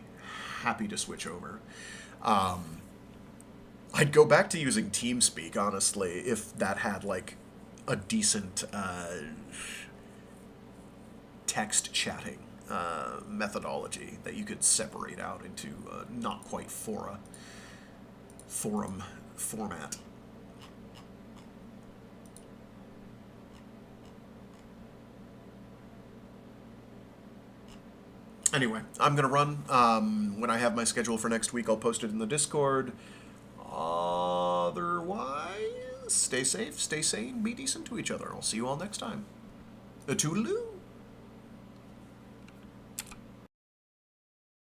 S1: to switch over. I'd go back to using TeamSpeak, honestly, if that had like a decent text chatting methodology that you could separate out into not quite forum format. Anyway, I'm going to run. When I have my schedule for next week, I'll post it in the Discord. Otherwise, stay safe, stay sane, be decent to each other. I'll see you all next time. A toodaloo.